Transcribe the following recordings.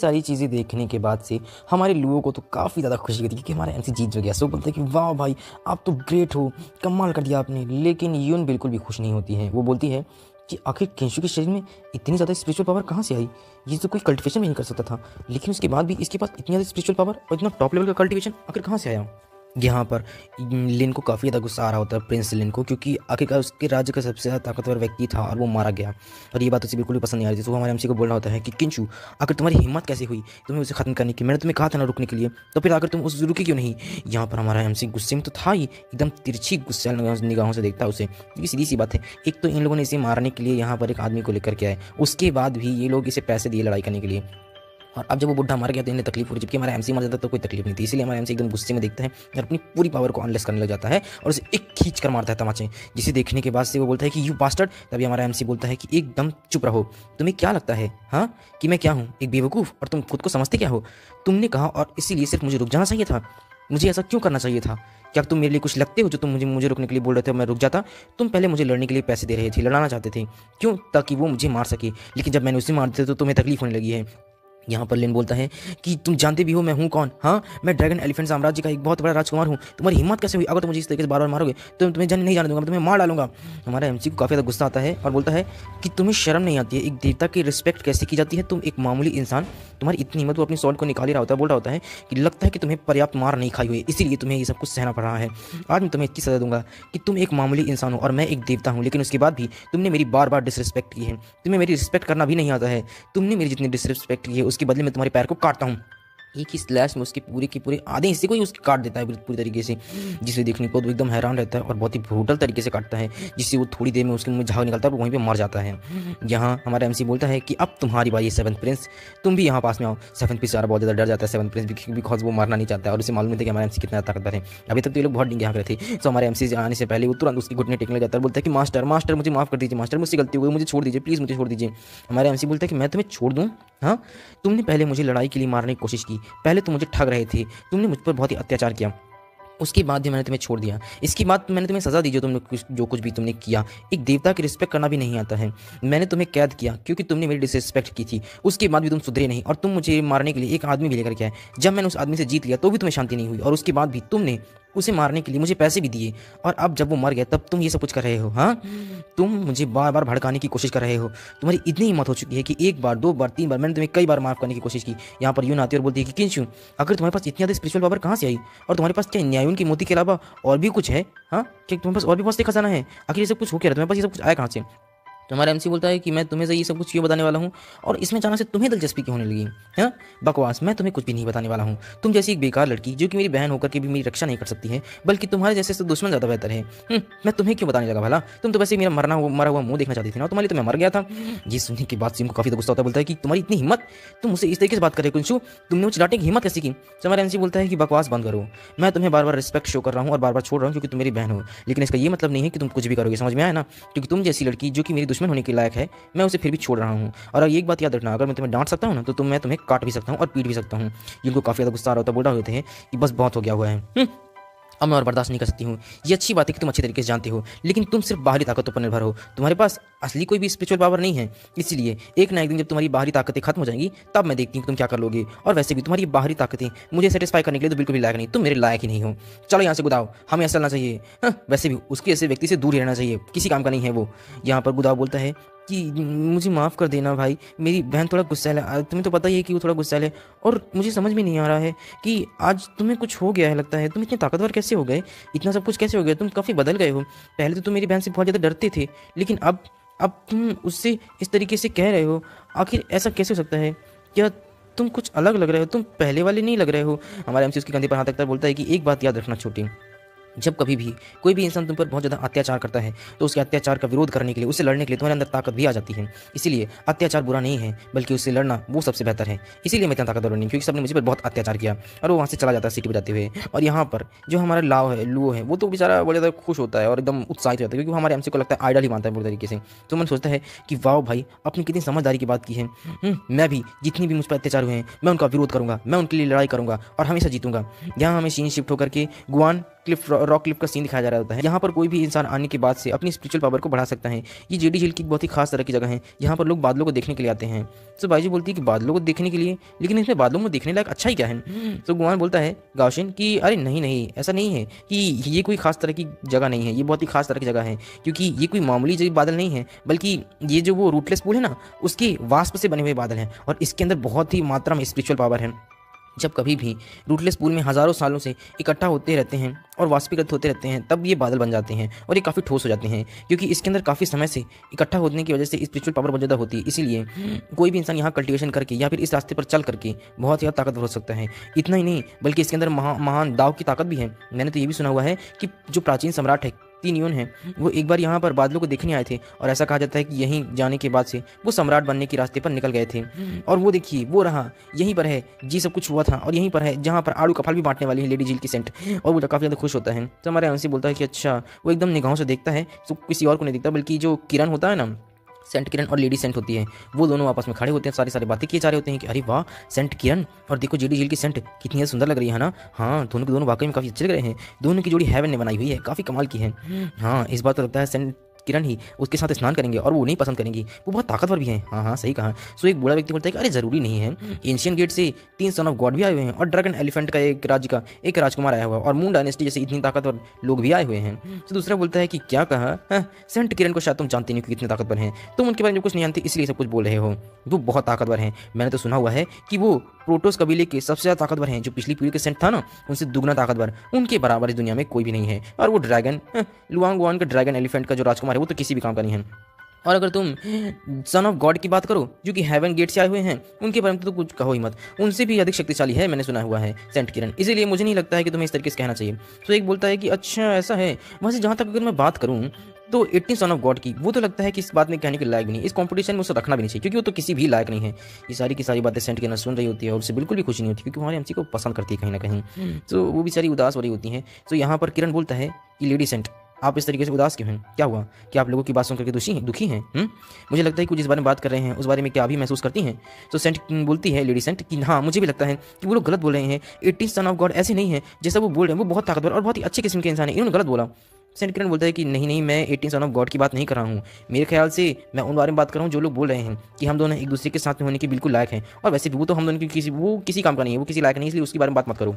सारी चीज़ें देखने के बाद से हमारे लोगों को तो काफ़ी ज़्यादा खुशी होती है कि हमारा एमसी जीत गया। सब बोलते हैं कि वाह भाई, आप तो ग्रेट हो, कमाल कर दिया आपने। लेकिन यून बिल्कुल भी खुश नहीं होती है। वो बोलती है कि आखिर केंशु के शरीर में इतनी ज़्यादा स्पिरिचुअल पावर कहाँ से आई? ये तो कोई कल्टिवेशन भी नहीं कर सकता था, लेकिन उसके बाद भी इसके पास इतनी ज़्यादा स्पिरिचुअल पावर और इतना टॉप लेवल का कल्टिवेशन आखिर कहाँ से आया? यहाँ पर लिन को काफ़ी ज़्यादा गुस्सा आ रहा होता है, प्रिंस लिन को, क्योंकि आखिरकार उसके राज्य का सबसे ज़्यादा ताकतवर व्यक्ति था और वो मारा गया। और ये बात उसे बिल्कुल भी पसंद नहीं आ रही थी। तो वो हमारे एमसी को बोल रहा होता है कि किंचु, आखिर तुम्हारी हिम्मत कैसे हुई तुम्हें उसे खत्म करने की? मैंने तुम्हें कहा था ना रुकने के लिए, तो फिर आकर तुम उस रुकी क्यों नहीं? यहाँ पर हमारा एमसी गुस्से में तो था ही, एकदम तिरछी गुस्से निगाहों से देखता है उसे, क्योंकि सीधी सी बात है, एक तो इन लोगों ने इसे मारने के लिए यहाँ पर एक आदमी को लेकर के आए, उसके बाद भी ये लोग इसे पैसे दिए लड़ाई करने के लिए। और अब जब वो बुढ़ा मर गया तो इन्हें तकलीफ हो रही, जबकि हमारा एमसी मर जाता तो कोई तकलीफ नहीं थी। इसलिए हमारा एमसी एकदम गुस्से में देखता है और अपनी पूरी पावर को अनलेस करने लग जाता है और उसे एक खींच कर मारता है तमाचे, जिसे देखने के बाद से वो बोलता है कि यू बास्टर्ड। तभी हमारा एमसी बोलता है कि एकदम चुप रहो, तुम्हें क्या लगता है हाँ कि मैं क्या हूँ, एक बेवकूफ़? और तुम खुद को समझते क्या हो? तुमने कहा और इसीलिए सिर्फ मुझे रुक जाना चाहिए था। मुझे ऐसा क्यों करना चाहिए था? क्या तुम मेरे लिए कुछ लगते हो जो तुम मुझे रुकने के लिए बोल रहे थे? मैं रुक जाता। तुम पहले मुझे लड़ने के लिए पैसे दे रहे थे, लड़ाना चाहते थे, क्यों? ताकि वो मुझे मार सके। लेकिन जब मैंने उसे मार दिया तो तुम्हें तकलीफ होने लगी है। यहाँ पर लिन बोलता है कि तुम जानते भी हो मैं हूँ कौन? हाँ, मैं ड्रैगन एलिफेंट साम्राज्य का एक बहुत बड़ा राजकुमार हूँ। तुम्हारी हिम्मत कैसे हुई? अगर तुम मुझे इस तरीके से बार बार मारोगे तो तुम्हें जाने नहीं जाने दूंगा, मैं तुम्हें मार डालूंगा। हमारा एमसी को काफ़ी ज़्यादा गुस्सा आता है और बोलता है कि तुम्हें शर्म नहीं आती है? एक देवता की रिस्पेक्ट कैसे की जाती है? तुम एक मामूली इंसान, तुम्हारी इतनी हिम्मत। वो अपनी स्वॉर्ड को निकाल ही रहा होता है, बोल रहा होता है कि लगता है कि तुम्हें पर्याप्त मार नहीं खाई हुई, इसीलिए तुम्हें ये सब कुछ सहना पड़ रहा है। आज मैं तुम्हें इतनी सजा दूंगा कि तुम एक मामूली इंसान हो और मैं एक देवता हूँ, लेकिन उसके बाद भी तुमने मेरी बार बार डिसरिस्पेक्ट की है। तुम्हें मेरी रिस्पेक्ट करना भी नहीं आता है। तुमने मेरी जितनी डिसरिस्पेक्ट की है उसके बदले में तुम्हारे पैर को काटता हूँ। एक ही स्लैश में उसके पूरे के पूरे आधे हिस्से को ही उसके काट देता है पूरी तरीके से, जिसे देखने को तो एकदम हैरान रहता है और बहुत ही ब्रूटल तरीके से काटता है, जिससे वो थोड़ी देर में उसके मुंह में झाग निकलता है और वहीं पे मर जाता है। यहाँ हमारा एमसी बोलता है कि अब तुम्हारी बारी है सेवंथ प्रिंस, तुम भी यहाँ पास में आओ। सेवंथ प्रिंस बहुत ज़्यादा डर जाता है सेवंथ प्रिंस, बिकॉज वो मारना नहीं चाहता है और उसे मालूम था कि हमारा एमसी कितना ताकतवर है। अभी तक तो ये लोग बहुत डिंगे हाँक रहे थे। तो हमारे एमसी आने से पहले वो तुरंत उसकी घुटने टेकने लग जाता है, बोलता है कि मास्टर मास्टर मुझे माफ़ कर दीजिए, मास्टर मुझसे गलती हो गई, मुझे छोड़ दीजिए, प्लीज़ मुझे छोड़ दीजिए। हमारे एमसी बोलता है कि मैं तुम्हें छोड़ दूँ? हाँ, तुमने पहले मुझे लड़ाई के लिए मारने की कोशिश की, पहले तुम मुझे ठग रहे थे, तुमने मुझ पर बहुत ही अत्याचार किया, उसके बाद भी मैंने तुम्हें छोड़ दिया। इसके बाद मैंने तुम्हें सज़ा दी जो कुछ भी तुमने किया। एक देवता की रिस्पेक्ट करना भी नहीं आता है। मैंने तुम्हें कैद किया क्योंकि तुमने मेरी डिसरिस्पेक्ट की थी, उसके बाद भी तुम सुधरे नहीं और तुम मुझे मारने के लिए एक आदमी भी लेकर के आए। जब मैंने उस आदमी से जीत लिया तो भी तुम्हें शांति नहीं हुई और उसके बाद भी तुमने उसे मारने के लिए मुझे पैसे भी दिए, और अब जब वो मर गया तब तुम ये सब कुछ कर रहे हो। हाँ, तुम मुझे बार बार भड़काने की कोशिश कर रहे हो। तुम्हारी इतनी हिम्मत हो चुकी है कि एक बार, दो बार, तीन बार मैंने तुम्हें कई बार माफ़ करने की कोशिश की। यहाँ पर यून आती है और बोलती है कि किंचु, अगर तुम्हारे पास इतनी ज़्यादा स्पिरिचुअल पावर कहाँ से आई? और तुम्हारे पास क्या न्यायुन की मोती के अलावा और भी कुछ है? हाँ, क्या तुम्हारे पास और भी बहुत से खजाना है? आखिर ये सब कुछ हो क्या रहा है? तुम्हारे पास ये सब कुछ आया कहाँ से? तो हमारा एमसी बोलता है कि मैं तुम्हें से ये सब कुछ क्यों बताने वाला हूँ, और इसमें अचानक से तुम्हें दिलचस्पी क्यों होने लगी? हाँ, बकवास, मैं तुम्हें कुछ भी नहीं बताने वाला हूँ। तुम जैसी एक बेकार लड़की जो कि मेरी बहन होकर के भी मेरी रक्षा नहीं कर सकती है, बल्कि तुम्हारे जैसे से दुश्मन ज़्यादा बेहतर है। मैं तुम्हें क्यों बताने लगा भला? तुम तो वैसे मेरा मरा हुआ मुंह देखना चाहती थी ना, तुम्हारे लिए तो मैं मर गया था। ये सुनने के बाद सिम को काफ़ी गुस्सा होता है, बोलता है कि तुम्हारी इतनी हिम्मत, तुम मुझसे इस तरीके से बात कर रहे हो कुंशु, तुमने मुझे डांटने की हिम्मत कैसे की? तो हमारा एमसी बोलता है कि बकवास बंद करो, मैं तुम्हें बार बार रिस्पेक्ट शो कर रहा हूँ और बार बार छोड़ रहा हूँ क्योंकि तुम मेरी बहन हो, लेकिन इसका ये मतलब नहीं है कि तुम कुछ भी करोगे, समझ में आया ना? क्योंकि तुम जैसी लड़की जो कि मेरी दुश्मन होने के लायक है, मैं उसे फिर भी छोड़ रहा हूँ। और एक बात याद रखना, अगर मैं तुम्हें डांट सकता हूँ ना तो मैं तुम्हें काट भी सकता हूँ और पीट भी सकता हूँ। जिनको काफ़ी ज़्यादा गुस्सा आ रहा होता है, बोल रहे होते हैं कि बस बहुत हो गया हुआ है, अब मैं और बर्दाश्त नहीं कर सकती हूँ। ये अच्छी बात है कि तुम अच्छी तरीके से जानते हो, लेकिन तुम सिर्फ बाहरी ताकतों पर निर्भर हो, तुम्हारे पास असली कोई भी स्पिरिचुअल पावर नहीं है। इसलिए एक ना एक दिन जब तुम्हारी बाहरी ताकतें खत्म हो जाएंगी तब मैं देखती हूँ कि तुम क्या कर लोगे। और वैसे भी तुम्हारी बाहरी ताकतें मुझे सेटिस्फाई करने के लिए तो बिल्कुल भी लायक नहीं, तुम मेरे लायक ही नहीं हो। चलो यहाँ से गुदाओ, हमें ऐसा चलना चाहिए। वैसे भी उसके ऐसे व्यक्ति से दूर ही रहना चाहिए, किसी काम का नहीं है वो। यहाँ पर गुदाव बोलता है कि मुझे माफ़ कर देना भाई, मेरी बहन थोड़ा गुस्सैल है, तुम्हें तो पता ही है कि वो थोड़ा गुस्सैल है, और मुझे समझ में नहीं आ रहा है कि आज तुम्हें कुछ हो गया है। लगता है तुम इतने ताकतवर कैसे हो गए, इतना सब कुछ कैसे हो गया? तुम काफ़ी बदल गए हो। पहले तो तुम मेरी बहन से बहुत ज़्यादा डरते थे, लेकिन अब तुम उससे इस तरीके से कह रहे हो, आखिर ऐसा कैसे हो सकता है? क्या तुम कुछ अलग लग रहे हो, तुम पहले वाले नहीं लग रहे हो। हमारे एमसी उसके कंधे पर हाथ रखता है, बोलता है कि एक बात याद रखना छोटी, जब कभी भी कोई भी इंसान तुम पर बहुत ज़्यादा अत्याचार करता है तो उसके अत्याचार का विरोध करने के लिए, उससे लड़ने के लिए तुम्हारे अंदर ताकत भी आ जाती है। इसीलिए अत्याचार बुरा नहीं है, बल्कि उससे लड़ना वो सबसे बेहतर है। इसीलिए मैं इतना ताकतवर नहीं, क्योंकि सबने मुझे पर बहुत अत्याचार किया। और वो वहाँ से चला जाता है सीटी बजाते हुए। और यहाँ पर जो हमारा लुओ है वो तो बेचारा बहुत ज़्यादा खुश होता है और एकदम उत्साहित होता है, क्योंकि वो हमारे एमसी को लगता है आइडल ही मानता है पूरी तरीके से। तो मन सोचता है कि वाह भाई, अपनी कितनी समझदारी की बात की है। मैं भी जितनी भी मुझ पर अत्याचार हुए हैं मैं उनका विरोध करूँगा, मैं उनके लिए लड़ाई करूँगा और हमेशा जीतूंगा। यहाँ हमें सीन शिफ्ट होकर के गुआन रॉक क्लिफ का सीन दिखाया जा रहा होता है। यहाँ पर कोई भी इंसान आने के बाद से अपनी स्पिरिचुअल पावर को बढ़ा सकता है। ये जेडी झील की बहुत ही खास तरह की जगह है। यहाँ पर लोग बादलों को देखने के लिए आते हैं। तो बाईजू बोलती है कि बादलों को देखने के लिए, लेकिन इसमें बादलों को देखने लायक अच्छा ही क्या है। तो गुआन बोलता है गाओशिन कि अरे नहीं नहीं, ऐसा नहीं है कि ये कोई खास तरह की जगह नहीं है, ये बहुत ही खास तरह की जगह है, क्योंकि ये कोई मामूली जो बादल नहीं है, बल्कि ये जो वो रूटलेस पूल है ना, उसके वाष्प से बने हुए बादल हैं और इसके अंदर बहुत ही मात्रा में स्पिरिचुअल पावर है। जब कभी भी रूटलेस पूल में हज़ारों सालों से इकट्ठा होते रहते हैं और वाष्पीकृत होते रहते हैं, तब ये बादल बन जाते हैं और ये काफ़ी ठोस हो जाते हैं, क्योंकि इसके अंदर काफ़ी समय से इकट्ठा होने की वजह से स्पिरिचुअल पावर बहुत ज़्यादा होती है। इसीलिए कोई भी इंसान यहाँ कल्टिवेशन करके या फिर इस रास्ते पर चल करके बहुत ही ज़्यादा ताकतवर हो सकता है। इतना ही नहीं, बल्कि इसके अंदर महान दाव की ताकत भी है। मैंने तो ये भी सुना हुआ है कि जो प्राचीन सम्राट है 3 यून हैं, वो एक बार यहाँ पर बादलों को देखने आए थे और ऐसा कहा जाता है कि यहीं जाने के बाद से वो सम्राट बनने के रास्ते पर निकल गए थे। और वो देखिए, वो रहा, यहीं पर है जी सब कुछ हुआ था और यहीं पर है जहाँ पर आड़ू का फल भी बांटने वाली है लेडी झील की सेंट। और वो काफ़ी ज़्यादा खुश होता है। तो हमारे अंशी बोलता है कि अच्छा, वो एकदम निगाहों से देखता है, तो किसी और को नहीं देखता, बल्कि जो किरण होता है ना, सेंट किरण और लेडी सेंट होती है, वो दोनों आपस में खड़े होते हैं, सारी बातें किए जा रहे होते हैं कि अरे वाह, सेंट किरण और देखो जेडी झील की सेंट कितनी सुंदर लग रही है ना। हाँ, दोनों के दोनों वाकई में काफ़ी अच्छे लग रहे हैं। दोनों की जोड़ी हेवन ने बनाई हुई है, काफ़ी कमाल की है। हाँ, इस बात तो लगता है सेंट किरण ही उसके साथ स्नान करेंगे और वो नहीं पसंद करेंगी, वो बहुत ताकतवर भी हैं। हाँ, सही कहा। सो एक बूढ़ा व्यक्ति बोलता है कि अरे ज़रूरी नहीं है, एंशियन गेट से 3 सन ऑफ गॉड भी आए हुए हैं और ड्रैगन एलिफेंट का एक राज्य का एक राजकुमार आया हुआ है और मून डायनेस्टी जैसे इतनी ताकतवर लोग भी आए हुए हैं। तो दूसरा बोलता है कि क्या कहा, सेंट किरण को शायद तुम जानते नहीं कि कितने ताकतवर हैं, तुम उनके बारे में कुछ नहीं जानते इसलिए सब कुछ बोल रहे हो। वो बहुत ताकतवर हैं। मैंने तो सुना हुआ है कि वो प्रोटोस कबीले के सबसे ज़्यादा ताकतवर हैं। जो पिछली पीढ़ी के सेंट था ना, उनसे दुगना ताकतवर, उनके बराबर इस दुनिया में कोई भी नहीं है। और वो ड्रैगन लुआंग का ड्रैगन एलिफेंट का जो राजकुमार है, वो तो किसी भी काम का नहीं है। और अगर तुम सन ऑफ गॉड की बात करो, जो कि हेवन गेट से आए हुए हैं, उनके बारे में तो कुछ कहो ही मत, उनसे भी अधिक शक्तिशाली है, मैंने सुना हुआ है सेंट किरण। इसीलिए मुझे नहीं लगता है कि तुम्हें इस तरीके से कहना चाहिए। तो एक बोलता है कि अच्छा ऐसा है। वैसे जहाँ तक अगर मैं बात करूँ तो 18 सन ऑफ गॉड की, वो तो लगता है कि इस बात में कहने के लायक भी नहीं, इस कंपटीशन में उसे रखना भी नहीं चाहिए, क्योंकि वो तो किसी भी लायक नहीं है। ये सारी की सारी बातें सेंट किरण सुन रही होती है और उससे बिल्कुल भी खुशी नहीं होती, क्योंकि हमारे एमसी को पसंद करती है कहीं ना कहीं। तो वो बेचारी उदास हो रही होती है। तो यहाँ पर किरण बोलता है कि लेडी सेंट, आप इस तरीके से उदास क्यों हैं? क्या हुआ? क्या आप लोगों की बात सुन करके दुखी हैं? मुझे लगता है कि जिस बारे में बात कर रहे हैं उस बारे में क्या अभी महसूस करती हैं? तो सेंट बोलती है, लेडी सेंट, कि हाँ, मुझे भी लगता है कि वो लोग गलत बोल रहे हैं। 18 सन ऑफ गॉड ऐसे नहीं है जैसा वो बोल रहे हैं, वो बहुत ताकतवर और बहुत ही अच्छे किस्म के इंसान है, इन्होंने गलत बोला। सेंट किरण बोलता है कि नहीं, मैं 18 सन ऑफ गॉड की बात नहीं कर रहा हूँ। मेरे ख्याल से मैं उन बारे में बात कर रहा हूँ जो लोग बोल रहे हैं कि हम दोनों एक दूसरे के साथ में होने के बिल्कुल लायक हैं। और वैसे भी वो तो हम दोनों की किसी काम का नहीं है, वो किसी लायक नहीं, इसलिए उसके बारे में बात मत करो।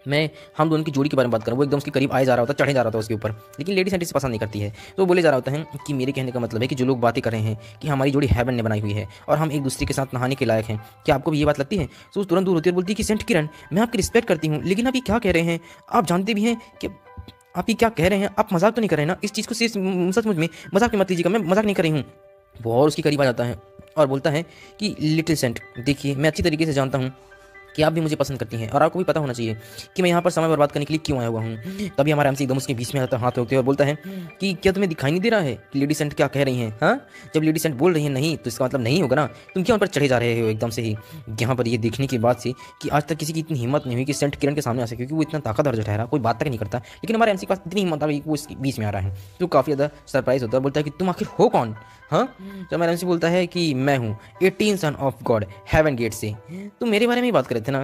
मैं हम दोनों की जोड़ी के बारे में बात करूँ, वो एकदम उसके करीब आए जा रहा होता, चढ़े जा रहा था उसके ऊपर, लेकिन लेडी सेंट इसे पसंद नहीं करती है। तो वो बोले जा रहा होता है कि मेरे कहने का मतलब है कि जो लोग बातें कर रहे हैं कि हमारी जोड़ी हेवन ने बनाई हुई है और हम एक दूसरे के साथ नहाने के लायक हैं, क्या आपको भी ये बात लगती है? तो तुरंत दूर होती है और बोलती है कि सेंट किरण, मैं आपकी रिस्पेक्ट करती हूँ, लेकिन आप ये क्या कह रहे हैं? आप जानते भी हैं कि आप ये क्या कह रहे हैं? आप मजाक तो नहीं कर रहे हैं ना? इस चीज़ को सिर्फ सचमुच में मजाक में मत लीजिएगा, मैं मजाक नहीं कर रही हूँ। वो और उसके करीब आ जाता है और बोलता है कि लिटिल सेंट, देखिए, मैं अच्छी तरीके से जानता हूँ कि आप भी मुझे पसंद करती हैं और आपको भी पता होना चाहिए कि मैं यहाँ पर समय बर्बाद करने के लिए क्यों आया हुआ हूँ। तभी हमारा एमसी एकदम उसके बीच में आता, हाथ रोकते हैं और बोलता है कि क्या तुम्हें दिखाई नहीं दे रहा है कि लेडी सेंट क्या कह रही हैं? हाँ, जब लेडी सेंट बोल रही है नहीं, तो इसका मतलब नहीं होगा ना, तुम क्यों उन पर चढ़े जा रहे हो एकदम से ही? यहाँ पर ये देखने के बाद से कि आज तक किसी की इतनी हिम्मत नहीं हुई कि सेंट किरण के सामने आ सके, क्योंकि वो इतना ताकतवर जो ठहरा, कोई बात तक नहीं करता, लेकिन हमारे एमसी के पास इतनी हिम्मत आ रही वो इसके बीच में आ रहा है, तो काफ़ी ज़्यादा सरप्राइज होता है। बोलता है कि तुम आखिर हो कौन? हाँ, तो हमारा एमसी बोलता है कि मैं हूँ 18 son of God heaven gate से। तुम मेरे बारे में ही बात कर रहे थे ना?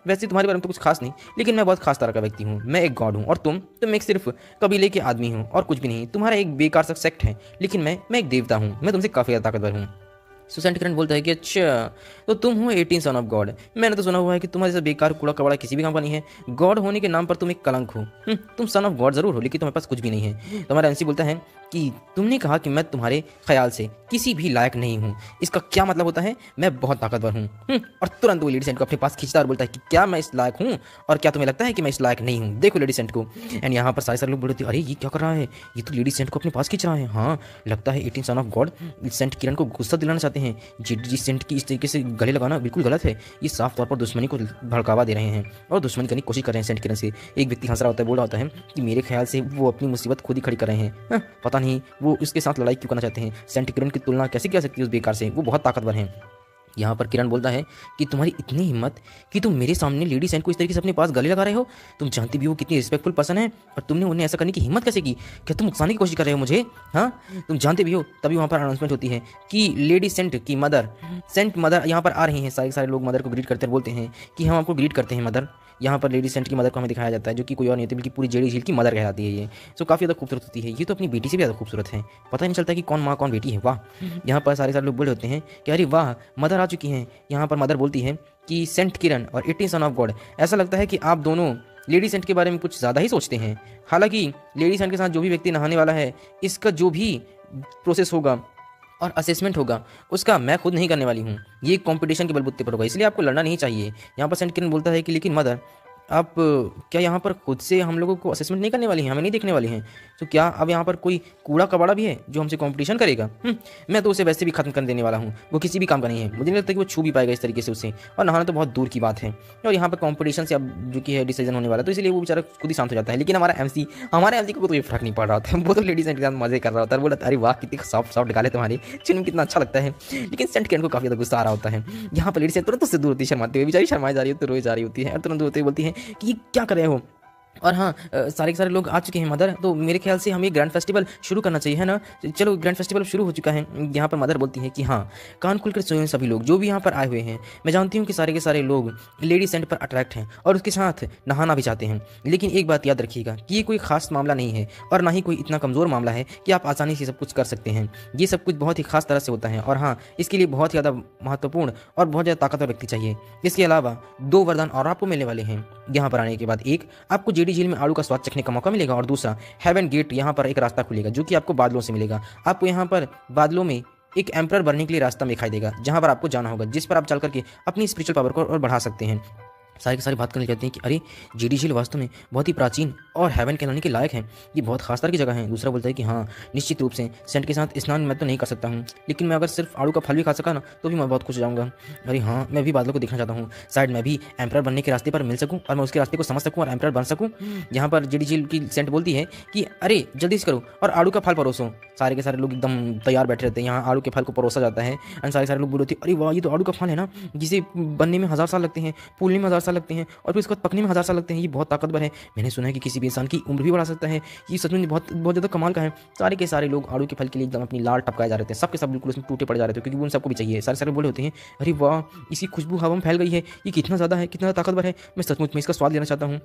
वैसे तुम्हारे बारे में तो कुछ खास नहीं, लेकिन मैं बहुत खास तरह का व्यक्ति हूँ, मैं एक गॉड हूँ और तुम एक सिर्फ कबीले के आदमी हो और कुछ भी नहीं। तुम्हारा एक बेकार सा सेक्ट है, लेकिन मैं एक देवता हूँ, मैं तुमसे काफ़ी ज़्यादा ताकतवर हूँ। सेंट किरण बोलता है कि अच्छा, तो तुम हो 18 सन ऑफ गॉड। मैंने तो सुना हुआ है कि तुम्हारे जैसा बेकार कूड़ा कबाड़ा किसी भी काम का नहीं है, गॉड होने के नाम पर तुम एक कलंक हो। तुम सन ऑफ गॉड जरूर हो, लेकिन तुम्हारे पास कुछ भी नहीं है। तो हमारा एमसी बोलता है कि तुमने कहा कि मैं तुम्हारे ख्याल से किसी भी लायक नहीं हूँ, इसका क्या मतलब होता है? मैं बहुत ताकतवर हूँ। और तुरंत वो लेडी सेंट को अपने पास खींचता और बोलता है कि क्या मैं इस लायक हूँ और क्या तुम्हें लगता है कि मैं इस लायक नहीं हूँ? देखो लेडी सेंट को। एंड यहाँ पर सारे लोग बोलते हैं, अरे ये क्या कर रहा है? ये तो लेडी सेंट को अपने पास खींच रहा है। हाँ, लगता है 18 सन ऑफ गॉड सेंट किरण को गुस्सा दिलाना चाहते हैं। जी सेंट की इस तरीके से गले लगाना बिल्कुल गलत है, ये साफ तौर पर दुश्मनी को भड़कावा दे रहे हैं और दुश्मनी करने की कोशिश कर रहे हैं सेंट किरण से। एक व्यक्ति हंस रहा होता है, बोल रहा होता है कि मेरे ख्याल से वो अपनी मुसीबत खुद ही खड़ी कर रहे हैं। पता नहीं वो उसके साथ लड़ाई क्यों करना चाहते हैं। सेंट किरण की तुलना कैसे कर सकती है उस बेकार से? वो बहुत ताकतवर हैं। यहाँ पर किरण बोलता है कि तुम्हारी इतनी हिम्मत कि तुम मेरे सामने लेडी सेंट को इस तरीके से अपने पास गले लगा रहे हो। तुम जानती भी हो कितनी रिस्पेक्टफुल पर्सन है और तुमने उन्हें ऐसा करने की हिम्मत कैसे की? क्या तुम उकसाने की कोशिश कर रहे हो मुझे? हाँ, तुम जानते भी हो। तभी वहाँ पर अनाउंसमेंट होती है कि लेडी सेंट की मदर, सेंट मदर यहाँ पर आ रही हैं। सारे लोग मदर को ग्रीट करते बोलते हैं कि हम आपको ग्रीट करते हैं मदर। यहाँ पर लेडी सेंट की मदर को हमें दिखाया जाता है, जो कि कोई और नहीं होती बल्कि पूरी जेडी झील की मदर कहलाती है ये। सो काफ़ी ज़्यादा खूबसूरत होती है ये, तो अपनी बेटी से भी ज़्यादा खूबसूरत है, पता ही नहीं चलता कि कौन माँ कौन बेटी है। वाह, यहाँ पर सारे लोग बोले होते हैं कि अरे वाह मदर आ चुकी हैं। यहाँ पर मदर बोलती है कि सेंट किरण और 18 सन ऑफ गॉड, ऐसा लगता है कि आप दोनों लेडी सेंट के बारे में कुछ ज़्यादा ही सोचते हैं। हालांकि लेडी सेंट के साथ जो भी व्यक्ति नहाने वाला है, इसका जो भी प्रोसेस होगा और असेसमेंट होगा उसका मैं खुद नहीं करने वाली हूँ, ये कंपटीशन के बलबूते पर होगा, इसलिए आपको लड़ना नहीं चाहिए। यहाँ पर सेंट किरण बोलता है कि लेकिन मदर आप क्या यहाँ पर खुद से हम लोगों को असेसमेंट नहीं करने वाली हैं, हमें नहीं देखने वाली हैं, तो क्या अब यहाँ पर कोई कूड़ा कबाड़ा भी है जो हमसे कंपटीशन करेगा? मैं तो उसे वैसे भी खत्म कर देने वाला हूँ, वो किसी भी काम का नहीं है, मुझे नहीं लगता कि वो छू भी पाएगा इस तरीके से उसे, और नहाना तो बहुत दूर की बात है। और यहाँ पर कॉम्पिटिशन से अब जो कि है डिसीजन होने वाला, तो इसलिए वो बेचारा खुद ही शांत हो जाता है। लेकिन हमारा एमसी को तो ये फर्क नहीं पड़ रहा होता है, वो तो लेडीज के साथ मजे कर रहा होता है, बोला अरे वाह कितनी सॉफ्ट गाले तुम्हारी, चुन कितना अच्छा लगता है। लेकिन सेंट किरण को काफ़ी ज़्यादा गुस्सा आ रहा होता है। यहाँ पर लेडीज तुरंत उससे दूर होती है, शर्माती हुई, बेचारी शर्माई जा रही होती है, रोई जा रही होती है, और तुरंत होते बोलती है कि ये क्या रहे हो। और हाँ, सारे के सारे लोग आ चुके हैं मदर, तो मेरे ख्याल से हमें ग्रैंड फेस्टिवल शुरू करना चाहिए, है ना? चलो ग्रैंड फेस्टिवल शुरू हो चुका है। यहाँ पर मदर बोलती है कि हाँ कान खुलकर सुने सभी लोग जो भी यहाँ पर आए हुए हैं, मैं जानती हूँ कि सारे के सारे लोग लेडी सेंट पर अट्रैक्ट हैं और उसके साथ नहाना भी चाहते हैं, लेकिन एक बात याद रखिएगा कि ये कोई खास मामला नहीं है और ना ही कोई इतना कमज़ोर मामला है कि आप आसानी से सब कुछ कर सकते हैं। ये सब कुछ बहुत ही खास तरह से होता है, और हाँ इसके लिए बहुत ज़्यादा महत्वपूर्ण और बहुत ज़्यादा ताकतवर व्यक्ति चाहिए। इसके अलावा 2 वरदान और आपको मिलने वाले हैं यहाँ पर आने के बाद। एक, आपको जेडी झील में आड़ू का स्वाद चखने का मौका मिलेगा, और दूसरा हेवन गेट, यहाँ पर एक रास्ता खुलेगा जो कि आपको बादलों से मिलेगा। आपको यहाँ पर बादलों में एक एम्परर बनने के लिए रास्ता दिखाई देगा, जहाँ पर आपको जाना होगा, जिस पर आप चल करके अपनी स्पिरिचुअल पावर को और बढ़ा सकते हैं। सारी की सारी बात करने कहते हैं कि अरे जेडी झील वास्तव में बहुत ही प्राचीन और हेवन कहलाने के लायक है, ये बहुत खास तरह की जगह है। दूसरा बोलता है कि हाँ निश्चित रूप से सेंट के साथ स्नान मैं तो नहीं कर सकता हूँ, लेकिन मैं अगर सिर्फ आड़ू का फल भी खा सका ना तो भी मैं बहुत खुश हो जाऊँगा। अरे हाँ मैं भी बादलों को देखना चाहता हूँ, शायद मैं भी एम्परर बनने के रास्ते पर मिल सकूँ और मैं उसके रास्ते को समझ सकूँ और एम्परर बन सकूँ। यहाँ पर जेडी झील की सेंट बोलती है कि अरे जल्दी से करो और आड़ू का फल परोसो। सारे के सारे लोग एकदम तैयार बैठे रहते हैं, यहाँ आड़ू के फल को परोसा जाता है, और सारे लोग बोलते हैं अरे वाह ये तो आड़ू का फल है ना, जिसे बनने में 1000 साल लगते हैं, फूलने में 1000 साल लगते हैं, और फिर उसके बाद पकने में 1000 साल लगते हैं। ये बहुत ताकतवर है, मैंने सुना है कि किसी भी इंसान की उम्र भी बढ़ा सकता है, ये सच में बहुत बहुत ज़्यादा कमाल का है। सारे के सारे लोग आड़ू के फल के लिए एकदम अपनी लाल टपकाए जा रहे थे, सबके सब बिल्कुल उसमें टूटे पड़ जा रहे थे, क्योंकि उन सबको भी चाहिए। सारे बोले होते हैं अरे वाह इसकी खुशबू हवा में फैल गई है, ये कितना ज़्यादा है, कितना ताकतवर है, मैं सचमुच में इसका स्वाद लेना चाहता हूँ,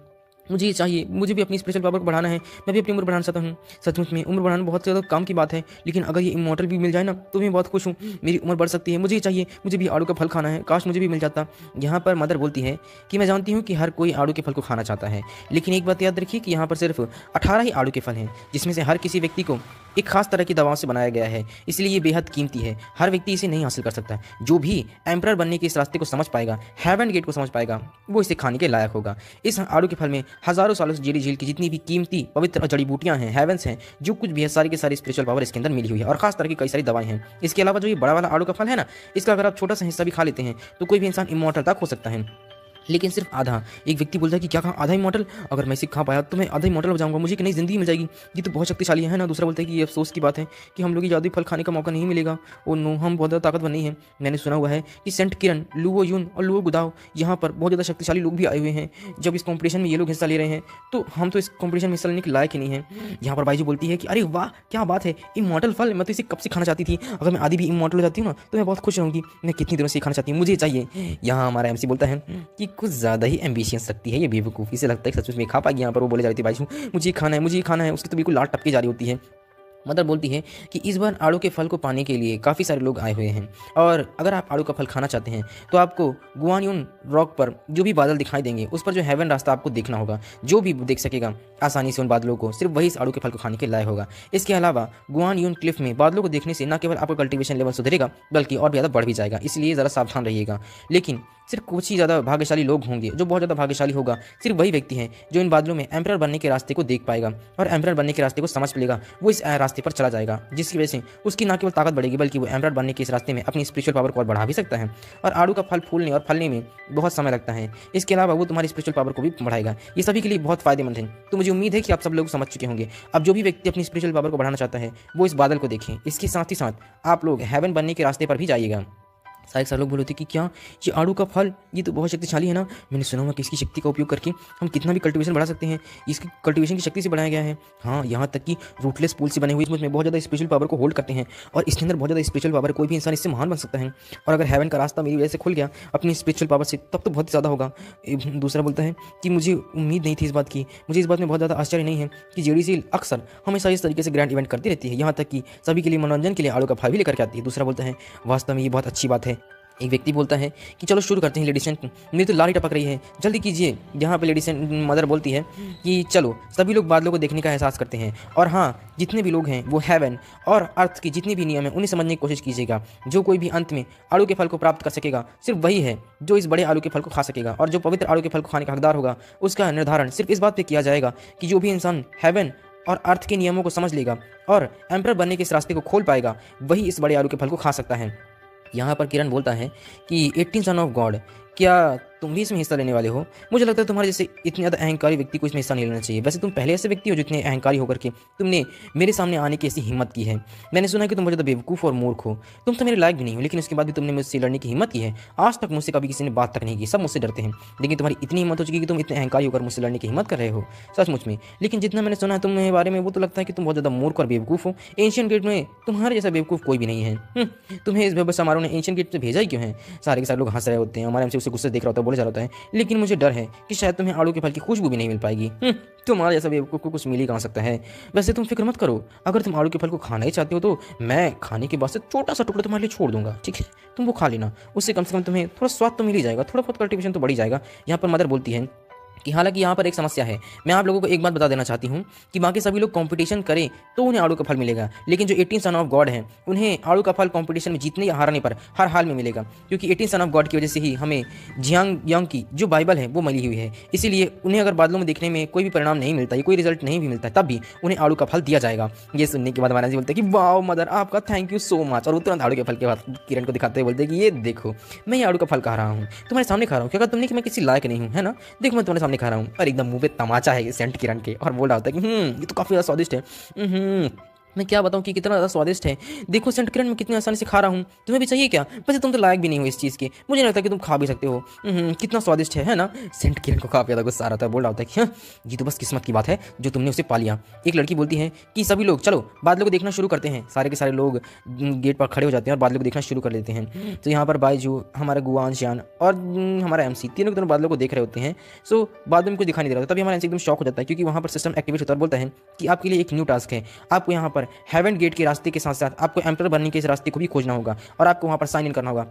मुझे ये चाहिए, मुझे भी अपनी स्पिरिचुअल पावर को बढ़ाना है, मैं भी अपनी उम्र बढ़ाना चाहता हूँ। सचमुच में उम्र बढ़ाना बहुत ज़्यादा काम की बात है, लेकिन अगर ये इमॉर्टल भी मिल जाए ना तो मैं बहुत खुश हूँ, मेरी उम्र बढ़ सकती है, मुझे ये चाहिए, मुझे भी आड़ू का फल खाना है, काश मुझे भी मिल जाता। यहाँ पर मदर बोलती है कि मैं जानती हूँ कि हर कोई आड़ू के फल को खाना चाहता है, लेकिन एक बात याद रखिए कि यहाँ पर सिर्फ 18 ही आड़ू के फल हैं, जिसमें से हर किसी व्यक्ति को एक खास तरह की दवाओं से बनाया गया है, इसलिए ये बेहद कीमती है, हर व्यक्ति इसे नहीं हासिल कर सकता। जो भी एम्परर बनने के इस रास्ते को समझ पाएगा, हेवन गेट को समझ पाएगा, वो इसे खाने के लायक होगा। इस आड़ू के फल में हज़ारों सालों से जेडी झील की जितनी भी कीमती पवित्र जड़ी बूटियां हैं, हेवंस हैं, जो कुछ भी है, सारी की सारी स्पिरिचुअल पावर इसके अंदर मिली हुई है, और खास तरह की कई सारी दवाएं हैं। इसके अलावा जो ये बड़ा वाला आड़ू का फल है ना, इसका अगर आप छोटा सा हिस्सा भी खा लेते हैं तो कोई भी इंसान इमॉर्टल तक हो सकता है, लेकिन सिर्फ आधा। एक व्यक्ति बोलता है कि क्या कहा आधा इमॉर्टल, अगर मैं इसे खा पाया तो मैं आधा इमॉर्टल हो जाऊंगा, मुझे एक नई जिंदगी मिल जाएगी, ये तो बहुत शक्तिशाली है ना। दूसरा बोलता है कि ये अफसोस की बात है कि हम लोग ये जादुई फल खाने का मौका नहीं मिलेगा, और नो हम बहुत ज़्यादा ताकतवर नहीं है। मैंने सुना हुआ है कि सेंट किरण, लुओ यून और लुओ गुदाव यहाँ पर बहुत ज़्यादा शक्तिशाली लोग भी आए हुए हैं, जब इस कॉम्पिटिशन में ये लोग हिस्सा ले रहे हैं तो हम तो इस कॉम्पिटिशन में हिस्सा लेने के लायक ही नहीं है। यहाँ पर बाईजी बोलती है कि अरे वाह क्या बात है, इमॉर्टल फल, मैं तो इसे कब से खाना चाहती थी, अगर मैं आधी भी इमॉर्टल हो जाती हूँ ना तो मैं बहुत खुश रहूँगी, मैं कितनी दिनों से खाना चाहती हूँ, मुझे चाहिए। यहाँ हमारा एमसी बोलता है कि कुछ ज़्यादा ही एम्बिशियस लगती है ये, बेवकूफ़ी से लगता है सच में खा पाएगी। यहाँ पर वो बोले जा रही थी भाई मुझे ये खाना है, मुझे ये खाना है, उसकी तो बिल्कुल लाट टपकी जा रही होती है। मदर बोलती है कि इस बार आड़ू के फल को पाने के लिए काफ़ी सारे लोग आए हुए हैं, और अगर आप आड़ू का फल खाना चाहते हैं तो आपको गुआनयून रॉक पर जो भी बादल दिखाई देंगे उस पर जो हेवन रास्ता आपको देखना होगा, जो भी देख सकेगा आसानी से उन बादलों को, सिर्फ वही इस आड़ू के फल को खाने के लायक होगा। इसके अलावा गुआनयून क्लिफ में बादलों को देखने से न केवल आपका कल्टीवेशन लेवल सुधरेगा बल्कि और भी ज़्यादा बढ़ भी जाएगा, इसलिए ज़रा सावधान रहिएगा। लेकिन सिर्फ कुछ ही ज़्यादा भाग्यशाली लोग होंगे, जो बहुत ज़्यादा भाग्यशाली होगा सिर्फ वही व्यक्ति है जो इन बादलों में एम्परर बनने के रास्ते को देख पाएगा और एम्परर बनने के रास्ते को समझ लेगा, वो इस रास्ते पर चला जाएगा, जिसकी वजह से उसकी न केवल ताकत बढ़ेगी बल्कि वो एम्परर बनने के इस रास्ते में अपनी स्पिरिचुअल पावर को और बढ़ा भी सकता है। और आड़ू का फल फूलने और फलने में बहुत समय लगता है, इसके अलावा वो तुम्हारी स्पिरिचुअल पावर को भी बढ़ाएगा। ये सभी के लिए बहुत फायदेमंद है। तो मुझे उम्मीद है कि आप सब लोग समझ चुके होंगे। अब जो भी व्यक्ति अपनी स्पिरिचुअल पावर को बढ़ाना चाहता है वो इस बादल को देखें। इसके साथ ही साथ आप लोग हेवन बनने के रास्ते पर भी जाइएगा। सारे लोग बोले थे कि क्या ये आड़ू का फल ये तो बहुत शक्तिशाली है ना। मैंने सुना हुआ कि इसकी शक्ति का उपयोग करके हम कितना भी कल्टीवेशन बढ़ा सकते हैं। इसकी कल्टीवेशन की शक्ति से बढ़ाया गया है। हाँ, यहाँ तक कि रूटलेस पुल से बने हुए इसमें बहुत ज़्यादा स्पिरिचुअल पावर को होल्ड करते हैं और इसके अंदर बहुत ज़्यादा स्पिरिचुअल पावर, कोई भी इंसान इससे महान बन सकता है। और अगर हेवन का रास्ता मेरी वजह से खुल गया अपनी स्पिरिचुअल पावर से, तब तो बहुत ज़्यादा होगा। दूसरा बोलता है कि मुझे उम्मीद नहीं थी इस बात की, मुझे इस बात में बहुत ज़्यादा आश्चर्य नहीं है कि जेडीसी अक्सर हमेशा इस तरीके से ग्रैंड इवेंट करती रहती है, यहाँ तक कि सभी के लिए मनोरंजन के लिए आड़ू का फल भी लेकर के आती है। दूसरा बोलता है वास्तव में ये बहुत अच्छी बात है। एक व्यक्ति बोलता है कि चलो शुरू करते हैं लेडीज एंड, मेरी तो लारी टपक रही है, जल्दी कीजिए। यहाँ पे लेडीज एंड मदर बोलती है कि चलो सभी लोग बादलों को देखने का एहसास करते हैं, और हाँ जितने भी लोग हैं वो हेवन और अर्थ की जितनी भी नियम है उन्हें समझने की कोशिश कीजिएगा। जो कोई भी अंत में आड़ू के फल को प्राप्त कर सकेगा सिर्फ वही है जो इस बड़े आड़ू के फल को खा सकेगा, और जो पवित्र आड़ू के फल को खाने का हकदार होगा उसका निर्धारण सिर्फ इस बात पर किया जाएगा कि जो भी इंसान हेवन और अर्थ के नियमों को समझ लेगा और एम्परर बनने के इस रास्ते को खोल पाएगा, वही इस बड़े आड़ू के फल को खा सकता है। यहाँ पर किरण बोलता है कि 18 सन ऑफ गॉड, क्या तुम भी इसमें हिस्सा लेने वाले हो? मुझे लगता है तुम्हारे जैसे इतने ज़्यादा अहंकारी व्यक्ति को इसमें हिस्सा नहीं लेना चाहिए। वैसे तुम पहले ऐसे व्यक्ति हो जो इतने अहंकारी होकर के तुमने मेरे सामने आने की ऐसी हिम्मत की है। मैंने सुना है कि तुम बहुत ज़्यादा बेवकूफ़ और मूर्ख हो, तुम तो मेरे लायक भी नहीं हो, लेकिन उसके बाद भी तुमने मुझसे लड़ने की हिम्मत की है। आज तक मुझसे कभी किसी ने बात तक नहीं की, सब मुझसे डरते हैं, लेकिन तुम्हारी इतनी हिम्मत हो चुकी कि तुम इतने अहंकारी होकर मुझसे लड़ने की हिम्मत कर रहे हो, सचमुच में। लेकिन जितना मैंने सुना है तुम्हारे बारे में वो तो लगता है कि तुम बहुत ज़्यादा मूर्ख और बेवकूफ़ हो। एशियन गेट में तुम्हारे जैसा बेवकूफ़ कोई भी नहीं है। तुम्हें इस भव्य समारोह ने एशियन गेट से भेजा ही क्यों है? सारे के सारे लोग हंस रहे होते हैं, हमारे हमसे उसे गुस्से देख रहा होता है, बोले जा रहा होता है, लेकिन मुझे डर है कि शायद तुम्हें आड़ू के फल की खुशबू भी नहीं मिल पाएगी। तुम्हारा जैसा बेवकूफ़ को कुछ मिल ही कहाँ सकता है। वैसे तुम फिक्र मत करो, अगर तुम आड़ू के फल को खाना ही चाहते हो तो मैं खाने के बाद से छोटा सा टुकड़ा तुम्हारे लिए छोड़ दूंगा, ठीक है? तुम वो खा लेना, उससे कम से कम तुम्हें थोड़ा स्वाद तो मिल ही जाएगा, थोड़ा बहुत कल्टीवेशन तो बढ़ ही जाएगा। यहाँ पर मदर बोलती है कि हालांकि यहाँ पर एक समस्या है। मैं आप लोगों को एक बात बता देना चाहती हूँ कि बाकी सभी लोग कंपटीशन करें तो उन्हें आड़ू का फल मिलेगा, लेकिन जो 18 सन ऑफ गॉड हैं उन्हें आड़ू का फल कंपटीशन में जीतने या हारने पर हर हाल में मिलेगा, क्योंकि 18 सन ऑफ गॉड की वजह से ही हमें जियांग यांग की जो बाइबल है वो मिली हुई है। इसीलिए उन्हें अगर बादलों में देखने में कोई भी परिणाम नहीं मिलता या कोई रिजल्ट नहीं भी मिलता तब भी उन्हें आड़ू का फल दिया जाएगा। ये सुनने के बाद महाराज जी बोलते हैं कि वाह मदर, आपका थैंक यू सो मच। और वो तुरंत आड़ू के फल के बाद किरण को दिखाते हुए बोलते हैं कि ये देखो मैं ये आड़ू का फल खा रहा हूँ, तुम्हारे सामने खा रहा हूँ, क्या तुमने कि मैं किसी लायक नहीं हूँ, है ना? देखो मैं तुम्हारे सामने खा रहा हूँ। और एकदम मुंह पे तमाचा है सेंट किरण के, और बोल रहा होता है कि ये तो काफ़ी ज़्यादा स्वादिष्ट है। मैं क्या बताऊं कि कितना ज़्यादा स्वादिष्ट है। देखो सेंट किरण में कितनी आसानी से खा रहा हूँ, तुम्हें भी चाहिए क्या? वैसे तुम तो लायक भी नहीं हो इस चीज़ के, मुझे लगता है कि तुम खा भी सकते हो। कितना स्वादिष्ट है ना? सेंट किरण को काफ़ी ज़्यादा गुस्सा आ रहा था, बोल रहा होता है कि हाँ ये तो बस किस्मत की बात है जो तुमने उसे पा लिया। एक लड़की बोलती है कि सभी लोग चलो बादलों को देखना शुरू करते हैं। सारे के सारे लोग गेट पर खड़े हो जाते हैं और बादलों को देखना शुरू कर देते हैं। तो यहाँ पर बाईजू, हमारा गुआन श्यान और हमारा MC तीनों के दोनों बादलों को देख रहे होते हैं। सो बादलों में कुछ दिखाई नहीं दे रहा था, तभी हमारा MC एकदम शॉक हो जाता है, क्योंकि वहाँ पर सिस्टम एक्टिवेट होता है और बोलता है कि आपके लिए एक न्यू टास्क है। आपको यहाँ पर हेवन गेट के रास्ते के साथ साथ आपको एम्परर बनने के इस रास्ते को भी खोजना होगा और आपको वहाँ पर साइन इन करना होगा।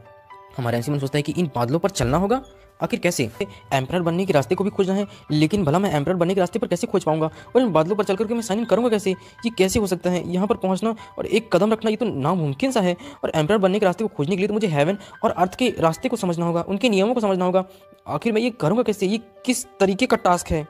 हमारा MC मन सोचता है कि इन बादलों पर चलना होगा, आखिर कैसे? एम्परर बनने के रास्ते को भी खोजना है, लेकिन भला मैं एम्परर बनने के रास्ते पर कैसे खोज पाऊंगा? और इन बादलों पर चल करके मैं साइन इन करूंगा कैसे? ये कैसे हो सकता है? यहाँ पर पहुंचना और एक कदम रखना ये तो नामुमकिन सा है। और एम्परर बनने के रास्ते को खोजने के लिए तो मुझे हेवन और अर्थ के रास्ते को समझना होगा, उनके नियमों को समझना होगा। आखिर मैं ये करूँगा कैसे? ये किस तरीके का टास्क है?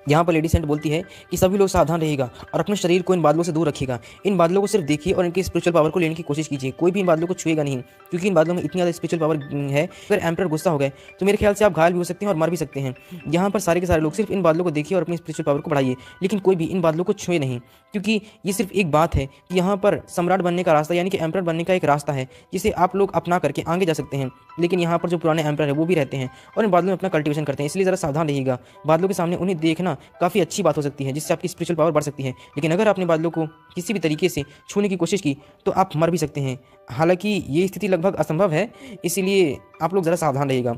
यहाँ पर लेडी सेंट बोलती है कि सभी लोग सावधान रहिएगा और अपने शरीर को इन बादलों से दूर रखिएगा। इन बादलों को सिर्फ देखिए और इनकी स्पिरिचुअल पावर को लेने की कोशिश कीजिए। कोई भी इन बादलों को छुएगा नहीं, क्योंकि इन बादलों में इतनी ज़्यादा स्पिरिचुअल पावर है। अगर एम्परर गुस्सा हो गए तो मेरे ख्याल से आप घायल भी हो सकते हैं और मर भी सकते हैं। यहाँ पर सारे के सारे लोग सिर्फ इन बादलों को देखिए और अपनी स्पिरिचुअल पावर को बढ़ाइए, लेकिन कोई भी इन बादलों को छुए नहीं, क्योंकि ये सिर्फ एक बात है कि यहाँ पर सम्राट बनने का रास्ता यानी कि एम्परर बनने का एक रास्ता है जिसे आप लोग अपना करके आगे जा सकते हैं। लेकिन यहाँ पर जो पुराने एम्परर है वो भी रहते हैं और इन बादलों में अपना कल्टिवेशन करते हैं, इसलिए ज़रा सावधान रहिएगा। बादलों के सामने उन्हें देखना काफ़ी अच्छी बात हो सकती है, जिससे आपकी स्पिरिचुअल पावर बढ़ सकती है, लेकिन अगर आपने बादलों को किसी भी तरीके से छूने की कोशिश की तो आप मर भी सकते हैं। हालांकि ये स्थिति लगभग असंभव है, इसीलिए आप लोग ज़रा सावधान रहिएगा।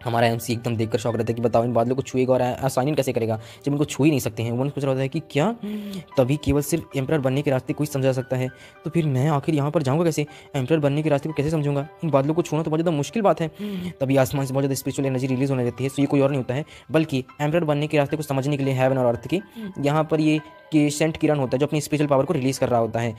हमारा MC एकदम देखकर शौक रहता है कि बताओ इन बादलों को छुएगा और असाइन इन कैसे करेगा जब इनको छू ही नहीं सकते हैं। वो सोच रहा होता है कि क्या तभी केवल सिर्फ एम्परर बनने के रास्ते को ही समझा सकता है, तो फिर मैं आखिर यहाँ पर जाऊँगा कैसे? एम्परर बनने के रास्ते को कैसे समझूंगा? इन बादलों को छूना तो बहुत ज़्यादा मुश्किल बात है। तभी आसमान से बहुत ज़्यादा स्पिरिचुअल एनर्जी रिलीज होने लगती है। तो ये कोई और नहीं होता है बल्कि एम्परर बनने के रास्ते को समझने के लिए हेवन और अर्थ के यहाँ पर ये सेंट किरण होता है जो अपनी स्पिरिचुअल पावर को रिलीज़ कर रहा होता है।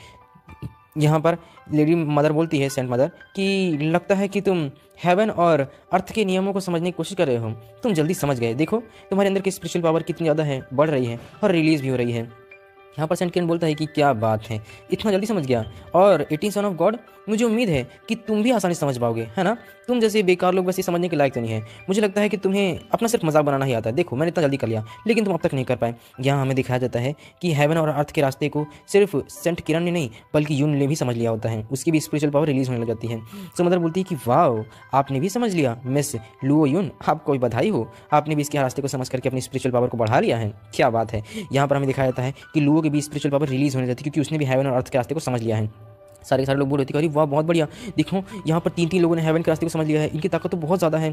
यहाँ पर लेडी मदर बोलती है सेंट मदर कि लगता है कि तुम हेवन और अर्थ के नियमों को समझने की कोशिश कर रहे हो। तुम जल्दी समझ गए, देखो तुम्हारे अंदर की स्पिरिचुअल पावर कितनी ज़्यादा है, बढ़ रही है और रिलीज़ भी हो रही है। यहाँ पर सेंट किरण बोलता है कि क्या बात है, इतना जल्दी समझ गया। और 18 सन ऑफ गॉड, मुझे उम्मीद है कि तुम भी आसानी से समझ पाओगे, है ना। तुम जैसे बेकार लोग वैसे समझने के लायक तो नहीं है। मुझे लगता है कि तुम्हें अपना सिर्फ मजाक बनाना ही आता है। देखो मैंने इतना जल्दी कर लिया, लेकिन तुम अब तक नहीं कर पाए। यहाँ हमें दिखाया जाता है कि हेवन और अर्थ के रास्ते को सिर्फ सेंट किरण ने नहीं बल्कि यून ने भी समझ लिया होता है। उसकी भी स्पिरिचुअल पावर रिलीज होने लग जाती है। सो मदर बोलती है कि वाह, आपने भी समझ लिया मिस लुओ यून, आपको भी बधाई हो, आपने भी इसके रास्ते को समझ करके अपनी स्पिरिचुअल पावर को बढ़ा लिया है। क्या बात है। यहाँ पर हमें दिखाया जाता है कि लुओ की भी स्पिरिचुअल पावर रिलीज होने जाती है, क्योंकि उसने भी हेवन और अर्थ के रास्ते को समझ लिया है। सारे के सारे लोग बोल रहे थे अरे वाह बहुत बढ़िया, देखो यहाँ पर 3 लोगों ने हेवन के रास्ते को समझ लिया है, इनकी ताकत तो बहुत ज़्यादा है।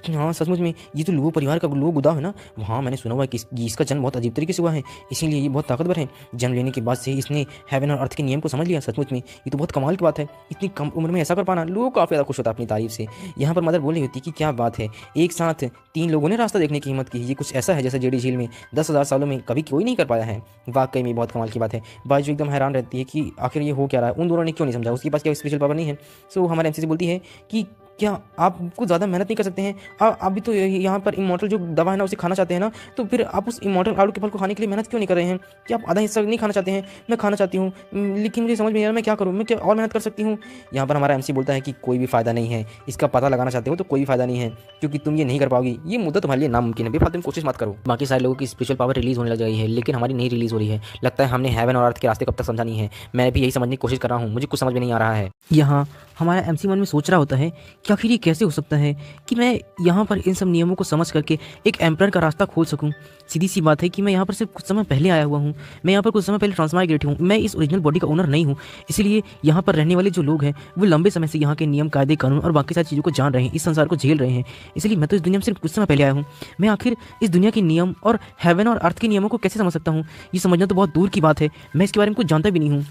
हाँ सचमुच में ये तो लुओ परिवार का लुओ गुदा है ना। हाँ मैंने सुना हुआ है कि इसका जन्म बहुत अजीब तरीके से हुआ है, इसीलिए ये बहुत ताकतवर है। जन्म लेने के बाद से इसने हेवन और अर्थ के नियम को समझ लिया। सचमुच में ये तो बहुत कमाल की बात है, इतनी कम उम्र में ऐसा कर पाना। लुओ काफ़ी ज़्यादा खुश होता है अपनी तारीफ से। यहाँ पर मदर बोल रही होती कि क्या बात है, एक साथ 3 लोगों ने रास्ता देखने की हिम्मत की, ये कुछ ऐसा है जैसे जेडी झील में 10,000 सालों में कभी कोई नहीं कर पाया है। वाकई में बहुत कमाल की बात है। बाजू एकदम हैरान रहती है कि आखिर ये हो क्या रहा है, उन दोनों ने क्यों नहीं समझा, उसके पास क्या स्पेशल पावर नहीं है। सो हमारे एमसीसी बोलती है कि क्या आप कुछ ज़्यादा मेहनत नहीं कर सकते हैं, आप भी तो यहाँ पर इमॉर्टल जो दवा है ना उसे खाना चाहते हैं ना, तो फिर आप उस इमॉर्टल आड़ू के फल को खाने के लिए मेहनत क्यों नहीं कर रहे हैं। क्या आप आधा हिस्सा नहीं खाना चाहते हैं। मैं खाना चाहती हूँ, लेकिन मुझे समझ में नहीं आ रहा मैं क्या करूँ, मैं क्या और मेहनत कर सकती हूँ। यहाँ पर हमारा एमसी बोलता है कि कोई भी फ़ायदा नहीं है, इसका पता लगाना चाहते हो तो कोई फ़ायदा नहीं है, क्योंकि तुम ये नहीं कर पाओगी, ये मुद्दा तुम्हारे लिए नामुमकिन है, बेफालतू में कोशिश मत करो। बाकी सारे लोगों की स्पेशल पावर रिलीज़ होने लग गई है, लेकिन हमारी नहीं रिलीज़ हो रही है। लगता है हमने हेवन और अर्थ के रास्ते कब तक समझा नहीं है। मैं भी यही समझने की कोशिश कर रहा हूँ, मुझे कुछ समझ में नहीं आ रहा है। यहाँ हमारा एमसी मन में सोच रहा होता है कि आखिर ये कैसे हो सकता है कि मैं यहाँ पर इन सब नियमों को समझ करके एक एम्परर का रास्ता खोल सकूँ। सीधी सी बात है कि मैं यहाँ पर सिर्फ कुछ समय पहले आया हुआ हूँ, मैं यहाँ पर कुछ समय पहले ट्रांसमाइग्रेट हूँ, मैं इस ओरिजिनल बॉडी का ओनर नहीं हूँ। इसीलिए यहाँ पर रहने वाले जो लोग हैं वो लंबे समय से यहाँ के नियम, कायदे, कानून और बाकी सारी चीज़ों को जान रहे हैं, इस संसार को झेल रहे हैं। इसलिए मैं तो इस दुनिया में सिर्फ कुछ समय पहले आया हूँ। मैं आखिर इस दुनिया के नियम और हेवन और अर्थ के नियमों को कैसे समझ सकता हूँ, ये समझना तो बहुत दूर की बात है। मैं इसके बारे में कुछ जानता भी नहीं हूँ।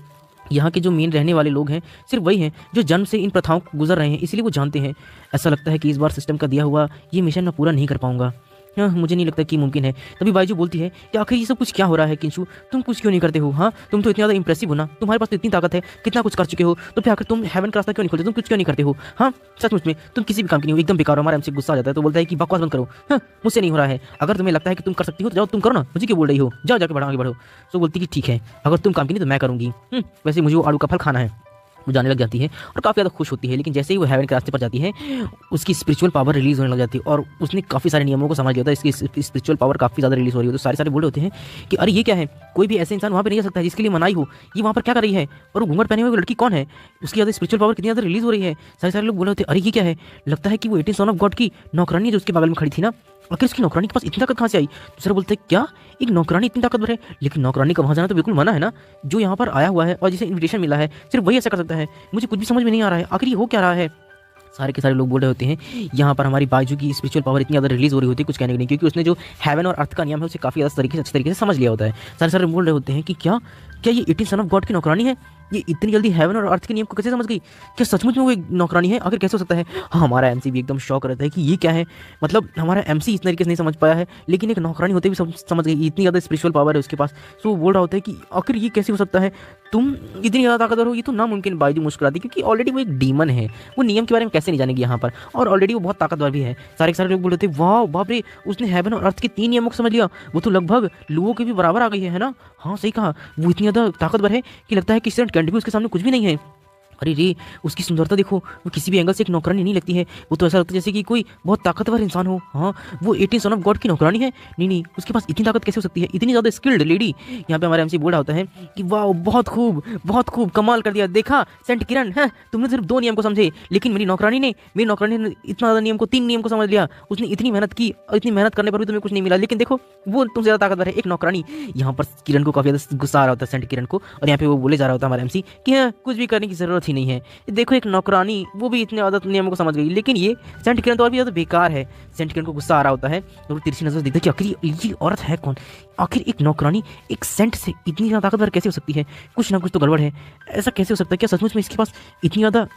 यहाँ के जो मेन रहने वाले लोग हैं सिर्फ वही हैं जो जन्म से इन प्रथाओं को गुजर रहे हैं, इसलिए वो जानते हैं। ऐसा लगता है कि इस बार सिस्टम का दिया हुआ ये मिशन मैं पूरा नहीं कर पाऊंगा। हाँ मुझे नहीं लगता कि मुमकिन है। तभी बाइजू बोलती है कि आखिर ये सब कुछ क्या हो रहा है किंशु, तुम कुछ क्यों नहीं करते हो। हाँ तुम तो इतनी ज़्यादा इंप्रेसिव हो ना, तुम्हारे पास तो इतनी ताकत है, कितना कुछ कर चुके हो, तो फिर आखिर तुम हेवन का रास्ता क्यों नहीं खोलते, तुम कुछ क्यों नहीं करते हो। हाँ सचमुच में तुम किसी भी काम की नहीं हो, एकदम बेकार हो। हमारा एमसी गुस्सा आ जाता है तो बोलता है कि बकवास बंद करो, हाँ मुझसे नहीं हो रहा है। अगर तुम्हें लगता है कि तुम कर सकती हो तो जाओ तुम करो ना, मुझे क्यों बोल रही हो, जाओ जाके बढ़ो आगे बढ़ो। तो बोलती कि ठीक है अगर तुम काम की नहीं तो मैं करूँगी। वैसे मुझे वो आड़ू का फल खाना है। वो जाने लग जाती है और काफ़ी ज़्यादा खुश होती है। लेकिन जैसे ही वो हेवन के रास्ते पर जाती है उसकी स्पिरिचुअल पावर रिलीज़ होने लग जाती है और उसने काफ़ी सारे नियमों को समझ लिया था। इसकी स्पिरिचुअल पावर काफ़ी ज़्यादा रिलीज़ हो रही है। तो सारे बोल रहे होते हैं कि अरे ये क्या है, कोई भी ऐसे इंसान वहाँ पर नहीं जा सकता है जिसके लिए मनाई हो, ये वहाँ पर क्या कर रही है और वो घूंघट पहने हुए लड़की कौन है, उसकी ज़्यादा स्पिरिचुअल पावर कितनी ज़्यादा रिलीज़ हो रही है। सारे लोग बोल रहे होते हैं अरे ये क्या है, लगता है कि वो 18 सन ऑफ गॉड की नौकरानी जो उसके बगल में खड़ी थी ना, आखिर उसकी नौकरानी के पास इतनी ताकत कहाँ से आई। दूसरा बोलते हैं क्या एक नौकरानी इतनी ताकतवर है, लेकिन नौकरानी का वहाँ जाना तो बिल्कुल मना है ना। जो यहाँ पर आया हुआ है और जिसे इन्विटेशन मिला है सिर्फ वही ऐसा कर सकता है। मुझे कुछ भी समझ में नहीं आ रहा है आखिर ये हो क्या रहा है। सारे के सारे लोग बोल रहे होते हैं यहाँ पर हमारी बाइजू की स्पिरिचुअल पावर इतनी ज़्यादा रिलीज़ हो रही होती है कुछ कहने की नहीं, क्योंकि उसने जो हेवन और अर्थ का नियम है उसे काफ़ी ज़्यादा अच्छे तरीके से समझ लिया होता है। सारे बोल रहे होते हैं कि क्या ये 18 सन ऑफ गॉड की नौकरानी है, ये इतनी जल्दी हेवन और अर्थ के नियम को कैसे समझ गई, क्या सचमुच में वो एक नौकरानी है, आखिर कैसे हो सकता है। हाँ हमारा एमसी भी एकदम शॉक रहता है कि ये क्या है, मतलब हमारा एमसी इस तरीके से नहीं समझ पाया है, लेकिन एक नौकरानी होते भी समझ गई, इतनी ज़्यादा स्पिरिचुअल पावर है उसके पास। सो वो बोल रहा होता है कि आखिर ये कैसे हो सकता है, तुम इतनी ज़्यादा ताकतवर हो, ये तो नामुमकिन। बाइजू मुस्कुराती क्योंकि ऑलरेडी वो एक डीमन है, वो नियम के बारे में कैसे नहीं जानेगी यहाँ पर, और ऑलरेडी वो बहुत ताकतवर भी है। सारे लोग बोल रहे थे वाह बाप रे, उसने हेवन और अर्थ के 3 नियमों को समझ लिया, वो तो लगभग लुओ के भी बराबर आ गई है ना। हाँ सही कहा, वो इतनी ज़्यादा ताकतवर है कि लगता है कि स्टूडेंट कैंडी भी उसके सामने कुछ भी नहीं है। अरे रे उसकी सुंदरता देखो, वो किसी भी एंगल से एक नौकरानी नहीं लगती है, वो तो ऐसा लगता है जैसे कि कोई बहुत ताकतवर इंसान हो। हाँ वो 18 सन ऑफ गॉड की नौकरानी है, नहीं उसके पास इतनी ताकत कैसे हो सकती है, इतनी ज़्यादा स्किल्ड लेडी। यहाँ पे हमारा एमसी बोल रहा होता है कि वाह बहुत खूब कमाल कर दिया, देखा सेंट किरण है, तुमने सिर्फ 2 नियम को समझे, लेकिन मेरी नौकरानी ने इतना ज़्यादा नियम को 3 नियम को समझ लिया। उसने इतनी मेहनत की और इतनी मेहनत करने पर भी तुम्हें कुछ नहीं मिला, लेकिन देखो वो तुमसे ज़्यादा ताकतवर है, एक नौकरानी। यहाँ पर किरण को काफ़ी ज़्यादा गुस्सा आ रहा होता है सेंट किरण को, और यहाँ पे वो बोले जा रहा होता है हमारा एमसी कि हाँ कुछ भी करने की ज़रूरत ही नहीं है, देखो एक नौकरानी वो भी इतने ज़्यादा नियमों को समझ गई, लेकिन ये सेंट किरण तो और भी ज़्यादा बेकार है। सेंट किरण को गुस्सा आ रहा होता है और तिरछी नजर देखता है कि आखिर ये औरत है कौन, आखिर एक नौकरानी एक सेंट से इतनी ज़्यादा ताकतवर कैसे हो सकती है, कुछ ना कुछ तो गड़बड़ है, ऐसा कैसे हो सकता है, क्या सचमुच में इसके पास इतनी ज़्यादा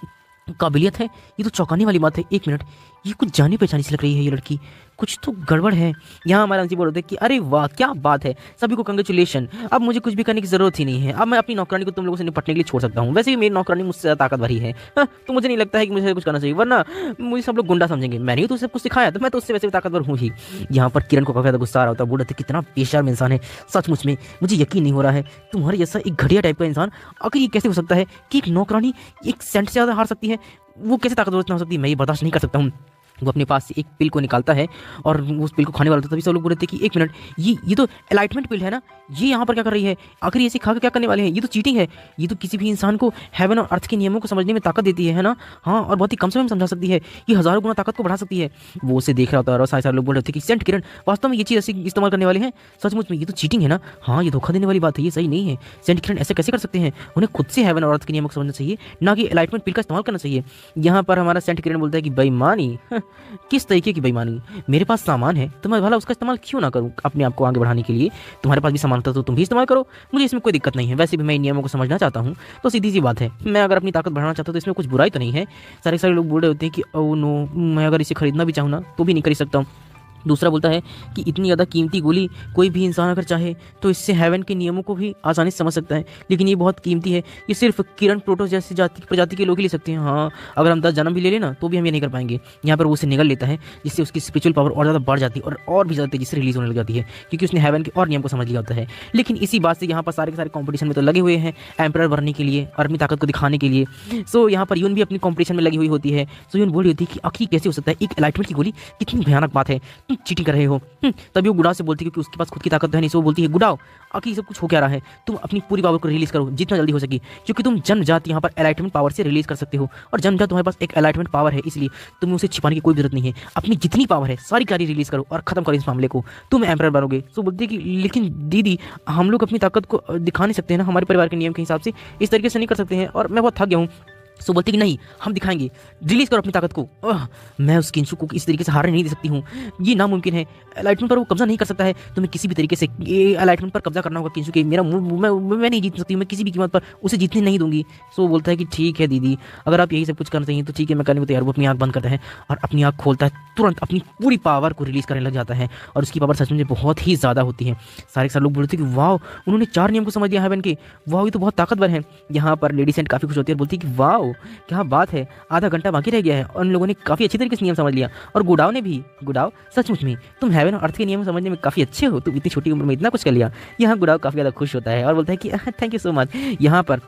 काबिलियत है, ये तो चौंकाने वाली बात है। एक मिनट, ये कुछ जानी पहचानी सी लग रही है ये लड़की, कुछ तो गड़बड़ है। यहाँ हमारा अंशी बोल रहे थे कि अरे वाह क्या बात है, सभी को कंग्रेचुलेशन, अब मुझे कुछ भी करने की जरूरत ही नहीं है, अब मैं अपनी नौकरानी को तुम लोगों से निपटने के लिए छोड़ सकता हूँ। वैसे भी मेरी नौकरानी मुझसे ज़्यादा ताकतवर ही है, हाँ, तो मुझे नहीं लगता है कि मुझे कुछ करना चाहिए, वरना मुझे सब लोग गुंडा समझेंगे। मैंने ही तो सब कुछ सिखाया, तो मैं तो उससे वैसे भी ताकतवर हूँ ही। यहाँ पर किरण को काफ़ी ज़्यादा गुस्सा आ रहा होता है, बोल रहे थे कितना बेशर्म इंसान है, सचमुच में मुझे यकीन नहीं हो रहा है तुम्हारे जैसा एक घटिया टाइप का इंसान, आखिर ये कैसे हो सकता है कि एक नौकरानी एक सेंट से ज़्यादा हार सकती है, वो कैसे ताकतवर इतना हो सकती है, मैं ये बर्दाश्त नहीं कर सकता हूँ। वो अपने पास से एक पिल को निकालता है और उस पिल को खाने वाला था, तभी सब लोग बोल रहे थे कि एक मिनट, ये तो एलाइटमेंट पिल है ना, ये यहाँ पर क्या कर रही है, आखिर ये इसे खा के क्या करने वाले हैं, ये तो चीटिंग है, ये तो किसी भी इंसान को हेवन और अर्थ के नियमों को समझने में ताकत देती है ना, हाँ, और बहुत ही कम समय में समझा सकती है, ये हज़ारों गुना ताकत को बढ़ा सकती है। वो उसे देख रहा होता है और सारे लोग बोल रहे थे कि सेंट किरण वास्तव में ये चीज़ ऐसे इस्तेमाल करने वाले हैं, सचमुच में ये तो चीटिंग है ना, हाँ, ये धोखा देने वाली बात है, ये सही नहीं है। सेंट किरण ऐसे कैसे कर सकते हैं, उन्हें खुद से हेवन और अर्थ के नियमों को समझना चाहिए, ना कि एलाइटमेंट पिल का इस्तेमाल करना चाहिए। यहाँ पर हमारा सेंट किरण बोलता है कि बेईमानी, किस तरीके की बेईमानी, मेरे पास सामान है तो मैं भला उसका इस्तेमाल क्यों ना करूं अपने आप को आगे बढ़ाने के लिए, तुम्हारे पास भी सामान था तो तुम भी इस्तेमाल करो, मुझे इसमें कोई दिक्कत नहीं है, वैसे भी मैं इन नियमों को समझना चाहता हूं, तो सीधी सी बात है, मैं अगर अपनी ताकत बढ़ाना चाहता हूं तो इसमें कुछ बुराई तो नहीं है। सारे लोग बोल रहे होते हैं कि ओ नो, मैं अगर इसे खरीदना भी चाहूँ ना तो भी नहीं खरीद सकता हूँ। दूसरा बोलता है कि इतनी ज़्यादा कीमती गोली कोई भी इंसान अगर चाहे तो इससे हेवन के नियमों को भी आसानी से समझ सकता है, लेकिन ये बहुत कीमती है, ये सिर्फ किरण प्रोटोस जैसी प्रजाति के लोग ही ले सकते हैं, हाँ, अगर हम 10 जन्म भी ले लेना तो भी हम ये नहीं कर पाएंगे। यहाँ पर वो उसे निगल लेता है, जिससे उसकी स्पिरिचुअल पावर और ज़्यादा बढ़ जाती है और भी ज़्यादा तेजी से रिलीज होने लग जाती है, क्योंकि उसने हेवन के और नियम को समझ लिया होता है। लेकिन इसी बात से यहाँ पर सारे के सारे कॉम्पिटिशन में तो लगे हुए हैं एम्परर बनने के लिए और अपनी ताकत को दिखाने के लिए। सो यहाँ पर यून भी अपनी कॉम्पिटिशन में लगी हुई होती है। सो यून बोल रही होती है कि आखिर कैसे हो सकता है, एक एलाइटमेंट की गोली, कितनी भयानक बात है, तुम चीटिंग कर रहे हो। तभी वो गुड़ाव से बोलती है, क्योंकि उसके पास खुद की ताकत है नहीं, सो वो बोलती है गुड़ाव आखिर सब कुछ हो क्या रहा है, तुम अपनी पूरी पावर को रिलीज करो जितना जल्दी हो सके, क्योंकि तुम जन्मजात यहाँ पर एलाइटमेंट पावर से रिलीज कर सकते हो, और जन्मजात तुम्हारे पास एक एलाइटमेंट पावर है, इसलिए तुम्हें उसे छिपाने की कोई जरूरत नहीं है, अपनी जितनी पावर है सारी रिलीज करो और खत्म करो इस मामले को, तुम एम्परर बनोगे। सो बोलती है कि लेकिन दीदी हम लोग अपनी ताकत को दिखा नहीं सकते हैं ना, हमारे परिवार के नियम के हिसाब से इस तरीके से नहीं कर सकते हैं, और मैं बहुत थक गया हूँ। सो बोलती कि नहीं, हम दिखाएंगे, रिलीज करो अपनी ताकत को। मैं उस किंशु को इस तरीके से हारने नहीं दे सकती हूँ, ये नामुमकिन है, एलाइटमेंट पर वो कब्जा नहीं कर सकता है, तुम्हें किसी भी तरीके से ये एलाइटमेंट पर कब्जा करना होगा किंशु के, मेरा मैं नहीं जीत सकती हूँ, मैं किसी भी कीमत पर उसे जीतने नहीं दूंगी। सो बोलता है कि ठीक है दीदी, अगर आप यही सब कुछ करना चाहिए तो ठीक है, मैं करने को तैयार। वो अपनी आँख बंद करता है और अपनी आँख खोलता है, तुरंत अपनी पूरी पावर को रिलीज करने लग जाता है, और उसकी पावर सच में बहुत ही ज़्यादा होती है। सारे लोग बोलते हैं कि वाह, उन्होंने 4 नियम को समझ लिया हेवन के, वाह ये तो बहुत ताकतवर है। यहाँ पर लेडी सेंट काफ़ी खुश होती है और बोलती है कि वाह क्या बात है, आधा घंटा बाकी रह गया है और उन लोगों ने काफ़ी अच्छी तरीके से नियम समझ लिया, और गुडाव ने भी। गुडाव सचमुच में तुम हेवन और अर्थ के नियम समझने में काफ़ी अच्छे हो, तुम इतनी छोटी उम्र में इतना कुछ कर लिया। यहाँ गुडाव काफ़ी ज़्यादा खुश होता है और बोलता है कि थैंक यू सो मच। यहाँ पर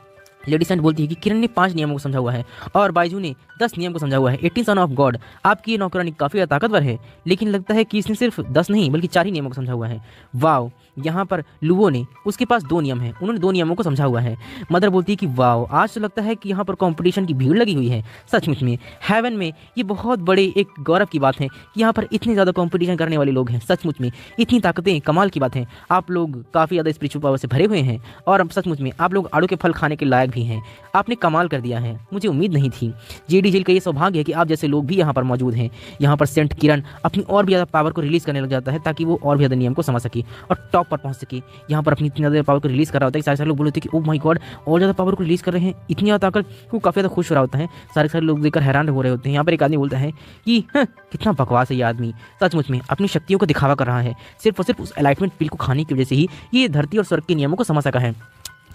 लेडी सेंट बोलती है कि किरण ने 5 नियमों को समझा हुआ है और बाइजू ने 10 नियम को समझा हुआ है। 18 सन ऑफ गॉड, आपकी ये नौकरानी काफ़ी ताकतवर है, लेकिन लगता है कि इसने सिर्फ 10 नहीं बल्कि 4 ही नियमों को समझा हुआ है। वाओ, यहाँ पर लुवो ने, उसके पास 2 नियम हैं, उन्होंने 2 नियमों को समझा हुआ है। मदर बोलती है कि वाओ, आज तो लगता है कि यहाँ पर कंपटीशन की भीड़ लगी हुई है। सचमुच में हेवन में ये बहुत बड़े एक गौरव की बात है कि यहाँ पर इतने ज़्यादा कंपटीशन करने वाले लोग हैं। सचमुच में इतनी ताकतें, कमाल की बात है, आप लोग काफ़ी ज़्यादा स्पिरिचुअल पावर से भरे हुए हैं, और अब सचमुच में आप लोग आड़ू के फल खाने के लायक भी हैं। आपने कमाल कर दिया है, मुझे उम्मीद नहीं थी। जेडी जेल का ये सौभाग्य है कि आप जैसे लोग भी यहाँ पर मौजूद हैं। यहाँ पर सेंट किरण अपनी और भी ज़्यादा पावर को रिलीज करने लग जाता है ताकि वो और भी ज़्यादा नियम को समझ सके और टॉप पर पहुँच सके। यहाँ पर अपनी इतनी ज़्यादा पावर को रिलीज कर रहा होता है, सारे लोग बोलते हैं कि ओ माय गॉड, और ज़्यादा पावर को रिलीज कर रहे हैं, इतनी ज़्यादा ताकत, वो काफ़ी ज़्यादा खुश हो रहा होता है। सारे लोग देखकर हैरान हो रहे होते हैं। यहाँ पर एक आदमी बोलता है कि कितना बकवास है ये आदमी, सचमुच में अपनी शक्तियों को दिखावा कर रहा है, सिर्फ और सिर्फ उस एलाइटमेंट पिल को खाने की वजह से ही ये धरती और स्वर्ग के नियमों को समझ सका है।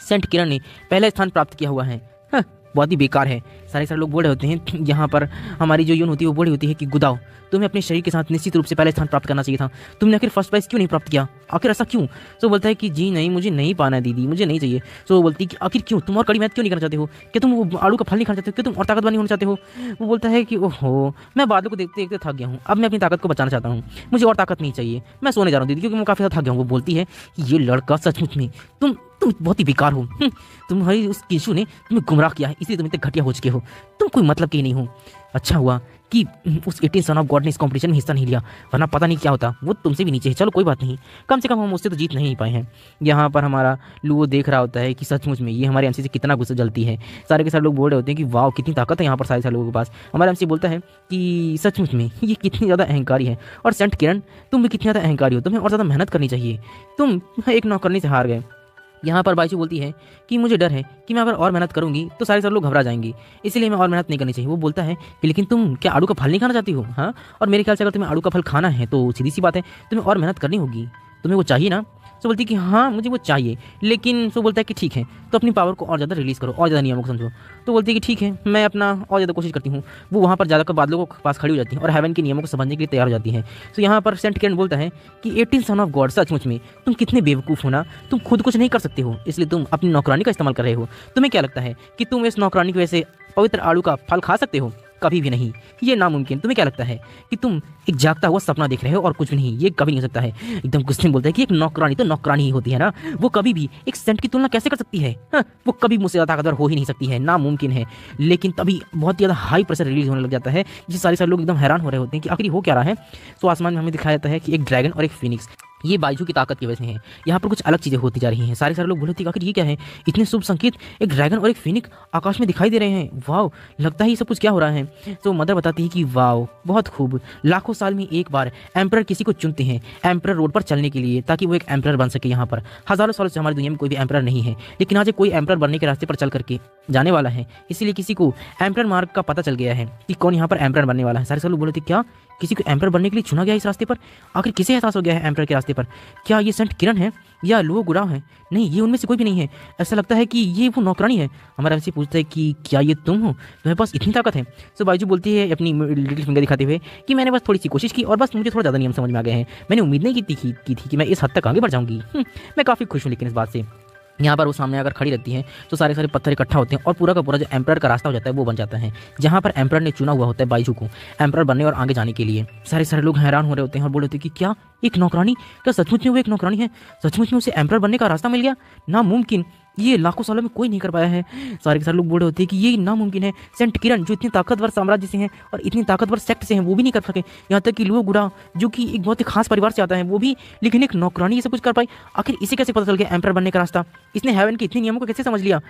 सेंट किरण ने पहला स्थान प्राप्त किया हुआ है, बहुत ही बेकार है। सारे लोग बोल रहे होते हैं। यहाँ पर हमारी जो यून होती है वो बोल रही होती है कि गुदाओ, तुम्हें अपने शरीर के साथ निश्चित रूप से पहले स्थान प्राप्त करना चाहिए था, तुमने आखिर फर्स्ट प्राइज क्यों नहीं प्राप्त किया, आखिर ऐसा क्यों? सो बोलता है कि जी नहीं, मुझे नहीं पाना है दीदी, मुझे नहीं चाहिए। सो बोलती है कि आखिर क्यों, तुम और कड़ी मेहनत क्यों नहीं करना चाहते हो, क्या तुम वो आलू का फल नहीं खाना चाहते हो, क्या तुम और ताकतवर नहीं होना चाहते हो? वो बोलता है कि ओहो, मैं बादलों को देखते देखते थक गया हूँ, अब मैं अपनी ताकत को बचाना चाहता हूँ, मुझे और ताकत नहीं चाहिए, मैं सोने जा रहा हूँ दीदी, क्योंकि मैं काफ़ी ज़्यादा थक गया हूँ। वो बोलती है कि ये लड़का सचमुच में तुम बहुत ही बेकार हो, तुम्हारी उस किंशु ने तुम्हें गुमराह किया है, इसलिए तुम इतने घटिया हो चुके हो, तुम कोई मतलब के नहीं हो। अच्छा हुआ कि उस 18 सन ऑफ गॉड ने इस कंपटीशन में हिस्सा नहीं लिया, वरना पता नहीं क्या होता, वो तुमसे भी नीचे है। चलो कोई बात नहीं, कम से कम हम उससे तो जीत नहीं पाए हैं। यहाँ पर हमारा लुओ देख रहा होता है कि सचमुच में ये हमारे एमसी से कितना गुस्सा जलती है। सारे के सारे लोग बोल रहे होते हैं कि वाह कितनी ताकत है यहाँ पर सारे लोगों के पास। हमारा एमसी बोलता है कि सचमुच में ये कितनी ज़्यादा अहंकारी है, और सेंट किरण तुम भी कितनी ज़्यादा अहंकारी हो, तुम्हें और ज़्यादा मेहनत करनी चाहिए, तुम एक नौकरनी से हार गए, यहाँ पर बायजू बोलती है कि मुझे डर है कि मैं अगर और मेहनत करूंगी तो सारे लोग घबरा जाएंगे, इसलिए मैं और मेहनत नहीं करनी चाहिए। वो बोलता है कि लेकिन तुम क्या आड़ू का फल नहीं खाना चाहती हो? हाँ, और मेरे ख्याल से अगर तुम्हें आड़ू का फल खाना है तो सीधी सी बात है तुम्हें और मेहनत करनी होगी, तुम्हें वो चाहिए ना। सो बोलती है कि हाँ मुझे वो चाहिए, लेकिन सो बोलता है कि ठीक है तो अपनी पावर को और ज़्यादा रिलीज़ करो, और ज़्यादा नियमों को समझो। तो बोलती है कि ठीक है मैं अपना और ज़्यादा कोशिश करती हूँ। वो वहाँ पर ज़्यादा बादलों के पास खड़ी हो जाती है और हेवन के नियमों को समझने के लिए तैयार हो जाती है। तो यहाँ पर सेंट किरण बोलता है कि 18 सन ऑफ गॉड, सचमुच में तुम कितने बेवकूफ़ हो ना, तुम खुद कुछ नहीं कर सकते हो इसलिए तुम अपनी नौकरानी का इस्तेमाल कर रहे हो। तुम्हें क्या लगता है कि तुम इस नौकरानी की वजह से पवित्र आड़ू का फल खा सकते हो? कभी भी नहीं, ये नामुमकिन। तुम्हें क्या लगता है कि तुम एक जागता हुआ सपना देख रहे हो और कुछ भी नहीं, ये कभी नहीं हो सकता है। एकदम गुस्से में बोलता है कि एक नौकरानी तो नौकरानी ही होती है ना, वो कभी भी एक सेंट की तुलना कैसे कर सकती है? हाँ, वो कभी मुझसे ज़्यादा ताकतवर हो ही नहीं सकती है, नामुमकिन है। लेकिन तभी बहुत ज़्यादा हाई प्रेशर रिलीज होने लग जाता है, जिससे सारे लोग एकदम हैरान हो रहे होते हैं कि आखिर हो क्या रहा है। तो आसमान में हमें दिखाया जाता है कि एक ड्रैगन और एक फिनिक्स, ये बायजू की ताकत की वजह से है। यहाँ पर कुछ अलग चीज़ें होती जा रही हैं। सारे लोग बोलते हैं आखिर ये क्या है, इतने शुभ संकेत, एक ड्रैगन और एक फिनिक्स आकाश में दिखाई दे रहे हैं, वाव, लगता है ये सब कुछ क्या हो रहा है। तो मदर बताती है कि वाव बहुत खूब, लाखों साल में एक बार एम्परर किसी को चुनते हैं एम्परर रोड पर चलने के लिए, ताकि वो एक एम्परर बन सके। यहाँ पर हज़ारों सालों से हमारी दुनिया में कोई भी एम्परर नहीं है, लेकिन आज कोई एम्परर बनने के रास्ते पर चल करके जाने वाला है, इसीलिए किसी को एम्परर मार्ग का पता चल गया है कि कौन यहाँ पर एम्परर बनने वाला है। सारे लोग बोले थे क्या किसी को एम्परर बनने के लिए चुना गया इस रास्ते पर? आखिर किसे एहसास हो गया है एम्परर के रास्ते पर? क्या ये सेंट किरण है या लुओ गुडाव है? नहीं, ये उनमें से कोई भी नहीं है। ऐसा लगता है कि ये वो नौकरानी है। हमारा हमसे पूछता है कि क्या ये तुम हो, तुम्हारे पास इतनी ताकत है? सो बायजू बोलती है अपनी लिटिल फिंगर दिखाते हुए कि मैंने बस थोड़ी सी कोशिश की और बस मुझे थोड़ा ज़्यादा नियम समझ में आ गए हैं। मैंने उम्मीद नहीं की थी कि मैं इस हद तक आगे बढ़ जाऊँगी। मैं काफ़ी खुश हूँ लेकिन इस बात से। यहाँ पर वो सामने अगर खड़ी रहती हैं तो सारे पत्थर इकट्ठा होते हैं और पूरा का पूरा जो एम्परर का रास्ता हो जाता है वो बन जाता है, जहाँ पर एम्परर ने चुना हुआ होता है बायजू को एम्परर बनने और आगे जाने के लिए। सारे लोग हैरान हो रहे होते हैं और बोल रहे होते हैं कि क्या एक नौकरानी, क्या सचमुच में वो एक नौकरानी है? सचमुच में उसे एम्परर बनने का रास्ता मिल गया? नामुमकिन, ये लाखों सालों में कोई नहीं कर पाया है। सारे के सारे लोग बोल रहे होते हैं कि ये नामुमकिन है। सेंट किरण जो इतने ताकतवर साम्राज्य से हैं और इतनी ताकतवर सेक्ट से हैं वो भी नहीं कर सके, यहाँ तक कि लुओ गुडा जो कि एक बहुत ही खास परिवार से आता है वो भी, लेकिन एक नौकरानी ये सब कुछ कर पाई। आखिर इसे कैसे पता चल गया एम्परर बनने का रास्ता? इसने हेवन के इतने नियमों को कैसे समझ लिया?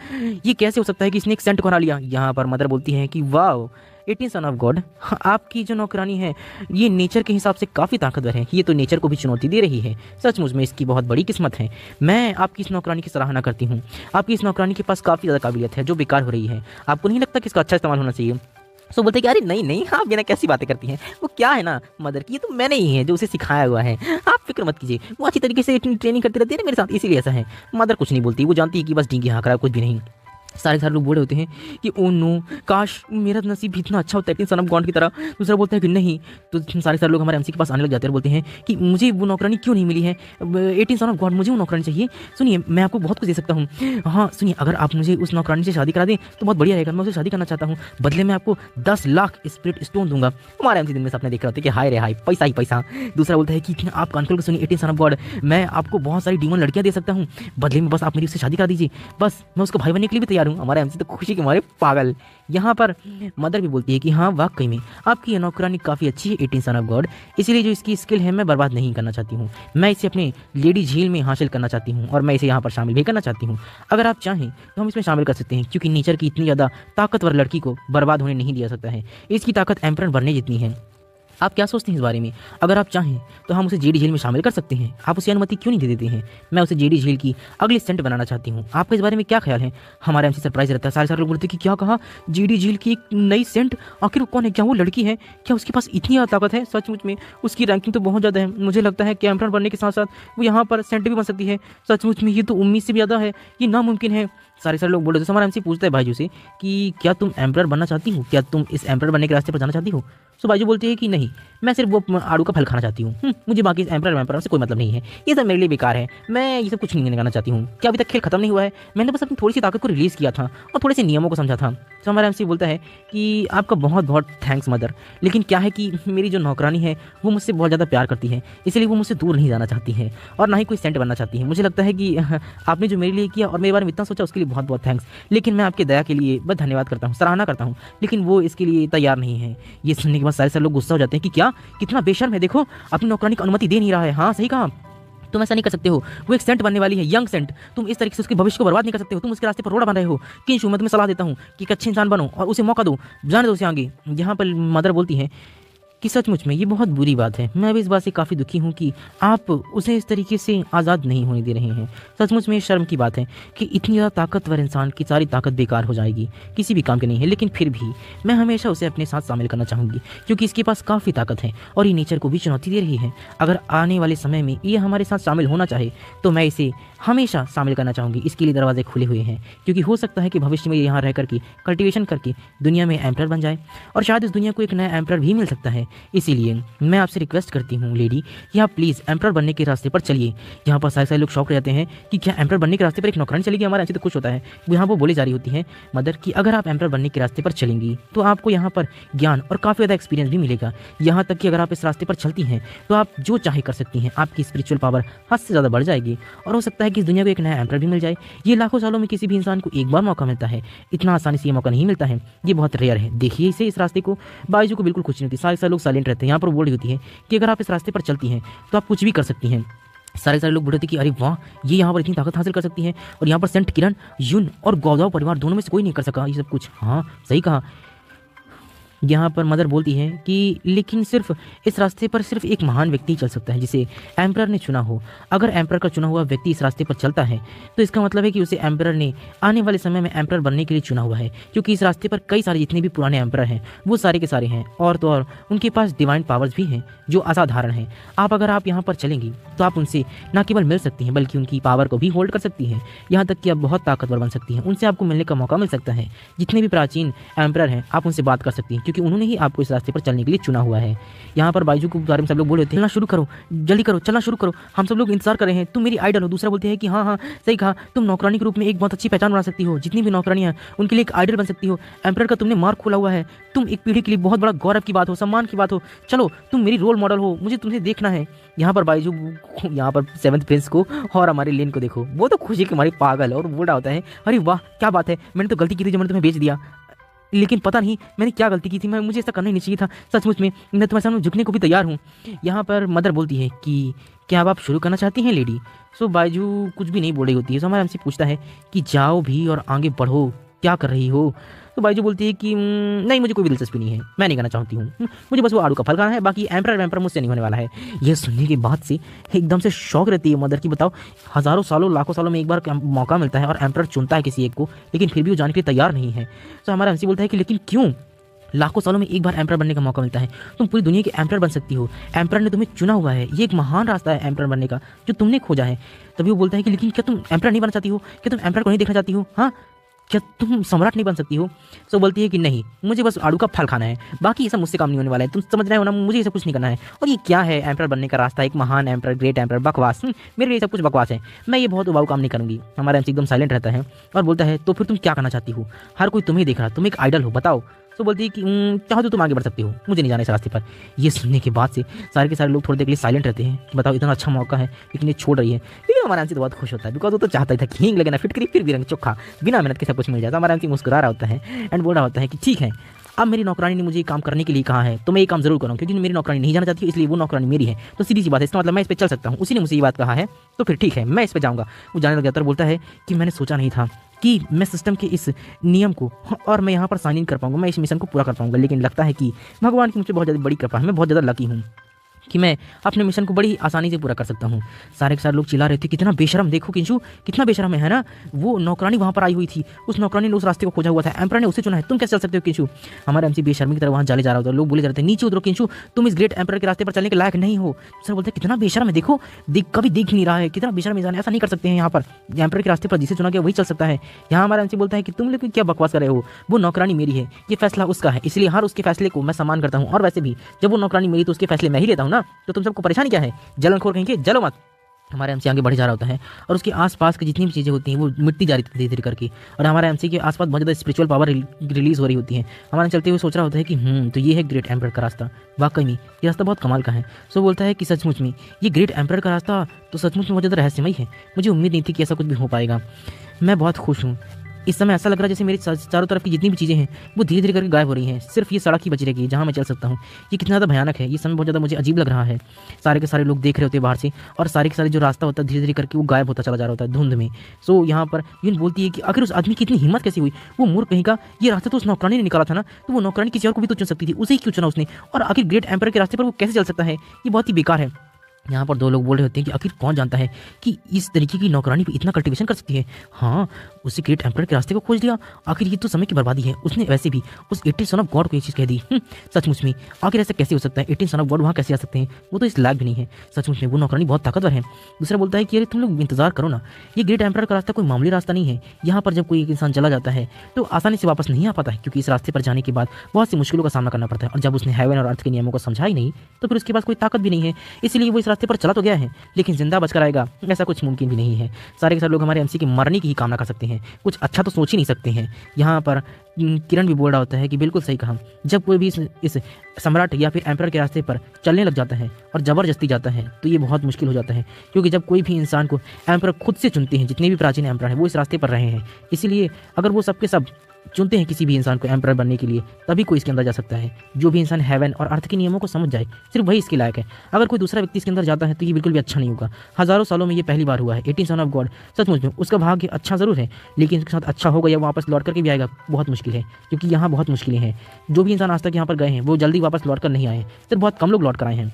ये कैसे हो सकता है कि इसने एक सेंट को हरा लिया? यहाँ पर मदर बोलती है कि वाह 18 सन ऑफ गॉड, आपकी जो नौकरानी है ये नेचर के हिसाब से काफ़ी ताकतवर है, ये तो नेचर को भी चुनौती दे रही है। सचमुच में इसकी बहुत बड़ी किस्मत है। मैं आपकी इस नौकरानी की सराहना करती हूँ। आपकी इस नौकरानी के पास काफ़ी ज़्यादा काबिलियत है जो बेकार हो रही है। आपको नहीं लगता कि इसका अच्छा इस्तेमाल होना चाहिए? सो बोलते कि अरे नहीं आप बिना कैसी बातें करती हैं, वो क्या है ना मदर की, ये तो मैंने ही है जो उसे सिखाया हुआ है, आप फिक्र मत कीजिए, वो अच्छी तरीके से ट्रेनिंग करती रहती है ना मेरे साथ, इसीलिए ऐसा है। मदर कुछ नहीं बोलती, वो जानती है कि बस डींगी हाँक रहा है, कुछ भी नहीं। सारे लोग बोले होते हैं कि ओ नो, काश मेरा नसीब भी इतना अच्छा होता है 18 सन ऑफ गॉड की तरह। दूसरा बोलता है कि नहीं। तो सारे लोग हमारे एमसी के पास आने लग जाते हैं और बोलते हैं कि मुझे वो नौकरानी क्यों नहीं मिली है, 18 सन ऑफ गॉड, मुझे वो नौकरानी चाहिए। सुनिए मैं आपको बहुत कुछ दे सकता हूँ। हाँ सुनिए, अगर आप मुझे उस नौकरानी से शादी करा दें तो बहुत बढ़िया रहेगा, मैं उसे शादी करना चाहता हूँ, बदले में आपको 10 लाख स्पिरिट स्टोन दूंगा। हमारे एमसी दिन में सपने देख रहे होते हैं कि हाय रे हाय, पैसा ही पैसा। दूसरा बोलता है कि आप कान सुनिए 18 सन ऑफ गॉड, मैं आपको बहुत सारी डीमन लड़कियाँ दे सकता हूँ, बदले में बस आप मेरी उससे शादी करा दीजिए, बस मैं उसका भाई बनने के लिए भी तैयार हूँ। हमारे एमसी तो खुशी के मारे पागल। यहाँ पर मदर भी बोलती है कि हाँ वाकई में आपकी ये नौकरानी काफ़ी अच्छी है 18 सन ऑफ गॉड, इसीलिए जो इसकी स्किल है मैं बर्बाद नहीं करना चाहती हूँ, मैं इसे अपने लेडी झील में हासिल करना चाहती हूँ और मैं इसे यहाँ पर शामिल भी करना चाहती हूँ। अगर आप चाहें तो हम इसमें शामिल कर सकते हैं, क्योंकि नेचर की इतनी ज़्यादा ताकतवर लड़की को बर्बाद होने नहीं दिया सकता है, इसकी ताकत एम्परर बनने जितनी है। आप क्या सोचते हैं इस बारे में? अगर आप चाहें तो हम उसे जेडी झील में शामिल कर सकते हैं, आप उसे अनुमति क्यों नहीं दे देते हैं? मैं उसे जेडी झील की अगली सेंट बनाना चाहती हूँ, आपका इस बारे में क्या ख्याल है? हमारे एमसी सरप्राइज रहता है, सारे लोग बोलते हैं कि क्या कहा, जेडी झील की एक नई सेंट? आखिर वो कौन है? क्या वो लड़की है? क्या उसके पास इतनी ज़्यादा ताकत है? सचमुच में उसकी रैंकिंग तो बहुत ज़्यादा है, मुझे लगता है कि एम्परर बनने के साथ साथ वो यहाँ पर सेंट भी बन सकती है। सचमुच में ये तो उम्मीद से भी ज़्यादा है, ये नामुमकिन है। सारे लोग बोल रहे थे। हमारा एमसी पूछता है भाईजू से कि क्या तुम एम्परर बनना चाहती हो, क्या तुम इस एम्परर बनने के रास्ते पर जाना चाहती हो? सो भाईजू बोलती है कि नहीं, मैं सिर्फ वो आड़ू का फल खाना चाहती हूँ, मुझे बाकी एम्परर से कोई मतलब नहीं है, ये सब मेरे लिए बेकार है, मैं ये सब कुछ नहीं करना चाहती हूँ। क्या अभी तक खेल खत्म नहीं हुआ है? मैंने बस अपनी थोड़ी सी ताकत को रिलीज़ किया था और थोड़े से नियमों को समझा था। तो हमारा एमसी बोलता है कि आपका बहुत बहुत थैंक्स मदर, लेकिन क्या है कि मेरी जो नौकरानी है वो मुझसे बहुत ज़्यादा प्यार करती है, इसलिए वो मुझसे दूर नहीं जाना चाहती है और ना ही कोई सेंट बनना चाहती है। मुझे लगता है कि आपने जो मेरे लिए किया और मेरे बारे में इतना सोचा उसके लिए बहुत बहुत थैंक्स, लेकिन मैं आपकी दया के लिए बस धन्यवाद करता हूँ, सराहना करता हूँ, लेकिन वो इसके लिए तैयार नहीं है। ये सुनने के बाद सारे लोग गुस्सा हो जाते हैं कि क्या, कितना बेशर्म है, देखो अपनी नौकरानी को अनुमति दे नहीं रहा है। हाँ सही कहा, तुम ऐसा नहीं कर सकते हो, वो एक सेंट बनने वाली है, यंग सेंट, तुम इस तरीके से उसके भविष्य को बर्बाद नहीं कर सकते हो, तुम उसके रास्ते पर रोड़ा बन रहे हो। किंशु मैं तुम्हें सलाह देता हूँ कि एक अच्छे इंसान बनो और उसे मौका दो, जाने दो उसे आगे। यहाँ पर मदर बोलती है कि सचमुच में ये बहुत बुरी बात है। मैं भी इस बात से काफ़ी दुखी हूँ कि आप उसे इस तरीके से आज़ाद नहीं होने दे रहे हैं। सचमुच में शर्म की बात है कि इतनी ज़्यादा ताकतवर इंसान की सारी ताकत बेकार हो जाएगी, किसी भी काम की नहीं है। लेकिन फिर भी मैं हमेशा उसे अपने साथ शामिल करना चाहूँगी, क्योंकि इसके पास काफ़ी ताकत है और ये नेचर को भी चुनौती दे रही है। अगर आने वाले समय में ये हमारे साथ शामिल होना चाहे तो मैं इसे हमेशा शामिल करना चाहूँगी। इसके लिए दरवाजे खुले हुए हैं, क्योंकि हो सकता है कि भविष्य में यहाँ रह करके कल्टिवेशन करके दुनिया में एम्परर बन जाए और शायद इस दुनिया को एक नया एम्परर भी मिल सकता है। इसीलिए मैं आपसे रिक्वेस्ट करती हूँ लेडी कि आप प्लीज़ एम्परर बनने के रास्ते पर चलिए। यहाँ पर सारे लोग शौक रहते हैं कि क्या एम्परर बनने के रास्ते पर एक नौकरानी चलेगी। हमारा ऐसे तो खुश होता है। यहाँ वो बोली जा रही होती है मदर कि अगर आप एम्परर बनने के रास्ते पर चलेंगी तो आपको यहाँ पर ज्ञान और काफ़ी ज़्यादा एक्सपीरियंस भी मिलेगा। यहाँ तक कि अगर आप इस रास्ते पर चलती हैं तो आप जो चाहे कर सकती हैं। आपकी स्पिरिचुअल पावर हद से ज़्यादा बढ़ जाएगी और हो सकता है कि इस दुनिया को एक नया एम्परर भी मिल जाए। ये लाखों सालों में किसी भी इंसान को एक बार मौका मिलता है, इतना आसानी से ये मौका नहीं मिलता है। ये बहुत रेयर है। देखिए इसे, इस रास्ते को बाइजू को बिल्कुल खुशी नहीं होती। सारे लोग साइलेंट रहते हैं। यहाँ पर बोल रही होती है कि अगर आप इस रास्ते पर चलती हैं तो आप कुछ भी कर सकती हैं। सारे लोग बोलते थे कि अरे वाह, ये यहाँ पर इतनी ताकत हासिल कर सकती है और यहाँ पर सेंट किरण, यून और गौदाव परिवार दोनों में से कोई नहीं कर सका ये सब कुछ। हाँ सही कहा। यहाँ पर मदर बोलती है कि लेकिन सिर्फ इस रास्ते पर सिर्फ एक महान व्यक्ति चल सकता है जिसे एम्परर ने चुना हो। अगर एम्परर का चुना हुआ व्यक्ति इस रास्ते पर चलता है तो इसका मतलब है कि उसे एम्परर ने आने वाले समय में एम्परर बनने के लिए चुना हुआ है, क्योंकि इस रास्ते पर कई सारे जितने भी पुराने एम्परर हैं वो सारे के सारे हैं और तो और उनके पास डिवाइन पावर्स भी हैं जो असाधारण हैं। अगर आप यहाँ पर चलेंगी तो आप उनसे न केवल मिल सकती हैं बल्कि उनकी पावर को भी होल्ड कर सकती हैं। यहाँ तक कि आप बहुत ताकतवर बन सकती हैं। उनसे आपको मिलने का मौका मिल सकता है। जितने भी प्राचीन एम्परर हैं आप उनसे बात कर सकती हैं, क्योंकि उन्होंने ही आपको इस रास्ते पर चलने के लिए चुना हुआ है। यहाँ पर बाइजू के बारे में सब लोग बोल रहे थे चलना शुरू करो, जल्दी करो, चलना शुरू करो, हम सब लोग इंतजार कर रहे हैं, तुम मेरी आइडल हो। दूसरा बोलते हैं कि हाँ हाँ सही कहा, तुम नौकरानी के रूप में एक बहुत अच्छी पहचान बना सकती हो। जितनी भी नौकरानियां उनके लिए एक आइडल बन सकती हो। एम्परर का तुमने मार्ग खोला हुआ है। तुम एक पीढ़ी के लिए बहुत बड़ा गौरव की बात हो, सम्मान की बात हो। चलो तुम मेरी रोल मॉडल हो, मुझे तुमसे देखना है। यहाँ पर बाइजू यहाँ पर 7th प्रिंस को और हमारे लेन को देखो, वो तो खुशी के हमारी पागल और बोल रहा होता है अरे वाह क्या बात है, मैंने तो गलती की थी जो मैंने तुम्हें बेच दिया। लेकिन पता नहीं मैंने क्या गलती की थी, मुझे ऐसा करना ही नहीं चाहिए था। सचमुच में मैं तुम्हारे सामने झुकने को भी तैयार हूँ। यहाँ पर मदर बोलती है कि क्या अब आप शुरू करना चाहती हैं लेडी। सो बाइजू कुछ भी नहीं बोल रही होती है। सो हमारा हमसे पूछता है कि जाओ भी और आगे बढ़ो, क्या कर रही हो। तो बाइजू बोलती है कि नहीं मुझे कोई भी दिलचस्पी नहीं है, मैं नहीं करना चाहती हूँ, मुझे बस वो आड़ू का फल खाना है, बाकी एम्परर वैम्परर मुझसे नहीं होने वाला है। ये सुनने के बाद से एकदम से शौक रहती है मदर की। बताओ हज़ारों सालों लाखों सालों में एक बार मौका मिलता है और एम्परर चुनता है किसी एक को, लेकिन फिर भी वो जाने के लिए तैयार नहीं है। तो हमारा एमसी बोलता है कि लेकिन क्यों, लाखों सालों में एक बार एम्परर बनने का मौका मिलता है, तुम पूरी दुनिया के एम्परर बन सकती हो। एम्परर ने तुम्हें चुना हुआ है, ये एक महान रास्ता है एम्परर बनने का जो तुमने खोजा है। तभी वो बोलता है कि लेकिन क्या तुम एम्परर नहीं बनना चाहती हो, क्या तुम एम्परर को नहीं देखना चाहती हो, हाँ क्या तुम सम्राट नहीं बन सकती हो। सो बोलती है कि नहीं मुझे बस आड़ू का फल खाना है, बाकी ये सब मुझसे काम नहीं होने वाला है, तुम समझ रहे हो ना, मुझे ये सब कुछ नहीं करना है। और ये क्या है एम्परर बनने का रास्ता, एक महान एम्परर, ग्रेट एम्परर, बकवास, मेरे लिए सब कुछ बकवास है, मैं ये बहुत उबाऊ काम नहीं करूँगी। हमारा एमसी एकदम साइलेंट रहता है और बोलता है तो फिर तुम क्या करना चाहती हो, हर कोई तुम्हें देख रहा, तुम एक आइडल हो, बताओ। तो बोलती है कि चाहो तो तुम आगे बढ़ सकती हो, मुझे नहीं जाना इस रास्ते पर। ये सुनने के बाद से सारे के सारे लोग थोड़ी देर के लिए साइलेंट रहते हैं। बताओ इतना अच्छा मौका है लेकिन ये छोड़ रही है। लेकिन हमारा एमसी तो बहुत खुश होता है, बिकॉज वो तो चाहता ही था कि हींग लगे ना फिटकरी फिर भी रंग चोखा, बिना मेहनत के सब कुछ मिल जाता। हमारा एमसी मुस्कुरा रहा होता है एंड बोल रहा होता है कि ठीक है, अब मेरी नौकरानी ने मुझे काम करने के लिए कहा है तो मैं ये काम जरूर करूँ, क्योंकि मेरी नौकरानी नहीं जाना चाहती है, इसलिए वो नौकरानी मेरी है। तो सीधी सी बात है, इसका मतलब मैं इस पर चल सकता हूँ, उसी ने मुझे ये बात कहा है तो फिर ठीक है मैं इस पर जाऊँगा। वो जाने लग जाता है, बोलता है कि मैंने सोचा नहीं था कि मैं सिस्टम के इस नियम को और मैं यहाँ पर साइन इन कर पाऊंगा, मैं इस मिशन को पूरा कर पाऊंगा। लेकिन लगता है कि भगवान की मुझे बहुत ज़्यादा बड़ी कृपा है, मैं बहुत ज़्यादा लकी हूँ कि मैं अपने मिशन को बड़ी आसानी से पूरा कर सकता हूँ। सारे के सारे लोग चिल्ला रहे थे कितना बेशरम, देखो किंशु कितना बेशरम है ना। वो नौकरानी वहाँ पर आई हुई थी, उस नौकरानी ने उस रास्ते को खोजा हुआ था, एम्परर ने उसे चुना है, तुम कैसे चल सकते हो किंशु। हमारा एमसी बेशर्मी की तरह वहाँ जाले जा रहा होता है। लोग बोले जा रहे थे नीचे उतरो किंशु, तुम इस ग्रेट एम्परर के रास्ते पर चलने के लायक नहीं हो। सर बोलते कितना बेशरम है, देखो कभी देख नहीं रहा है, कितना बेशरम इंसान, ऐसा नहीं कर सकते हैं। यहाँ पर एम्परर के रास्ते पर जिसे चुना गया वही चल सकता है। यहाँ हमारा एमसी बोलता है कि तुम लोग क्या बकवास कर रहे हो, वो नौकरानी मेरी है, ये फैसला उसका है, इसलिए हर उसके फैसले को मैं सम्मान करता हूँ। और वैसे भी जब वो नौकरानी मेरी तो उसके फैसले मैं ही लेता हूँ ना, तो तुम सबको परेशानी क्या है, जलनखोर कहेंगे जलो मत। हमारे एमसी आगे बढ़े जा रहा होता है और उसके आसपास की जितनी भी चीज़ें होती हैं वो मिटती जा रही थी धीरे धीरे करके, और हमारे एमसी के आसपास बहुत ज़्यादा स्पिरिचुअल पावर रिलीज हो रही होती है। हमारे चलते हुए सोच रहा होता है कि तो ये है ग्रेट एम्परर का रास्ता, वाकई में ये रास्ता बहुत कमाल का है। सो बोलता है कि सचमुच में ये ग्रेट एम्परर का रास्ता तो सचमुच में बहुत ज़्यादा रहस्यमय है, मुझे उम्मीद नहीं थी कि ऐसा कुछ भी हो पाएगा। मैं बहुत खुश हूँ इस समय ऐसा लग रहा है जैसे मेरी चारों तरफ की जितनी भी चीज़ें हैं वो धीरे धीरे करके गायब हो रही हैं, सिर्फ ये सड़क ही बची रहेगी जहाँ मैं चल सकता हूँ। ये कितना ज़्यादा भयानक है, ये समय बहुत ज़्यादा मुझे अजीब लग रहा है। सारे के सारे लोग देख रहे होते हैं बाहर से, और सारे के सारे जो रास्ता होता है धीरे धीरे करके वो गायब होता चला जा रहा होता है धुंध में। सो यहाँ पर यून बोलती है कि आखिर उस आदमी की इतनी हिम्मत कैसे हुई, वो मूर्ख कहीं का, ये रास्ता तो उस नौकरानी ने निकाला था ना, तो वो नौकरानी किसी और को भी तो चुन सकती थी, उसे ही क्यों चुना उसने, और आखिर ग्रेट एम्पायर के रास्ते पर वो कैसे चल सकता है, ये बहुत ही बेकार है। यहाँ पर दो लोग बोल रहे होते हैं कि आखिर कौन जानता है कि इस तरीके की नौकरानी भी इतना कल्टिवेशन कर सकती है। हाँ, उसी ग्रेट एम्परर के रास्ते को खोज लिया, आखिर ये तो समय की बर्बादी है। उसने वैसे भी उस 18 सन ऑफ गॉड को ये चीज़ कह दी। सचमुच में आखिर ऐसा कैसे हो सकता है, 18 सन ऑफ गॉड वहाँ कैसे आ सकते हैं, वो तो इस लायक भी नहीं है। सचमुच में वो नौकरानी बहुत ताकतवर है। दूसरा बोलता है कि अरे तुम लोग इंतजार करो ना, ये ग्रेट एम्परर का रास्ता कोई मामूली रास्ता नहीं है। यहाँ पर जब कोई एक इंसान चला जाता है तो आसानी से वापस नहीं आ पाता है, क्योंकि इस रास्ते पर जाने के बाद बहुत सी मुश्किलों का सामना करना पड़ता है, और जब उसने हेवन और अर्थ के नियमों को समझा ही नहीं तो फिर उसके पास कोई ताकत भी नहीं है। इसलिए वो इस रास्ते पर चला तो गया है, लेकिन जिंदा बचकर आएगा ऐसा कुछ मुमकिन भी नहीं है। सारे के सारे लोग हमारे एमसी के मरने की ही कामना कर सकते हैं, कुछ अच्छा तो सोच ही नहीं सकते हैं। यहाँ पर किरण भी बोल रहा होता है कि बिल्कुल सही कहा, जब कोई भी इस सम्राट या फिर एम्परर के रास्ते पर चलने लग जाता है और ज़बरदस्ती जाता है तो ये बहुत मुश्किल हो जाता है, क्योंकि जब कोई भी इंसान को एम्परर खुद से चुनते हैं, जितने भी प्राचीन एम्परर हैं वो इस रास्ते पर रहे हैं, इसीलिए अगर वो सबके सब चुनते हैं किसी भी इंसान को एम्परर बनने के लिए, तभी कोई इसके अंदर जा सकता है। जो भी इंसान हेवन और अर्थ के नियमों को समझ जाए सिर्फ वही इसके लायक है। अगर कोई दूसरा व्यक्ति इसके अंदर जाता है तो ये बिल्कुल भी अच्छा नहीं होगा। हज़ारों सालों में ये पहली बार हुआ है। 18 सन ऑफ गॉड सचमुच में उसका भाग्य अच्छा ज़रूर है, लेकिन उसके साथ अच्छा होगा या वापस लौट करके भी आएगा बहुत मुश्किल है, क्योंकि यहाँ बहुत मुश्किलें हैं। जो भी इंसान आज तक यहाँ पर गए हैं वो जल्दी वापस लौट कर नहीं आए, सिर्फ बहुत कम लोग लौट कर आए हैं।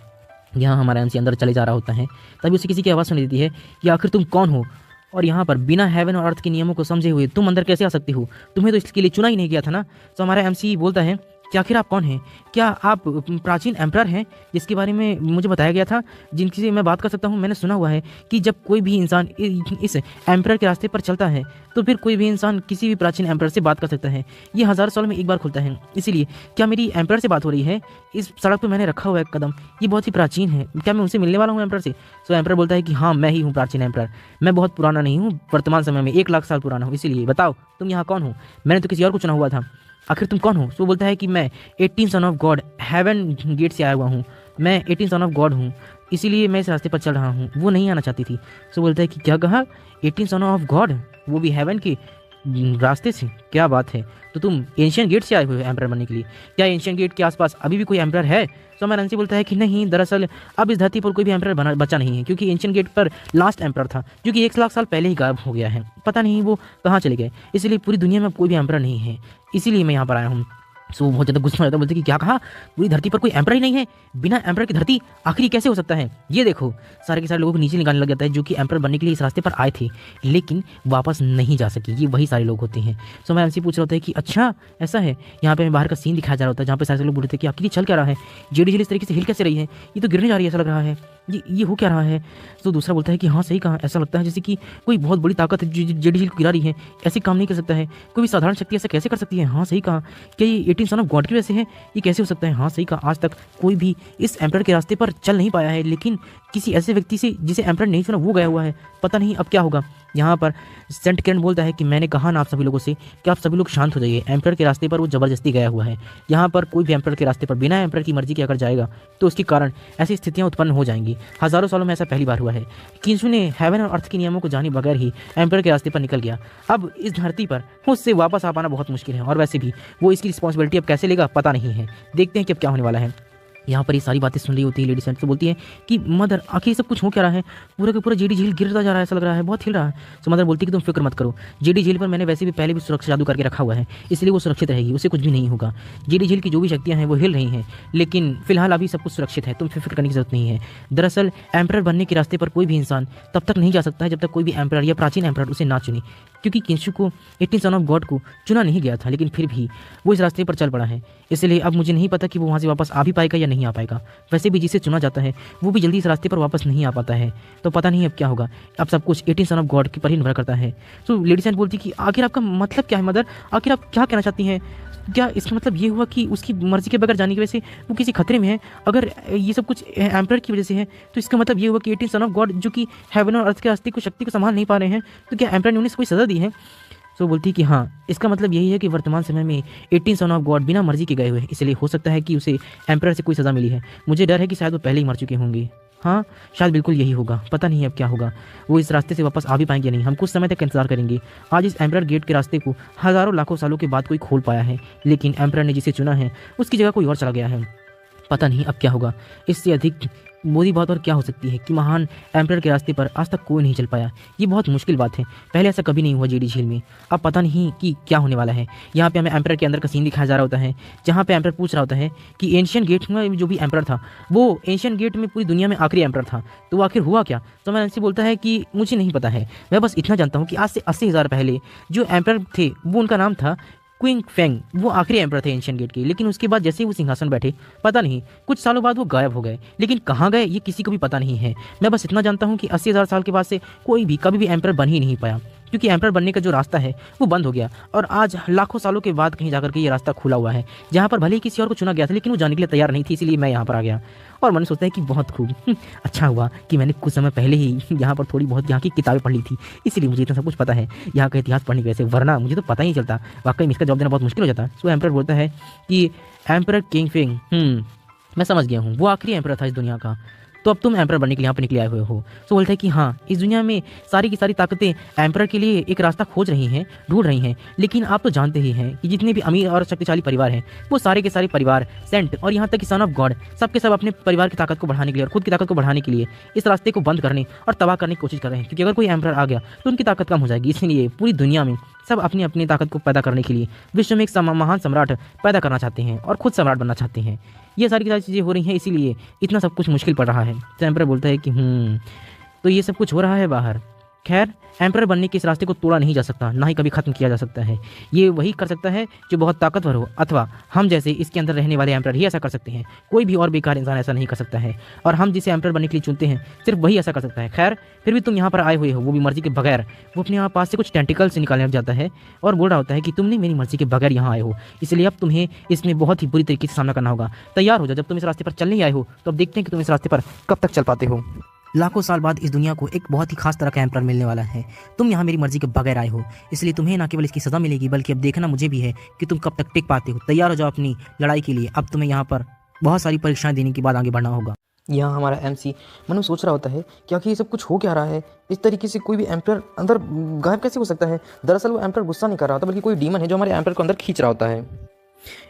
यहाँ हमारा एमसी अंदर चले जा रहा होता है, तभी उसे किसी की आवाज़ सुनी देती है कि आखिर तुम कौन हो, और यहाँ पर बिना हेवन और अर्थ के नियमों को समझे हुए तुम अंदर कैसे आ सकती हो, तुम्हें तो इसके लिए चुना ही नहीं गया था ना। तो हमारा एमसी बोलता है कि आखिर आप कौन हैं, क्या आप प्राचीन एम्परर हैं जिसके बारे में मुझे बताया गया था, जिनसे मैं बात कर सकता हूँ। मैंने सुना हुआ है कि जब कोई भी इंसान इस एम्परर के रास्ते पर चलता है तो फिर कोई भी इंसान किसी भी प्राचीन एम्परर से बात कर सकता है। ये हज़ार सालों में एक बार खुलता है, इसीलिए क्या मेरी एम्परर से बात हो रही है? इस सड़क पर मैंने रखा हुआ है कदम, ये बहुत ही प्राचीन है, क्या मैं उनसे मिलने वाला हूँ एम्परर से? तो एम्परर बोलता है कि हाँ, मैं ही हूँ प्राचीन एम्परर, मैं बहुत पुराना नहीं हूँ, वर्तमान समय में 1 लाख साल पुराना हूँ। इसीलिए बताओ तुम यहाँ कौन हो, मैंने तो किसी और को चुना हुआ था, आखिर तुम कौन हो? तो बोलता है कि मैं 18 son of God heaven gate से आया हुआ हूँ, मैं 18 सन ऑफ गॉड हूँ, इसीलिए मैं इस रास्ते पर चल रहा हूँ। वो नहीं आना चाहती थी। तो बोलता है कि क्या कहा, 18 सन ऑफ गॉड, वो भी हेवन के रास्ते से? क्या बात है, तो तुम एंशियंट गेट से आए हुए हो एम्परर बनने के लिए? क्या एंशियंट गेट के आसपास अभी भी कोई एम्परर है? तो हमारा एमसी बोलता है कि नहीं, दरअसल अब इस धरती पर कोई भी एम्परर बचा नहीं है, क्योंकि एंशियंट गेट पर लास्ट एम्परर था जो कि 1 लाख साल पहले ही गायब हो गया है, पता नहीं वो कहाँ चले गए, इसलिए पूरी दुनिया में कोई भी एम्परर नहीं है, इसीलिए मैं यहाँ पर आया हूँ। सो बहुत ज़्यादा गुस्सा हो जाता है, बोलते कि क्या कहा, पूरी धरती पर कोई एम्परर ही नहीं है, बिना एम्परर की धरती आखिर ये कैसे हो सकता है? ये देखो, सारे के सारे लोगों को नीचे निकालने लग जाता है जो कि एम्परर बनने के लिए इस रास्ते पर आए थे लेकिन वापस नहीं जा सके, ये वही सारे लोग होते हैं। सो मैं एमसी पूछ रहा होता है कि अच्छा ऐसा है। यहाँ पे बाहर का सीन दिखाया जा रहा होता है जहाँ पे सारे लोग बोल रहे थे कि आखिर चल क्या रहा है, जेडी झील इस तरीके से हिल कैसे रही है, ये तो गिरने जा रही है ऐसा लग रहा है, ये हो क्या रहा है? तो दूसरा बोलता है कि हाँ सही कहा, ऐसा लगता है जैसे कि कोई बहुत बड़ी ताकत है जेडी झील को गिरा रही है, ऐसे काम नहीं कर सकता है, कोई भी साधारण शक्ति ऐसा कैसे कर सकती है? हाँ सही कहा, क्या ये 18 सन ऑफ गॉड की वजह से है, ये कैसे हो सकता है? हाँ सही कहा, आज तक कोई भी इस एम्परर के रास्ते पर चल नहीं पाया है, लेकिन किसी ऐसे व्यक्ति से जिसे एम्परर नहीं चुना वो गया हुआ है, पता नहीं अब क्या होगा। यहाँ पर सेंट किरण बोलता है कि मैंने कहा ना आप सभी लोगों से कि आप सभी लोग शांत हो जाइए, एम्परर के रास्ते पर वो ज़बरदस्ती गया हुआ है। यहाँ पर कोई भी एम्परर के रास्ते पर बिना एम्परर की मर्जी के अगर जाएगा तो उसके कारण ऐसी स्थितियाँ उत्पन्न हो जाएंगी। हज़ारों सालों में ऐसा पहली बार हुआ है। किंसु ने हेवन और अर्थ के नियमों को जाने बगैर ही एम्परर के रास्ते पर निकल गया। अब इस धरती पर उससे वापस आ पाना बहुत मुश्किल है, और वैसे भी वो इसकी रिस्पॉन्सिबिलिटी अब कैसे लेगा पता नहीं है। देखते हैं कि अब क्या होने वाला है। यहाँ पर ये सारी बातें सुन रही होती है लेडी सेंट, तो बोलती है कि मदर आखिर सब कुछ हो क्या रहा है, पूरा का पूरा जेडी झील गिरता जा रहा है, ऐसा लग रहा है बहुत हिल रहा है। तो मदर बोलती है कि तुम फिक्र मत करो, जेडी झील पर मैंने वैसे भी पहले भी सुरक्षा जादू करके रखा हुआ है, इसलिए वो सुरक्षित रहेगी, उसे कुछ भी नहीं होगा। जेडी झील की जो भी शक्तियाँ हैं वो हिल रही हैं, लेकिन फिलहाल अभी सब कुछ सुरक्षित है, तुम फिक्र करने की जरूरत नहीं है। दरअसल एम्परर बनने के रास्ते पर कोई भी इंसान तब तक नहीं जा सकता है जब तक कोई भी एम्परर या प्राचीन एम्परर उसे ना चुने, क्योंकि किंशु को 18 सन ऑफ गॉड को चुना नहीं गया था, लेकिन फिर भी वो इस रास्ते पर चल पड़ा है। इसलिए अब मुझे नहीं पता कि वो वहाँ से वापस आ भी पाएगा या नहीं आ पाएगा। वैसे भी जिसे चुना जाता है वो भी जल्दी इस रास्ते पर वापस नहीं आ पाता है, तो पता नहीं अब क्या होगा। अब सब कुछ 18 सन ऑफ गॉड के पर ही निर्भर करता है। तो लेडी सेंट बोलती कि आखिर आपका मतलब क्या है मदर, आखिर आप क्या कहना चाहती हैं? क्या इसका मतलब ये हुआ कि उसकी मर्जी के बगैर जाने की वजह से वो किसी खतरे में है? अगर ये सब कुछ एम्परर की वजह से है तो इसका मतलब ये हुआ कि 18 सन ऑफ गॉड जो कि हेवन और अर्थ के रास्ते को शक्ति को संभाल नहीं पा रहे हैं, तो क्या एम्परर ने उन्हें कोई सज़ा दी है? तो बोलती कि हाँ, इसका मतलब यही है कि वर्तमान समय में 18 सन ऑफ गॉड बिना मर्जी के गए हुए हैं, इसलिए हो सकता है कि उसे एम्परर से कोई सज़ा मिली है। मुझे डर है कि शायद वो पहले ही मर चुके होंगे। हाँ, शायद बिल्कुल यही होगा। पता नहीं अब क्या होगा। वो इस रास्ते से वापस आ भी पाएंगे या नहीं। हम कुछ समय तक इंतजार करेंगे। आज इस एम्परर गेट के रास्ते को हज़ारों लाखों सालों के बाद कोई खोल पाया है, लेकिन एम्परर ने जिसे चुना है उसकी जगह कोई और चला गया है। पता नहीं अब क्या होगा। इससे अधिक बुरी बात और क्या हो सकती है कि महान एम्परर के रास्ते पर आज तक कोई नहीं चल पाया। ये बहुत मुश्किल बात है। पहले ऐसा कभी नहीं हुआ जेडी झील में। अब पता नहीं कि क्या होने वाला है। यहाँ पे हमें एम्परर के अंदर का सीन दिखाया जा रहा होता है, जहाँ पे एम्परर पूछ रहा होता है कि एशियन गेट में जो भी एम्परर था, वो एशियन गेट में पूरी दुनिया में आखिरी एम्परर था, तो वो आखिर हुआ क्या। तो मैं ऐसे बोलता है कि मुझे नहीं पता है। मैं बस इतना जानता हूँ कि आज से 80,000 पहले जो एम्परर थे वो उनका नाम था क्विंग फेंग। वो आखिरी एम्परर थे एशियन गेट के। लेकिन उसके बाद जैसे ही वो सिंहासन बैठे, पता नहीं कुछ सालों बाद वो गायब हो गए। लेकिन कहाँ गए ये किसी को भी पता नहीं है। मैं बस इतना जानता हूँ कि 80,000 साल के बाद से कोई भी कभी भी एम्परर बन ही नहीं पाया, क्योंकि एम्परर बनने का जो रास्ता है वो बंद हो गया। और आज लाखों सालों के बाद कहीं जाकर के ये रास्ता खुला हुआ है, जहाँ पर भले ही किसी और को चुना गया था, लेकिन वो जाने के लिए तैयार नहीं थी। इसीलिए मैं यहाँ पर आ गया और मैंने सोचा है कि बहुत खूब अच्छा हुआ कि मैंने कुछ समय पहले ही यहाँ पर थोड़ी बहुत यहाँ की किताबें पढ़ ली थी, इसीलिए मुझे इतना सब कुछ पता है यहाँ का इतिहास पढ़ने की वजह से। वरना मुझे तो पता ही नहीं चलता। वाकई में इसका जवाब देना बहुत मुश्किल हो जाता। सो एम्परर बोलता है कि एम्परर किंग फेंग, मैं समझ गया हूँ, वो आखिरी एम्परर था इस दुनिया का, तो अब तुम एम्परर बनने के लिए यहाँ पर निकले आए हुए हो। तो बोलता है कि हाँ, इस दुनिया में सारी की सारी ताकतें एम्परर के लिए एक रास्ता खोज रही हैं, ढूंढ रही हैं। लेकिन आप तो जानते ही हैं कि जितने भी अमीर और शक्तिशाली परिवार हैं, वो सारे के सारे परिवार, सेंट और यहाँ तक कि सन ऑफ गॉड, सबके सब अपने परिवार की ताकत को बढ़ाने के लिए और खुद की ताकत को बढ़ाने के लिए इस रास्ते को बंद करने और तबाह करने की कोशिश कर रहे हैं। क्योंकि अगर कोई एम्परर आ गया तो उनकी ताकत कम हो जाएगी। इसलिए पूरी दुनिया में सब अपनी अपनी ताकत को पैदा करने के लिए विश्व में एक महान सम्राट पैदा करना चाहते हैं और खुद सम्राट बनना चाहते हैं। ये सारी चीज़ें हो रही हैं, इसीलिए इतना सब कुछ मुश्किल पड़ रहा है। तो एम्परर बोलता है कि तो ये सब कुछ हो रहा है बाहर। खैर, एम्परर बनने के इस रास्ते को तोड़ा नहीं जा सकता, ना ही कभी ख़त्म किया जा सकता है। ये वही कर सकता है जो बहुत ताकतवर हो, अथवा हम जैसे इसके अंदर रहने वाले एम्परर ही ऐसा कर सकते हैं। कोई भी और बेकार इंसान ऐसा नहीं कर सकता है। और हम जिसे एम्परर बनने के लिए चुनते हैं, सिर्फ वही ऐसा कर सकता है। खैर, फिर भी तुम यहाँ पर आए हुए हो, वो भी मर्जी के बगैर। वो अपने यहाँ पास से कुछ टेंटिकल से निकालने लग जाता है और बोल रहा होता है कि तुमने मेरी मर्जी के बगैर यहाँ आए हो, इसलिए अब तुम्हें इसमें बहुत ही बुरी तरीके से सामना करना होगा। तैयार हो जाओ। जब तुम इस रास्ते पर चलने आए हो तो अब देखते हैं कि तुम इस रास्ते पर कब तक चल पाते हो। लाखों साल बाद इस दुनिया को एक बहुत ही खास तरह का एम्परर मिलने वाला है। तुम यहाँ मेरी मर्जी के बगैर आए हो, इसलिए तुम्हें न केवल इसकी सज़ा मिलेगी, बल्कि अब देखना मुझे भी है कि तुम कब तक टिक पाते हो। तैयार हो जाओ अपनी लड़ाई के लिए। अब तुम्हें यहाँ पर बहुत सारी परीक्षाएं देने के बाद आगे बढ़ना होगा। यहाँ हमारा एमसी मन में सोच रहा होता है कि आखिर ये सब कुछ हो क्या रहा है। इस तरीके से कोई भी एम्परर अंदर गायब कैसे हो सकता है। दरअसल वो एम्परर गुस्सा नहीं कर रहा होता, बल्कि कोई डीमन है जो हमारे एम्परर को अंदर खींच रहा होता है।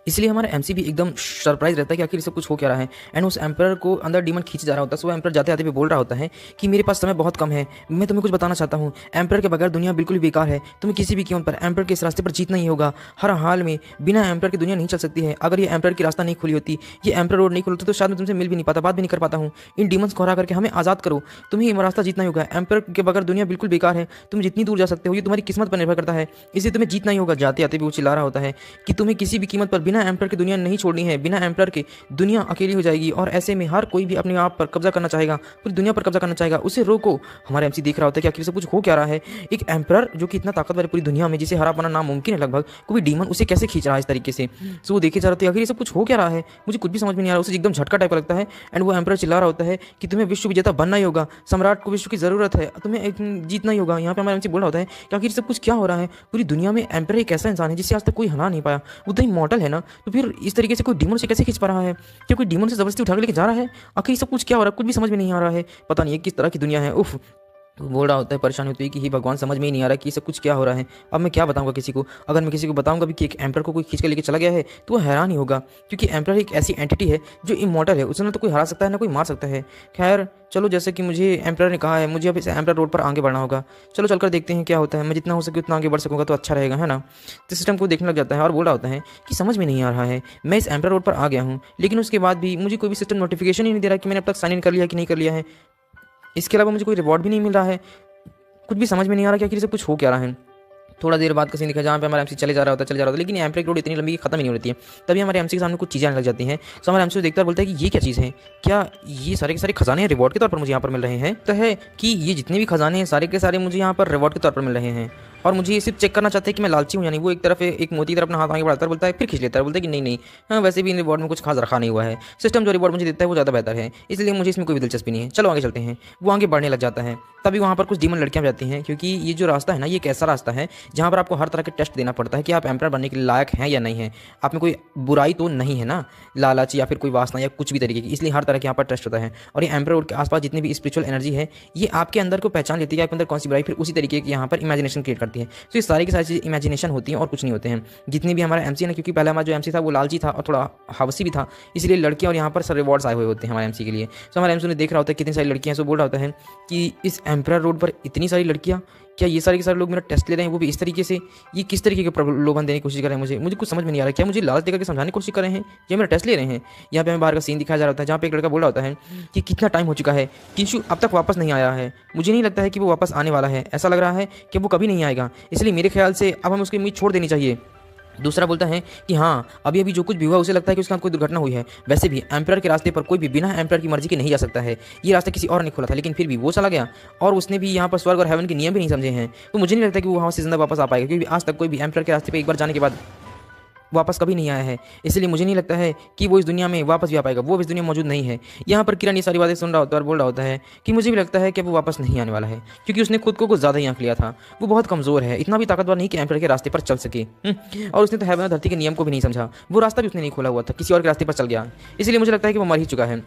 इसलिए हमारा एमसी भी एकदम सरप्राइज रहता है कि आखिर सब कुछ हो क्या रहा है। एंड उस एम्परर को अंदर डीमन खींच जा रहा होता है। सो वो एम्परर जाते आते भी बोल रहा होता है कि मेरे पास समय बहुत कम है, मैं तुम्हें कुछ बताना चाहता हूँ। एम्परर के बगैर दुनिया बिल्कुल भी बेकार है। तुम्हें किसी भी कीमत पर एम्परर के इस रास्ते पर जीतना ही होगा। हर हाल में बिना एम्परर की दुनिया नहीं चल सकती है। अगर ये एम्परर की रास्ता नहीं खुली होती, ये एम्परर रोड नहीं खुलती, तो शायद मैं तुमसे मिल भी नहीं पाता, बात भी नहीं कर पाता हूँ। इन डीमंस को हरा करके हमें आज़ाद करो। तुम्हें ये रास्ता जीतना ही होगा। एम्परर के बगैर दुनिया बिल्कुल बेकार है। तुम जितनी दूर जा सकते हो ये तुम्हारी किस्मत पर निर्भर करता है, इसलिए तुम्हें जीतना ही होगा। जाते आते भी वो चिल्ला रहा होता है कि तुम्हें किसी भी कीमत पर बिना एम्परर की दुनिया नहीं छोड़नी है। बिना एम्परर के दुनिया अकेली हो जाएगी और ऐसे में हर कोई भी अपने आप पर कब्जा करना चाहेगा, पूरी दुनिया पर कब्जा करना चाहेगा। उसे रोको। हमारा एमसी देख रहा होता है कि आखिर सब कुछ हो क्या रहा है। एक एम्परर जो कि इतना ताकतवर है पूरी दुनिया में, जिसे हरा पाना नामुमकिन है लगभग, कोई डीमन उसे कैसे खींच रहा है इस तरीके से। सो वो देखे जा रहे थे आखिर ये सब कुछ हो क्या रहा है। मुझे कुछ भी समझ में नहीं आ रहा। उसे एकदम झटका टाइप लगता है। एंड वो एम्परर चिल्ला रहा होता है कि तुम्हें विश्व विजेता बनना ही होगा। सम्राट को विश्व की जरूरत है, तुम्हें जीतना ही होगा। यहाँ पे हमारा एमसी बोल रहा होता है कि आखिर सब कुछ क्या हो रहा है। पूरी दुनिया में एम्परर एक ऐसा इंसान है जिसे आज तक कोई हरा नहीं पाया। वो तो इमॉर्टल है ना, तो फिर इस तरीके से कोई डीमन से कैसे खींच पा रहा है। क्या कोई डीमन से जबरदस्ती उठा के लेके जा रहा है। आखिर सब कुछ क्या हो रहा है, कुछ भी समझ में नहीं आ रहा है। पता नहीं है किस तरह की दुनिया है। उफ, बोल रहा होता है, परेशानी होती है कि ही भगवान, समझ में ही नहीं आ रहा कि सब कुछ क्या हो रहा है। अब मैं क्या बताऊंगा किसी को। अगर मैं किसी को बताऊंगा भी कि एक एम्परर को कोई खींच कर लेके चला गया है तो वो हैरान ही होगा, क्योंकि एम्परर एक ऐसी एंटिटी है जो इमॉर्टल है। उसे ना तो कोई हरा सकता है ना कोई मार सकता है। खैर चलो, जैसे कि मुझे एम्परर ने कहा है, मुझे अब इस एम्परर रोड पर आगे बढ़ना होगा। चलो चलकर देखते हैं क्या होता है। मैं जितना हो सके उतना आगे बढ़ सकूंगा तो अच्छा रहेगा, है ना। तो सिस्टम को देखने लग जाता है और बोल रहा होता है कि समझ में नहीं आ रहा है, मैं इस एम्परर रोड पर आ गया हूँ, लेकिन उसके बाद भी मुझे कोई भी सिस्टम नोटिफिकेशन ही नहीं दे रहा कि मैंने अब तक साइन इन कर लिया कि नहीं कर लिया है। इसके अलावा मुझे कोई रिवॉर्ड भी नहीं मिल रहा है। कुछ भी समझ में नहीं आ रहा कि आखिर सब कुछ हो क्या रहा है। थोड़ा देर बाद का सीन दिखा जहाँ पे हमारा एमसी चले जा रहा होता है, लेकिन एम्परर रोड इतनी लंबी खत्म ही नहीं होती है। तभी हमारे एमसी के सामने कुछ चीज़ें आने लग जाती हैं। तो हमारे एमसी देखता है, बोलता है कि ये क्या चीज़ है, क्या ये सारे के सारे खजाने रिवॉर्ड के तौर पर मुझे यहाँ पर मिल रहे हैं। तो है कि ये जितने भी खजाने हैं सारे के सारे मुझे यहाँ पर रिवॉर्ड के तौर पर मिल रहे हैं। और मुझे ये सिर्फ चेक करना चाहते हैं कि मैं लालची हूँ या नहीं। वो एक तरफ एक मोती की तरफ अपना हाथ आगे बढ़ाता है, बोलता है, फिर खींच लेता है, बोलता है कि नहीं नहीं, हाँ वैसे भी इन रिवॉर्ड में कुछ खास रखा नहीं हुआ है, सिस्टम जो रिवॉर्ड मुझे देता है वो ज़्यादा बेहतर है, इसलिए मुझे इसमें कोई भी दिलचस्पी नहीं है, चलो आगे चलते हैं। वो आगे बढ़ने लग जाता है। तभी वहाँ पर कुछ डीमन लड़कियाँ जाती हैं, क्योंकि ये जो रास्ता है ना, ये एक ऐसा रास्ता है जहाँ पर आपको हर तरह के टेस्ट देना पड़ता है कि आप एम्पर बनने के लायक हैं या नहीं है, आप में कोई बुराई तो नहीं है ना, लालच या फिर कोई वासना या कुछ भी तरीके की, इसलिए हर तरह के यहाँ पर टेस्ट होता है। और ये एम्पर रोड के आसपास जितनी भी स्पिरिचुअल एनर्जी है, ये आपके अंदर को पहचान लेती है, आपके अंदर कौन सी बुराई, फिर उसी तरीके की यहाँ पर इमेजिनेशन क्रिएट करती है। तो ये सारी की सारी चीज़ इमेजिनेशन होती हैं और कुछ नहीं होते हैं। जितनी भी हमारा एमसी है ना, क्योंकि पहले हमारा जो एमसी था वो लालची था और थोड़ा हवसी भी था, इसलिए लड़कियाँ और यहाँ पर सर रिवॉर्ड्स आए हुए होते हैं हमारे एमसी के लिए। तो हमारे एमसी ने देख रहा होता है कितनी सारी लड़कियाँ हैं, सो बोल रहा होता है कि इस एम्पर रोड पर इतनी सारी लड़कियाँ, क्या ये सारे के सारे लोग मेरा टेस्ट ले रहे हैं, वो भी इस तरीके से, ये किस तरीके के प्रलोभन देने की कोशिश कर रहे हैं, मुझे कुछ समझ में नहीं आ रहा है। क्या मुझे लालच देकर के समझाने की कोशिश कर रहे हैं या मेरा टेस्ट ले रहे हैं। यहाँ पे हमें बाहर का सीन दिखाया जा रहा होता है, जहाँ पे एक लड़का बोल रहा होता है कि कितना टाइम हो चुका है, किंशु अब तक वापस नहीं आया है, मुझे नहीं लगता है कि वो वापस आने वाला है, ऐसा लग रहा है कि वो कभी नहीं आएगा, इसलिए मेरे ख्याल से अब हमें उसकी उम्मीद छोड़ देनी चाहिए। दूसरा बोलता है कि हाँ, अभी अभी जो कुछ भी हुआ उसे लगता है कि उसके साथ कोई दुर्घटना हुई है, वैसे भी एम्परर के रास्ते पर कोई भी बिना एम्परर की मर्जी के नहीं जा सकता है, ये रास्ता किसी और ने खोला था, लेकिन फिर भी वो चला गया और उसने भी यहाँ पर स्वर्ग और हेवन के नियम भी नहीं समझे हैं। तो मुझे नहीं लगता कि वो वहाँ से जिंदा वापस आ पाएगा, क्योंकि आज तक कोई भी एम्परर के रास्ते पर एक बार जाने के बाद वापस कभी नहीं आया है, इसलिए मुझे नहीं लगता है कि वो इस दुनिया में वापस भी आ पाएगा, वो इस दुनिया में मौजूद नहीं है। यहाँ पर किरण ये सारी बातें सुन रहा होता है और बोल रहा होता है कि मुझे भी लगता है कि वो वापस नहीं आने वाला है, क्योंकि उसने खुद को कुछ ज़्यादा ही आंक लिया था, वो बहुत कमज़ोर है, इतना भी ताकतवर नहीं कि एम्पर के रास्ते पर चल सके। और उसने तो हेवन और धरती के नियम को भी नहीं समझा, वो रास्ता भी उसने नहीं खोला हुआ था, किसी और के रास्ते पर चल गया, इसलिए मुझे लगता है कि वो मर ही चुका है।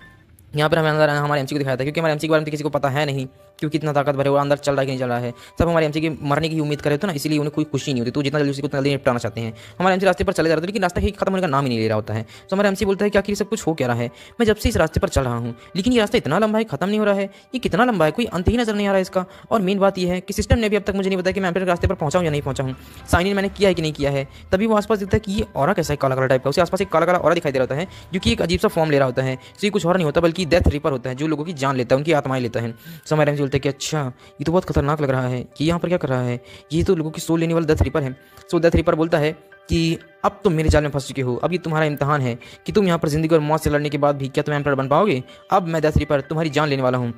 यहाँ पर हमें अंदर हमारे एमसी को दिखाया था, क्योंकि हमारे एमसी के बारे में किसी को पता है नहीं क्योंकि कितना ताकतवर है वो, अंदर चल रहा है कि नहीं चल रहा है, सब हमारे एमसी के मरने की उम्मीद करे तो ना, इसलिए उन्हें कोई खुशी नहीं होती, तो जितना जल्दी उसी को जल्दी निपटाना चाहते हैं। हमारे एमसी रास्ते पर चले जा रहे थे, लेकिन रास्ता खत्म होने का नाम ही नहीं ले रहा होता है। तो हमारे एमसी बोलता है कि आखिर सब कुछ हो क्या रहा है, मैं जब से इस रास्ते पर चल रहा हूँ, लेकिन ये रास्ता इतना लंबा है, खत्म नहीं हो रहा है, ये कितना लंबा है, कोई अंत ही नजर नहीं आ रहा है इसका। और मेन बात यह है कि सिस्टम ने भी अब तक मुझे नहीं बताया कि मैं एम्पर के रास्ते पर पहुंचा हूं या नहीं पहुंचा हूं, साइन इन मैंने किया है कि नहीं किया है। तभी वो आसपास दिखता है कि ये ऑरा कैसा है, काला काला टाइप का, उसके आसपास एक काला काला ऑरा दिखाई दे रहा होता है, जो कि एक अजीब सा फॉर्म ले रहा होता है। तो ये कुछ और नहीं होता बल्कि डेथ रिपर होता है, जो लोगों की जान लेता है, उनकी आत्माएं लेता है। तो हमारे एमसी बोलते हैं कि अच्छा, ये तो बहुत खतरनाक लग रहा है कि यहाँ पर क्या कर रहा है, ये तो लोगों की सोल लेने वाला डेथ रिपर है। सो डेथ रिपर बोलता है कि अब तुम मेरे जाल में फंस चुके हो, अब ये तुम्हारा इम्तहान है कि तुम यहाँ पर जिंदगी और मौत से लड़ने के बाद भी क्या तुम एम्पर बन पाओगे। अब मैं डेथ रिपर तुम्हारी जान लेने वाला हूँ।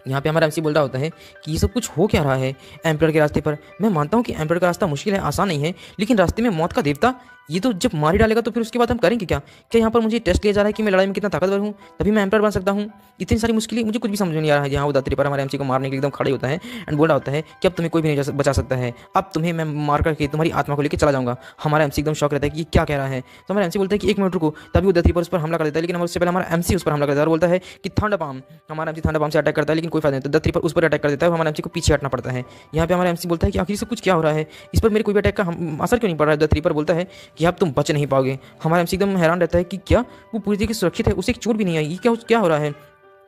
यहाँ पे हमारा एमसी बोल रहा होता है कि ये सब कुछ हो क्या रहा है एम्पर के रास्ते पर। मैं मानता हूँ कि एम्पर का रास्ता मुश्किल है, आसान नहीं है, लेकिन रास्ते में मौत का देवता ये तो जब मार ही डालेगा तो फिर उसके बाद हम करेंगे क्या। क्या यहाँ पर मुझे टेस्ट लिया जा रहा है कि मैं लड़ाई में कितना ताकतवर हूँ, तभी मैं एम्पर बन सकता हूँ। इतनी सारी मुश्किलें, मुझे कुछ भी समझ में नहीं आ रहा है। यहाँ वो दात्री पर हमारे एमसी को मारने के लिए एकदम खड़े होता है एंड बोल रहा होता है कि अब तुम्हें कोई भी नहीं बचा सकता है, अब तुम्हें मैं मार करके तुम्हारी आत्मा को लेकर चला जाऊँगा। हमारा एमसी एकदम शौक रहता है कि ये क्या कह रहा है। तो हमारा एमसी बोलता है कि एक मिनट रुको। तभी वो दात्री पर उस पर हमला कर देता है, लेकिन उससे पहले हमारा एमसी उस पर हमला करता है और बोलता है कि थंड पाम। हमारा एमसी थंड पाम से अटैक करता है, लेकिन कोई फायदा नहीं, तो दात्री पर उस पर अटैक कर देता है, हमारा एमसी को पीछे हटना पड़ता है। यहाँ पे हमारा एमसी बोलता है कि आखिर से कुछ क्या हो रहा है, इस पर मेरे कोई भी अटैक का असर क्यों नहीं पड़ रहा है। दात्री पर बोलता है कि अब तुम बच नहीं पाओगे। हमारा एमसी एकदम हैरान रहता है कि क्या वो पूरी तरीके से सुरक्षित है, उसे एक चोट भी नहीं आई, ये क्या हो रहा है।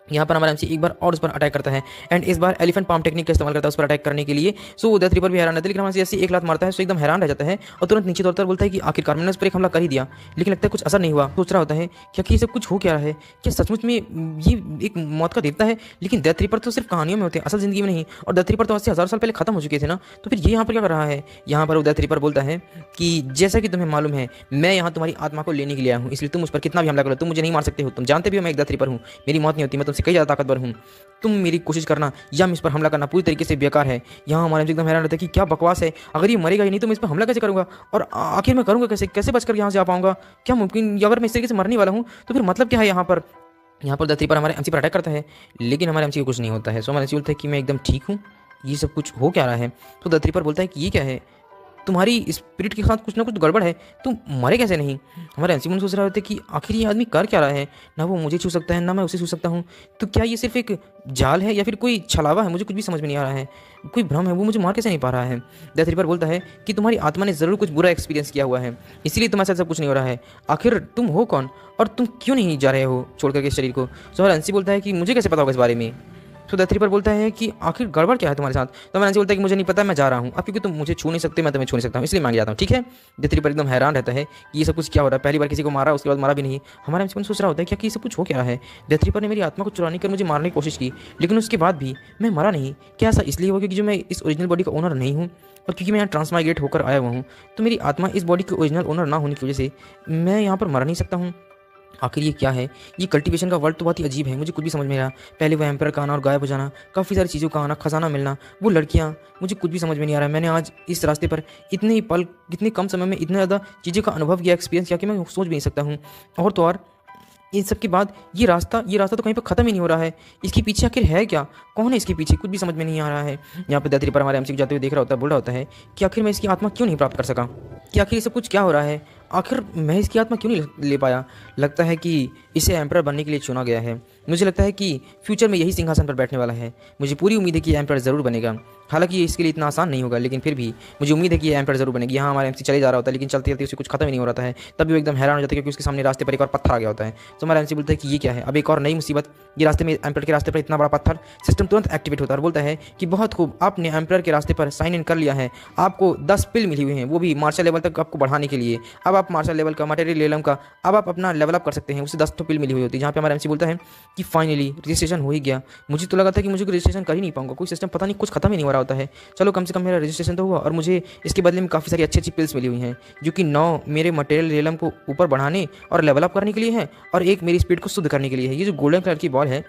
यहाँ पर हमारा एमसी एक बार और उस पर अटैक करता है एंड इस बार एलिफेंट पाम टेक्निक का इस्तेमाल करता है उस पर अटैक करने के लिए। सो डेथ रिपर भी हैरान रहता है, लेकिन हमारे जैसे एक लात मारता है तो एकदम हैरान रह जाता है और तुरंत नीचे तौर पर बोलता है कि आखिरकार मैंने उस पर एक हमला कर ही दिया, लेकिन लगता है कुछ असर नहीं हुआ। सोच रहा होता है क्या कि ये सब कुछ हो क्या रहा है, क्या सचमुच में ये एक मौत का देवता है। लेकिन डेथ रिपर तो सिर्फ कहानियों में होते हैं, असल जिंदगी में नहीं, और डेथ रिपर तो आज से 1000 साल पहले खत्म हो चुके थे ना, तो फिर ये यहाँ पर क्या कर रहा है। यहाँ पर वो डेथ रिपर बोलता है कि जैसा कि तुम्हें मालूम है मैं यहाँ तुम्हारी आत्मा को लेने के लिए आया हूँ, इसलिए तुम उस पर कितना भी हमला करो तुम मुझे नहीं मार सकते हो। तुम जानते भी हो मैं एक डेथ रिपर हूँ, मेरी मौत नहीं होती, मैं तुमसे कई ज़्यादा ताकतवर हूँ। तुम मेरी कोशिश करना या मैं इस पर हमला करना पूरी तरीके से बेकार है। यहाँ हमारे एकदम हैरान रहता है कि क्या बकवास है, अगर ये मरेगा ही नहीं तो मैं इस पर हमला कैसे करूँगा, और आखिर मैं करूँगा कैसे बचकर यहाँ से आ पाऊँगा, क्या मुमकिन, अगर मैं इस तरीके से मरने वाला हूँ तो फिर मतलब क्या है। यहाँ पर डेथ रिपर हमारे एमसी पर अटैक करता है, लेकिन हमारे एमसी को कुछ नहीं होता है। सो हमारे एमसी बोलता है कि मैं एकदम ठीक हूँ, ये सब कुछ हो क्या रहा है। तो डेथ रिपर बोलता है कि ये क्या है, तुम्हारी स्पिरिट के साथ कुछ ना कुछ गड़बड़ है, तुम मरे कैसे नहीं। हमारे एमसी मन सोच रहा होता है कि आखिर ये आदमी कर क्या रहा है, ना वो मुझे छू सकता है ना मैं उसे छू सकता हूँ, तो क्या ये सिर्फ एक जाल है या फिर कोई छलावा है, मुझे कुछ भी समझ में नहीं आ रहा है, कोई भ्रम है, वो मुझे मार कैसे नहीं पा रहा है। डेथ रिपर बोलता है कि तुम्हारी आत्मा ने ज़रूर कुछ बुरा एक्सपीरियंस किया हुआ है, इसलिए तुम्हारे साथ सब कुछ नहीं हो रहा है। आखिर तुम हो कौन और तुम क्यों नहीं जा रहे हो छोड़ करके शरीर को। तो हमारा एमसी बोलता है कि मुझे कैसे पता होगा इस बारे में। तो डेथ रिपर बोलता है कि आखिर गड़बड़ क्या है तुम्हारे साथ। तो मैंने बोलता है कि मुझे नहीं पता, मैं जा रहा हूँ अब, क्योंकि तुम मुझे छू नहीं सकते, मैं तुम्हें छू नहीं सकता हूँ, इसलिए मैं जाता हूँ, ठीक है। डेथ रिपर एकदम हैरान रहता है कि ये सब कुछ क्या हो रहा है, पहली बार किसी को मारा उसके बाद मारा भी नहीं। हमारा एमसी सोच रहा होता है कि ये सब कुछ हो क्या है। डेथ रिपर ने मेरी आत्मा को चुराने कर मुझे मारने की कोशिश की, लेकिन उसके बाद भी मैं मरा नहीं। क्या ऐसा इसलिए हुआ क्योंकि जो मैं इस ओरिजिनल बॉडी का ओनर नहीं हूँ, और क्योंकि मैं यहाँ ट्रांसमाइग्रेट होकर आया हुआ हूँ, तो मेरी आत्मा इस बॉडी के ओरिजिनल ओनर ना होने की वजह से मैं यहाँ पर मर नहीं सकता हूँ। आखिर ये क्या है? ये कल्टीवेशन का वर्ड तो बहुत ही अजीब है, मुझे कुछ भी समझ में नहीं आ रहा। पहले वो एम्पर का आना और गायब हो जाना, काफ़ी सारी चीज़ों का आना, खजाना मिलना, वो लड़कियाँ, मुझे कुछ भी समझ में नहीं आ रहा है। मैंने आज इस रास्ते पर इतने कम समय में इतने ज़्यादा चीज़ों का अनुभव किया, एक्सपीरियंस किया कि मैं सोच भी नहीं सकता हूँ। और तो और इन सब के बाद ये रास्ता तो कहीं पर ख़त्म ही नहीं हो रहा है। इसके पीछे आखिर है क्या? कौन है इसके पीछे? कुछ भी समझ में नहीं आ रहा है। यहाँ पे दैत्री पर हमारे एमसी को जाते हुए देख रहा होता है, बोल रहा होता है कि आखिर मैं इसकी आत्मा क्यों नहीं प्राप्त कर सका, कि आखिर ये सब कुछ क्या हो रहा है, आखिर मैं इसकी आत्मा क्यों नहीं ले पाया। लगता है कि इसे एम्परर बनने के लिए चुना गया है। मुझे लगता है कि फ्यूचर में यही सिंहासन पर बैठने वाला है। मुझे पूरी उम्मीद है कि एम्परर ज़रूर बनेगा। हालांकि ये इसके लिए इतना आसान नहीं होगा, लेकिन फिर भी मुझे उम्मीद है कि ये एम्परर ज़रूर बनेगी। यहाँ हमारा एमसी चले जा रहा होता है, लेकिन चलते चलते उसे कुछ खत्म ही नहीं हो रहा है। तभी वो एकदम हैरान हो जाता है क्योंकि उसके सामने रास्ते पर एक और पत्थर आ गया होता है। तो हमारा एमसी बोलता है कि ये क्या है, अब एक और नई मुसीबत। ये रास्ते में एम्परर के रास्ते पर इतना बड़ा पत्थर, सिस्टम तुरंत एक्टिवेट होता है और बोलता है कि बहुत खूब, आपने एम्परर के रास्ते पर साइन इन कर लिया है। आपको 10 पिल मिली हुई हैं, वो भी मार्शल लेवल तक आपको बढ़ाने के लिए। अब आप मार्शल लेवल का, मटेरियल लेवल का, अब आप अपना लेवल अप कर सकते हैं। उसे 10 तो पिल मिली हुई होती है। जहाँ पे हमारा एमसी बोलता है कि फाइनली रजिस्ट्रेशन हो ही गया। मुझे तो लगा था कि मुझे रजिस्ट्रेशन कर ही नहीं पाऊंगा, कोई सिस्टम पता नहीं कुछ खत्म ही नहीं हो रहा होता है। चलो कम से कम मेरा रजिस्ट्रेशन तो हुआ और मुझे इसके बदले में काफ़ी सारी अच्छी अच्छी पिल्स मिली हुई हैं, जो कि 9 मेरे मटेरियल रेलम को ऊपर बढ़ाने और लेवल अप करने के लिए है और एक मेरी स्पीड को शुद्ध करने के लिए है। ये जो गोल्डन कलर की बॉल है,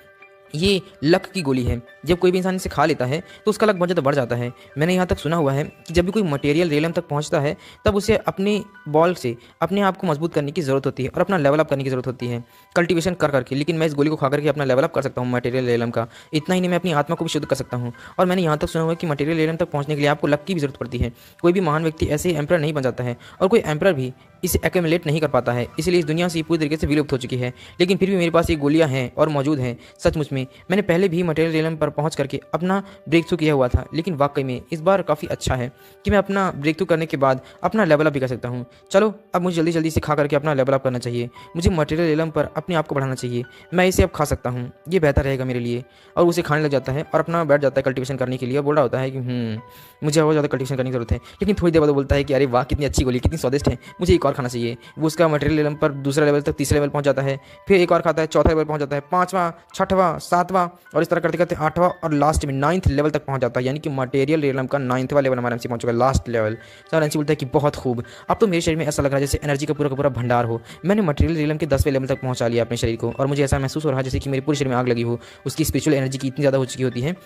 ये लक की गोली है। जब कोई भी इंसान इसे खा लेता है तो उसका लक बहुत ज़्यादा बढ़ जाता है। मैंने यहाँ तक सुना हुआ है कि जब भी कोई मटेरियल रेलम तक पहुँचता है तब उसे अपनी बॉल से अपने आप को मजबूत करने की ज़रूरत होती है और अपना लेवल अप करने की ज़रूरत होती है, कल्टीवेशन कर करके। लेकिन मैं इस गोली को खा करके अपना लेवल अप कर सकता हूँ मटेरियल रेलम का। इतना ही नहीं, मैं अपनी आत्मा को भी शुद्ध कर सकता हूँ। और मैंने यहाँ तक सुना हुआ है कि मटेरियल रेलम तक पहुँचने के लिए आपको लक की भी ज़रूरत पड़ती है। कोई भी महान व्यक्ति ऐसे एम्परर नहीं बन जाता है और कोई एम्परर भी इसे एक्यूमुलेट नहीं कर पाता है। इसलिए इस दुनिया से पूरी तरीके से विलुप्त हो चुकी है। लेकिन फिर भी मेरे पास ये गोलियाँ हैं और मौजूद हैं। सचमुच में मैंने पहले भी मटेरियल रेलम पर पहुंच करके अपना ब्रेक थ्रू किया हुआ था, लेकिन वाकई में इस बार काफ़ी अच्छा है कि मैं अपना ब्रेक थ्रू करने के बाद अपना लेवल अप भी कर सकता हूँ। चलो अब मुझे जल्दी जल्दी से खा करके अपना लेवल अप करना चाहिए। मुझे मटेरियल रेलम पर अपने आप को बढ़ाना चाहिए। मैं इसे अब खा सकता हूँ, ये बेहतर रहेगा मेरे लिए। और उसे खाने लग जाता है और अपना बैठ जाता है कल्टीवेशन करने के लिए और बोल रहा होता है कि मुझे और ज़्यादा कल्टीवेशन करने की जरूरत है। लेकिन थोड़ी देर बाद बोलता है कि अरे वाह, कितनी अच्छी गोली, कितनी स्वादिष्ट है, मुझे एक और खाना चाहिए। वो उसका मटेरियल लेवल पर दूसरे लेवल तक, तीसरे लेवल पहुंच जाता है, फिर एक और खाता है, चौथा लेवल पहुंच जाता है, 5वां, 6वां, 7वां और इस तरह करते करते 8वां और लास्ट में 9th लेवल तक पहुंच जाता है। यानी कि मटेरियल रेलम का 9वां लेवल हमारा एमसी पहुंच चुका है, लास्ट लेवल। सर एमसी बोलता है कि बहुत खूब, अब तो मेरे शरीर में ऐसा लग रहा है जैसे एनर्जी का पूरा भंडार हो। मैंने मटेरियल रेलम के 10वें लेवल तक पहुंचा लिया अपने शरीर को और मुझे ऐसा महसूस हो रहा है जैसे कि मेरे पूरे शरीर में आग लगी हो। उसकी स्पिरिचुअल एनर्जी की इतनी ज़्यादा हो चुकी होती है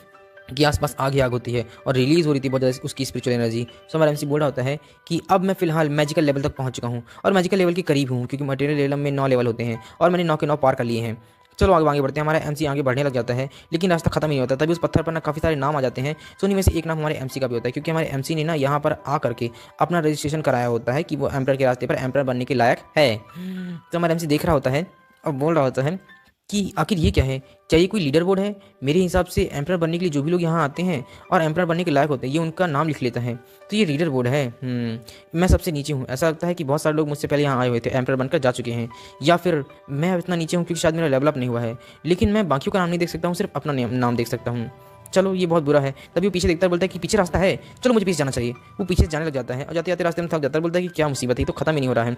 कि आसपास आग ही आग होती है और रिलीज़ हो रही थी बहुत ज़्यादा उसकी स्पिरिचुअल एनर्जी। सो हमारा एमसी बोल रहा होता है कि अब मैं फिलहाल मैजिकल लेवल तक पहुंच चुका हूं और मैजिकल लेवल के करीब हूं, क्योंकि मटेरियल लेवल में 9 लेवल होते हैं और मैंने 9 के 9 पार कर लिए हैं। चलो आगे बढ़ते हैं। हमारा एमसी आगे बढ़ने लग जाता है, लेकिन रास्ता खत्म ही नहीं होता। तभी उस पत्थर पर ना काफ़ी सारे नाम आ जाते हैं। सो उन्हीं में से एक नाम हमारे एमसी का भी होता है, क्योंकि हमारे एमसी ने ना यहाँ पर आ करके अपना रजिस्ट्रेशन कराया होता है कि वो एम्परर के रास्ते पर एम्परर बनने के लायक है। तो हमारा एमसी देख रहा होता है और बोल रहा होता है कि आखिर ये क्या है, क्या ये कोई लीडर बोर्ड है? मेरे हिसाब से एम्परर बनने के लिए जो भी लोग यहाँ आते हैं और एम्परर बनने के लायक होते हैं, ये उनका नाम लिख लेता है। तो ये लीडर बोर्ड है। मैं सबसे नीचे हूँ। ऐसा लगता है कि बहुत सारे लोग मुझसे पहले यहाँ आए हुए थे, एम्परर बनकर जा चुके हैं, या फिर मैं इतना नीचे हूँ क्योंकि शायद मेरा लेवल अप नहीं हुआ है। लेकिन मैं बाकियों का नाम नहीं देख सकता हूँ, सिर्फ अपना नाम देख सकता हूँ। चलो ये बहुत बुरा है। तभी वो पीछे देखता है, बोलता है कि पीछे रास्ता है, चलो मुझे पीछे जाना चाहिए। वो पीछे जाने लग जाता है और जाते जाते रास्ते में थक जाता है। बोलता है कि क्या मुसीबत है, तो खत्म ही नहीं हो रहा है।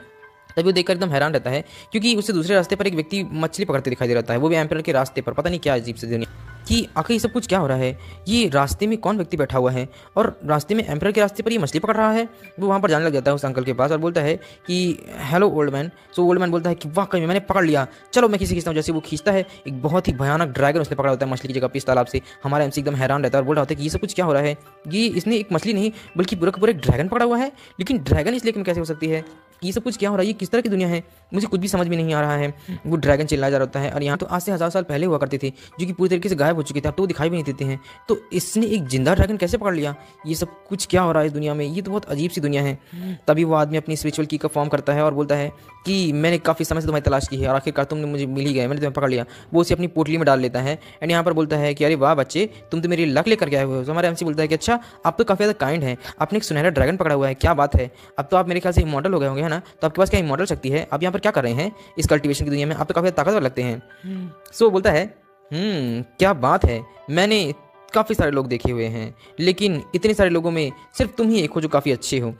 तभी वो देखकर एकदम हैरान रहता है क्योंकि उससे दूसरे रास्ते पर एक व्यक्ति मछली पकड़ते दिखाई दे रहा है, वो भी एम्परर के रास्ते पर। पता नहीं क्या अजीब से दुनिया कि आखिर ये सब कुछ क्या हो रहा है। ये रास्ते में कौन व्यक्ति बैठा हुआ है और रास्ते में एम्परर के रास्ते पर ये मछली पकड़ रहा है। वो वहाँ पर जाने लग जाता है उस अंकल के पास और बोलता है कि hello old man. So old man बोलता है कि वाकई में मैंने पकड़ लिया, चलो मैं खींचता हूँ। जैसे वो खींचता है, एक बहुत ही भयानक ड्रैगन उसने पकड़ा होता है मछली की जगह पे इस तालाब से। हमारा एमसी एकदम हैरान रहता है और बोल रहा होता है कि ये सब कुछ क्या हो रहा है। ये इसने एक मछली नहीं बल्कि पूरा का पूरा एक ड्रैगन पकड़ा हुआ है। लेकिन ड्रैगन इस लेक में कैसे हो सकती है? ये सब कुछ क्या हो रहा है? ये किस तरह की दुनिया है? मुझे कुछ भी समझ में नहीं आ रहा है। वो ड्रैगन चिल्लाया जा रहा होता है और यहाँ तो आज से 1000 साल पहले हुआ करते थे, जो कि पूरी तरीके से गायब हो चुके थे, अब तो वो दिखाई भी नहीं देते हैं। तो इसने एक जिंदा ड्रैगन कैसे पकड़ लिया? ये सब कुछ क्या हो रहा है इस दुनिया में? ये तो बहुत अजीब सी दुनिया है। तभी वो आदमी अपनी स्पिरिचुअल की का फॉर्म करता है और बोलता है कि मैंने काफ़ी समय से तुम्हारी तलाश की है और आखिरकार तुमने मुझे मिल ही गए, मैंने तुम्हें पकड़ लिया। वो उसे अपनी पोटली में डाल लेता है एंड यहाँ पर बोलता है कि अरे वाह बच्चे, तुम तो मेरी लक लेकर के आए हुए हो। तो हमारा एमसी बोलता है कि अच्छा, आप तो काफ़ी ज़्यादा काइंड हैं, आपने एक सुनहरा ड्रैगन पकड़ा हुआ है, क्या बात है। अब तो आप मेरे ख्याल से इमॉर्टल हो गए होंगे, है ना? तो आपके पास क्या इमॉर्टल शक्ति है? आप यहाँ पर क्या कर रहे हैं इस कल्टीवेशन की दुनिया में? आप तो काफ़ी ताकतवर लगते हैं। सो बोलता है क्या बात है, मैंने काफ़ी सारे लोग देखे हुए हैं, लेकिन इतने सारे लोगों में सिर्फ तुम ही एक हो जो काफ़ी अच्छे हो।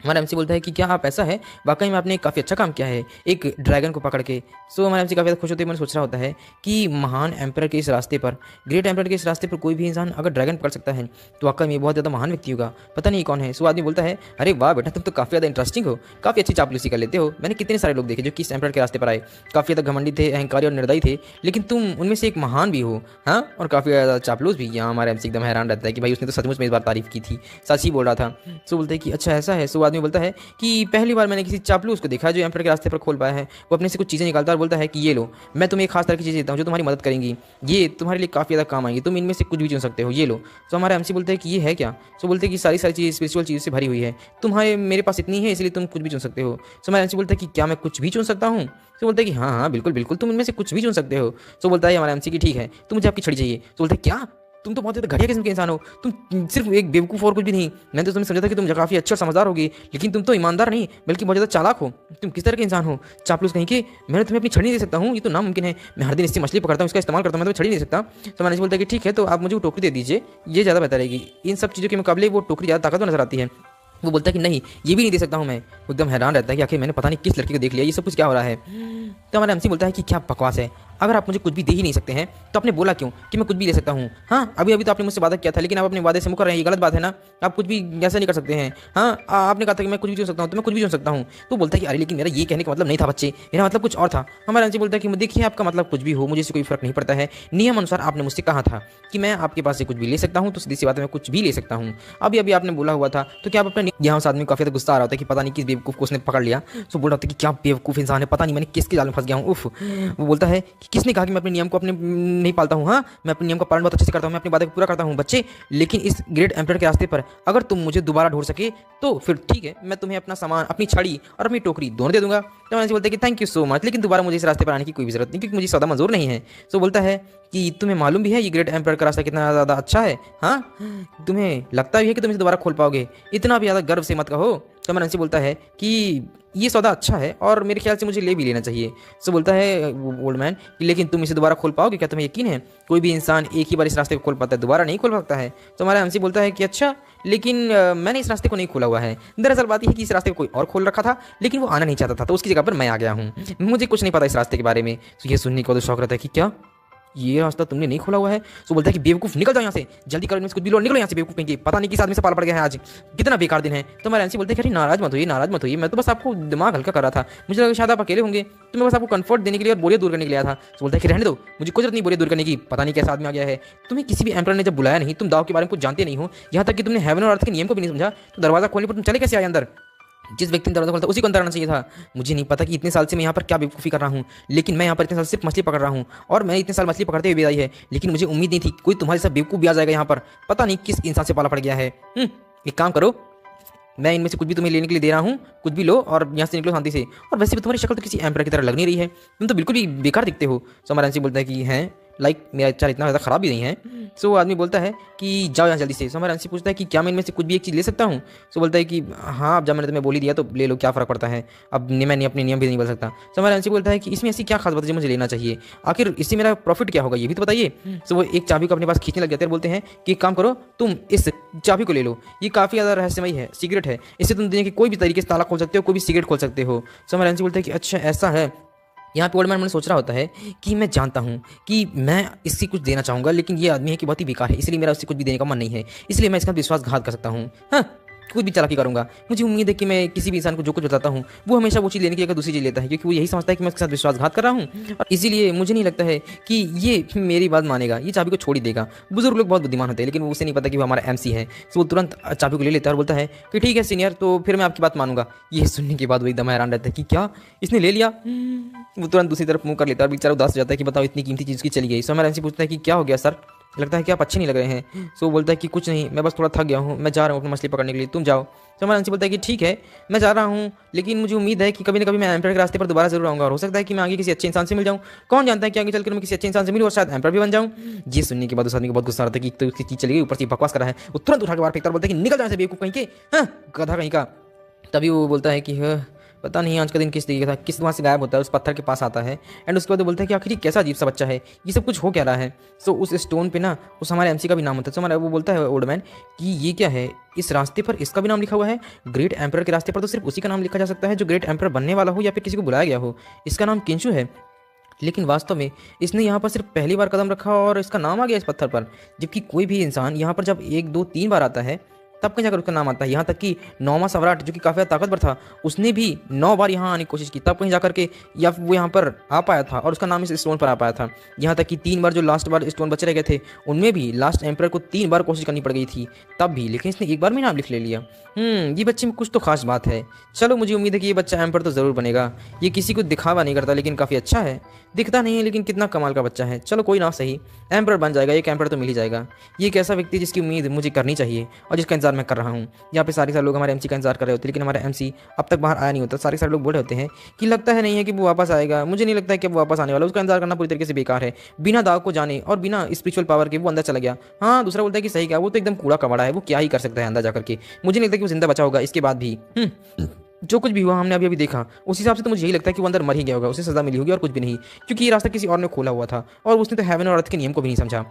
हमारा एमसी बोलता है कि क्या आप ऐसा है, वाकई में आपने काफ़ी अच्छा काम किया है एक ड्रैगन को पकड़ के। सो हमारा एमसी काफ़ी ज़्यादा खुश होते हुए मैंने सोच रहा होता है कि महान एम्पर के इस रास्ते पर, ग्रेट एम्पर के इस रास्ते पर कोई भी इंसान अगर ड्रैगन पकड़ सकता है तो वाकई में ये बहुत ज़्यादा महान व्यक्ति होगा, पता नहीं कौन है। सो आदमी बोलता है, अरे वाह बेटा, तुम तो काफ़ी ज़्यादा इंटरेस्टिंग हो, काफ़ी अच्छी चापलूसी कर लेते हो। मैंने कितने सारे लोग देखे जो कि इस एम्पर के रास्ते पर आए, काफ़ी ज़्यादा घमंडी थे, अहंकारी और निर्दयी थे, लेकिन तुम उनमें से एक महान भी हो, हाँ, और काफ़ी ज़्यादा चापलूस भी। यहाँ हमारा एमसी एकदम हैरान रहता है कि भाई उसने तो सचमुच में इस बार तारीफ की थी, सच ही बोल रहा था। सो बोलते हैं कि अच्छा ऐसा है। सो आदमी बोलता है कि पहली बार मैंने किसी चापलूस को देखा जो एम्पर के रास्ते पर खोल पाया है। वो अपने से कुछ चीज़ें निकालता है और बोलता है कि ये लो, मैं तुम्हें एक खास तरह की चीज़ें देता हूँ जो तुम्हारी मदद करेंगी, ये तुम्हारे लिए काफ़ी ज़्यादा काम आएंगी, तुम इनमें से कुछ भी चुन सकते हो, ये लो। तो हमारा एमसी बोलता है कि ये है क्या। सो बोलते हैं कि सारी सारी चीज़ें स्पिरिचुअल चीज़ से भरी हुई है, तुम्हारे मेरे पास इतनी है इसलिए तुम कुछ भी चुन सकते हो। सो हमारा एमसी बोलता है कि क्या मैं कुछ भी चुन सकता हूँ। तो बोलता है कि हाँ हाँ बिल्कुल बिल्कुल, तुम इनमें से कुछ भी चुन सकते हो। सो बोलता है हमारा एमसी की ठीक है, तो मुझे आपकी छड़ी चाहिए। तो बोलता है क्या, तुम तो बहुत ज़्यादा घटिया किस्म के इंसान हो, तुम सिर्फ एक बेवकूफ़ और कुछ भी नहीं। मैंने तो तुम्हें समझा था कि तुम काफ़ी अच्छे और समझदार होगी, लेकिन तुम तो ईमानदार नहीं बल्कि बहुत ज़्यादा चालाक हो। तुम किस तरह के इंसान हो, चापलूस कहीं के। मैंने तुम्हें अपनी छड़ी नहीं दे सकता हूँ, ये तो नामुमकिन है। मैं हर दिन इससे मछली पकड़ता हूँ, इसका इस्तेमाल करता हूँ, मैं तुम्हें छड़ी नहीं दे सकता। तो मैंने बोलता है कि ठीक है, तो आप मुझे वो टोकरी दे दीजिए, ये ज़्यादा बेहतर रहेगी। इन सब चीज़ों के मुकाबले वो टोकरी ज़्यादा ताकतवर नजर आती है। वो बोलता है कि नहीं, ये भी नहीं दे सकता हूँ मैं। वो एकदम हैरान रहता है कि आखिर मैंने पता नहीं किस लड़की को देख लिया, ये सब कुछ क्या हो रहा है। तो हमारा एमसी बोलता है कि क्या बकवास है, अगर आप मुझे कुछ भी दे ही नहीं सकते हैं तो आपने बोला क्यों कि मैं कुछ भी ले सकता हूँ। हाँ, अभी अभी तो आपने मुझसे वादा किया था, लेकिन आप अपने वादे से मुकर रहे हैं, ये गलत बात है ना। आप कुछ भी ऐसा नहीं कर सकते हैं। हाँ, आपने कहा था कि मैं कुछ भी चुन सकता हूँ, तो मैं कुछ भी चुन सकता हूँ। तो बोलता है कि अरे लेकिन मेरा ये कहने का मतलब नहीं था बच्चे, मेरा मतलब कुछ और था। हमारा एमसी बोलता है कि देखिए आपका मतलब कुछ भी हो, मुझे इससे कोई फर्क नहीं पड़ता है। नियम अनुसार आपने मुझसे कहा था कि मैं आपके पास से कुछ भी ले सकता हूँ, तो सीधी सी बात है मैं कुछ भी ले सकता हूँ। अभी अभी आपने बोला हुआ था, तो क्या आप अपने यहाँ उस आदमी को काफ़ी गुस्सा आ रहा होता है कि पता नहीं किस बेवकूफ़ को उसने पकड़ लिया। तो बोल रहा था कि क्या बेवकूफ़ इंसान है, पता नहीं मैंने किसके जाल में फंस गया हूँ। उफ। वो बोलता है कि किसने कहा कि मैं अपने नियम को अपने नहीं पालता हूँ। हाँ, मैं अपने नियम का पालन बहुत अच्छे से करता हूँ, मैं अपनी बातें को पूरा करता हूँ बच्चे, लेकिन इस ग्रेट एम्पर के रास्ते पर अगर तुम मुझे दोबारा ढूंढ सके तो फिर ठीक है, मैं तुम्हें अपना सामान, अपनी छड़ी और अपनी टोकरी दोनों दे दूंगा। तो मैंने बोलते हैं कि थैंक यू सो मच, लेकिन दोबारा मुझे इस रास्ते पर आने की कोई भी जरूरत नहीं, क्योंकि मुझे सौदा मंजूर नहीं है। तो बोलता है कि तुम्हें मालूम भी है ये ग्रेट एम्पर का रास्ता कितना ज़्यादा अच्छा है। हाँ, तुम्हें लगता भी है कि तुम इसे दोबारा खोल पाओगे, इतना भी ज़्यादा गर्व से मत कहो। तो मैंने बोलता है कि ये सौदा अच्छा है और मेरे ख्याल से मुझे ले भी लेना चाहिए। सो बोलता है ओल्ड मैन, लेकिन तुम इसे दोबारा खोल पाओगे, क्या तुम्हें यकीन है कोई भी इंसान एक ही बार इस रास्ते को खोल पाता है, दोबारा नहीं खोल सकता है। तो हमारा एमसी बोलता है कि अच्छा, लेकिन मैंने इस रास्ते को नहीं खोला हुआ है। दरअसल बात यह है कि इस रास्ते को कोई और खोल रखा था, लेकिन वो आना नहीं चाहता था, तो उसकी जगह पर मैं आ गया हूँ। मुझे कुछ नहीं पता इस रास्ते के बारे में। तो ये सुनने को तो शौक रहता है कि क्या ये रास्ता तुमने नहीं खोला हुआ है। तो बोलता है कि बेवकूफ़ निकल जाओ यहाँ से, जल्दी करो, कुछ भी लो, निकलो यहाँ से बेवकूफ़ कहेंगे, पता नहीं किस आदमी से पाल पड़ गया है आज, कितना बेकार दिन है। तो हमारा एमसी बोलते हैं कि नाराज मत होइए, नाराज मत होइए, मैं तो बस आपको दिमाग हल्का कर रहा था, मुझे लगा शायद आप अकेले होंगे, तो मैं बस आपको कंफर्ट देने के लिए और बोरियत दूर करने के लिए आया था। तो बोलता है कि रहने दो, मुझे कुछ जरूरत नहीं बोरियत दूर करने की, पता नहीं कैसा आदमी आ गया है। तुम्हें किसी भी एम्पर ने जब बुलाया नहीं, तुम दाव के बारे में कुछ जानते नहीं हो, यहाँ तक कि तुमने हेवन और अर्थ के नियम को भी नहीं समझा, तो दरवाजा खोलने पर तुम चले कैसे आए अंदर। जिस व्यक्ति ने दरवाजा खोला था उसी को अंदर आना चाहिए था। मुझे नहीं पता कि इतने साल से मैं यहाँ पर क्या बेवकूफ़ी कर रहा हूँ, लेकिन मैं यहाँ पर इतने साल सिर्फ मछली पकड़ रहा हूँ और मैंने इतने साल मछली पकड़ते हुए भी आई है, लेकिन मुझे उम्मीद नहीं थी कोई तुम्हारे साथ बेवकूफ़ भी आ जाएगा यहाँ पर, पता नहीं किस इंसान से पाला पड़ गया है। एक काम करो, मैं इनमें से कुछ भी तुम्हें लेने के लिए दे रहा हूँ, कुछ भी लो और यहाँ से निकलो शांति से। और वैसे भी तुम्हारी शक्ल तो किसी एम्पर की तरह लग नहीं रही है, तुम तो बिल्कुल भी बेकार दिखते हो। सो हमारा एमसी बोलता है कि हैं लाइक मेरा चाल इतना ज़्यादा ख़राब भी नहीं है। सो आदमी बोलता है कि जाओ यहाँ जल्दी से। सो हमारा एमसी पूछता है कि क्या मैं इनमें से कुछ भी एक चीज़ ले सकता हूँ। सो बोलता है कि हाँ, अब जब मैंने तुम्हें बोल ही दिया तो ले लो, क्या फ़र्क पड़ता है, अब मैं अपने नियम भी नहीं बदल सकता। सो हमारा एमसी बोलता है कि इसमें ऐसी क्या खास बात है जो मुझे लेना चाहिए, आखिर इससे मेरा प्रॉफिट क्या होगा ये भी तो बताइए। सो वो एक चाबी को अपने पास खींचने लग जाते हैं, बोलते हैं कि एक काम करो, तुम इस चाबी को ले लो, ये काफ़ी ज़्यादा रहस्यमयी है, सीक्रेट है, इससे तुम दुनिया के कोई भी तरीके से ताला खोल सकते हो, कोई भी सीक्रेट खोल सकते हो। सो हमारा एमसी बोलता है कि अच्छा ऐसा है। यहाँ पे ओल्ड मैन सोच रहा होता है कि मैं जानता हूँ कि मैं इससे कुछ देना चाहूँगा, लेकिन ये आदमी है कि बहुत ही बेकार है, इसलिए मेरा उससे कुछ भी देने का मन नहीं है, इसलिए मैं इसका विश्वासघात कर सकता हूँ। हाँ, कुछ भी चालाकी करूँगा। मुझे उम्मीद है कि मैं किसी भी इंसान को जो कुछ बताता हूँ वो हमेशा वो चीज़ लेने की जगह दूसरी चीज़ लेता है, क्योंकि वो यही समझता है कि मैं उसके साथ विश्वासघात कर रहा हूँ, और इसीलिए मुझे नहीं लगता है कि ये मेरी बात मानेगा, ये चाबी को छोड़ ही देगा। बुजुर्ग लोग बहुत बुद्धिमान होते हैं, लेकिन वो उसे नहीं पता कि वो हमारा एमसी है। तो वो तुरंत चाबी को ले लेता है और बोलता है कि ठीक है सीनियर, तो फिर मैं आपकी बात मानूंगा। ये सुनने के बाद वो एकदम हैरान रहता है कि क्या इसने ले लिया। वो तुरंत दूसरी तरफ मुंह कर लेता है और बेचारा उदास हो जाता है कि बताओ इतनी कीमती चीज़ की चली गई। सो हमारा एमसी पूछता है कि क्या हो गया सर, लगता है कि आप अच्छे नहीं लग रहे हैं। सो बोलता है कि कुछ नहीं, मैं बस थोड़ा थक गया हूँ, मैं जा रहा हूँ अपनी मछली पकड़ने के लिए, तुम जाओ। तो हमारा एमसी बोलता है कि ठीक है मैं जा रहा हूँ, लेकिन मुझे उम्मीद है कि कभी ना कभी मैं एम्पर के रास्ते पर दोबारा जरूर आऊँगा, और हो सकता है कि मैं आगे किसी अच्छे इंसान से मिल जाऊँ। कौन जानता है कि आगे चलकर मैं किसी अच्छे इंसान से मिलूँ और शायद एम्पर भी बन जाऊँ। ये सुनने के बाद उस आदमी को बहुत गुस्सा आता है कि तो उसकी चीज़ चली गई, ऊपर से बकवास करा है। वो तुरंत उठा के बाहर फेंकता है, बोलता है कि निकल जाए से बेवकूफ़ कहीं के, हाँ गधा कहीं का। तभी वो बोलता है कि पता नहीं आज का दिन किस तरीके का था, किस वहाँ से गायब होता है, उस पत्थर के पास आता है एंड उसके बाद वो बोलता है कि आखिर ये कैसा अजीब सा बच्चा है, ये सब कुछ हो क्या रहा है। सो उस स्टोन पे ना उस हमारे एमसी का भी नाम होता है। सो हमारा वो बोलता है ओल्ड मैन कि ये क्या है, इस रास्ते पर इसका भी नाम लिखा हुआ है। ग्रेट एम्पर के रास्ते पर तो सिर्फ उसी का नाम लिखा जा सकता है जो ग्रेट एम्पर बनने वाला हो या फिर किसी को बुलाया गया हो। इसका नाम किंशु है, लेकिन वास्तव में इसने यहाँ पर सिर्फ पहली बार कदम रखा और इसका नाम आ गया इस पत्थर पर। जबकि कोई भी इंसान यहाँ पर जब 1 2 3 बार आता है तब कहीं जाकर उसका नाम आता है। यहाँ तक कि 9वां सम्राट जो कि काफ़ी ज़्यादा ताकतवर था, उसने भी 9 बार यहाँ आने की कोशिश की, तब कहीं जाकर के या वो यहाँ पर आ पाया था और उसका नाम इस स्टोन पर आ पाया था। यहाँ तक कि 3 बार जो लास्ट बार स्टोन बचे रह गए थे, उनमें भी लास्ट एम्पर को 3 बार कोशिश करनी पड़ गई थी तब भी, लेकिन इसने एक बार में नाम लिख ले लिया। ये बच्चे में कुछ तो खास बात है। चलो मुझे उम्मीद है कि ये बच्चा एम्पर तो ज़रूर बनेगा। ये किसी को दिखावा नहीं करता लेकिन काफ़ी अच्छा है, दिखता नहीं है लेकिन कितना कमाल का बच्चा है। चलो कोई ना, सही एम्पर बन जाएगा, एक एम्पर तो मिल ही जाएगा। ये एक ऐसा व्यक्ति जिसकी उम्मीद मुझे करनी चाहिए और जिसका इंतजार मैं कर रहा हूँ। यहाँ पे सारे लोग हमारे एमसी का इंतजार कर रहे होते हैं, लेकिन हमारा एमसी अब तक बाहर आया नहीं होता। सारे लोग बोल रहे होते हैं कि लगता है नहीं है कि वो वापस आएगा, मुझे नहीं लगता है कि वो वापस आने वाला, उसका इंतजार करना पूरी तरीके से बेकार है। बिना दाग को जाने और बिना स्पिरिचुअल पावर के वो अंदर चला गया। हाँ, दूसरा बोलता है कि सही कहा, वो तो एकदम कूड़ा कबाड़ा है, वो क्या ही कर सकता है अंदर जाकर के। मुझे नहीं लगता कि वो जिंदा बचा होगा इसके बाद भी। जो कुछ भी हुआ हमने अभी अभी देखा, उस हिसाब से तो मुझे यही लगता है कि वो अंदर मर ही गया होगा, उसे सजा मिली होगी और कुछ भी नहीं, क्योंकि ये रास्ता किसी और ने खोला हुआ था और उसने तो हेवन और अर्थ के नियम को भी नहीं समझा।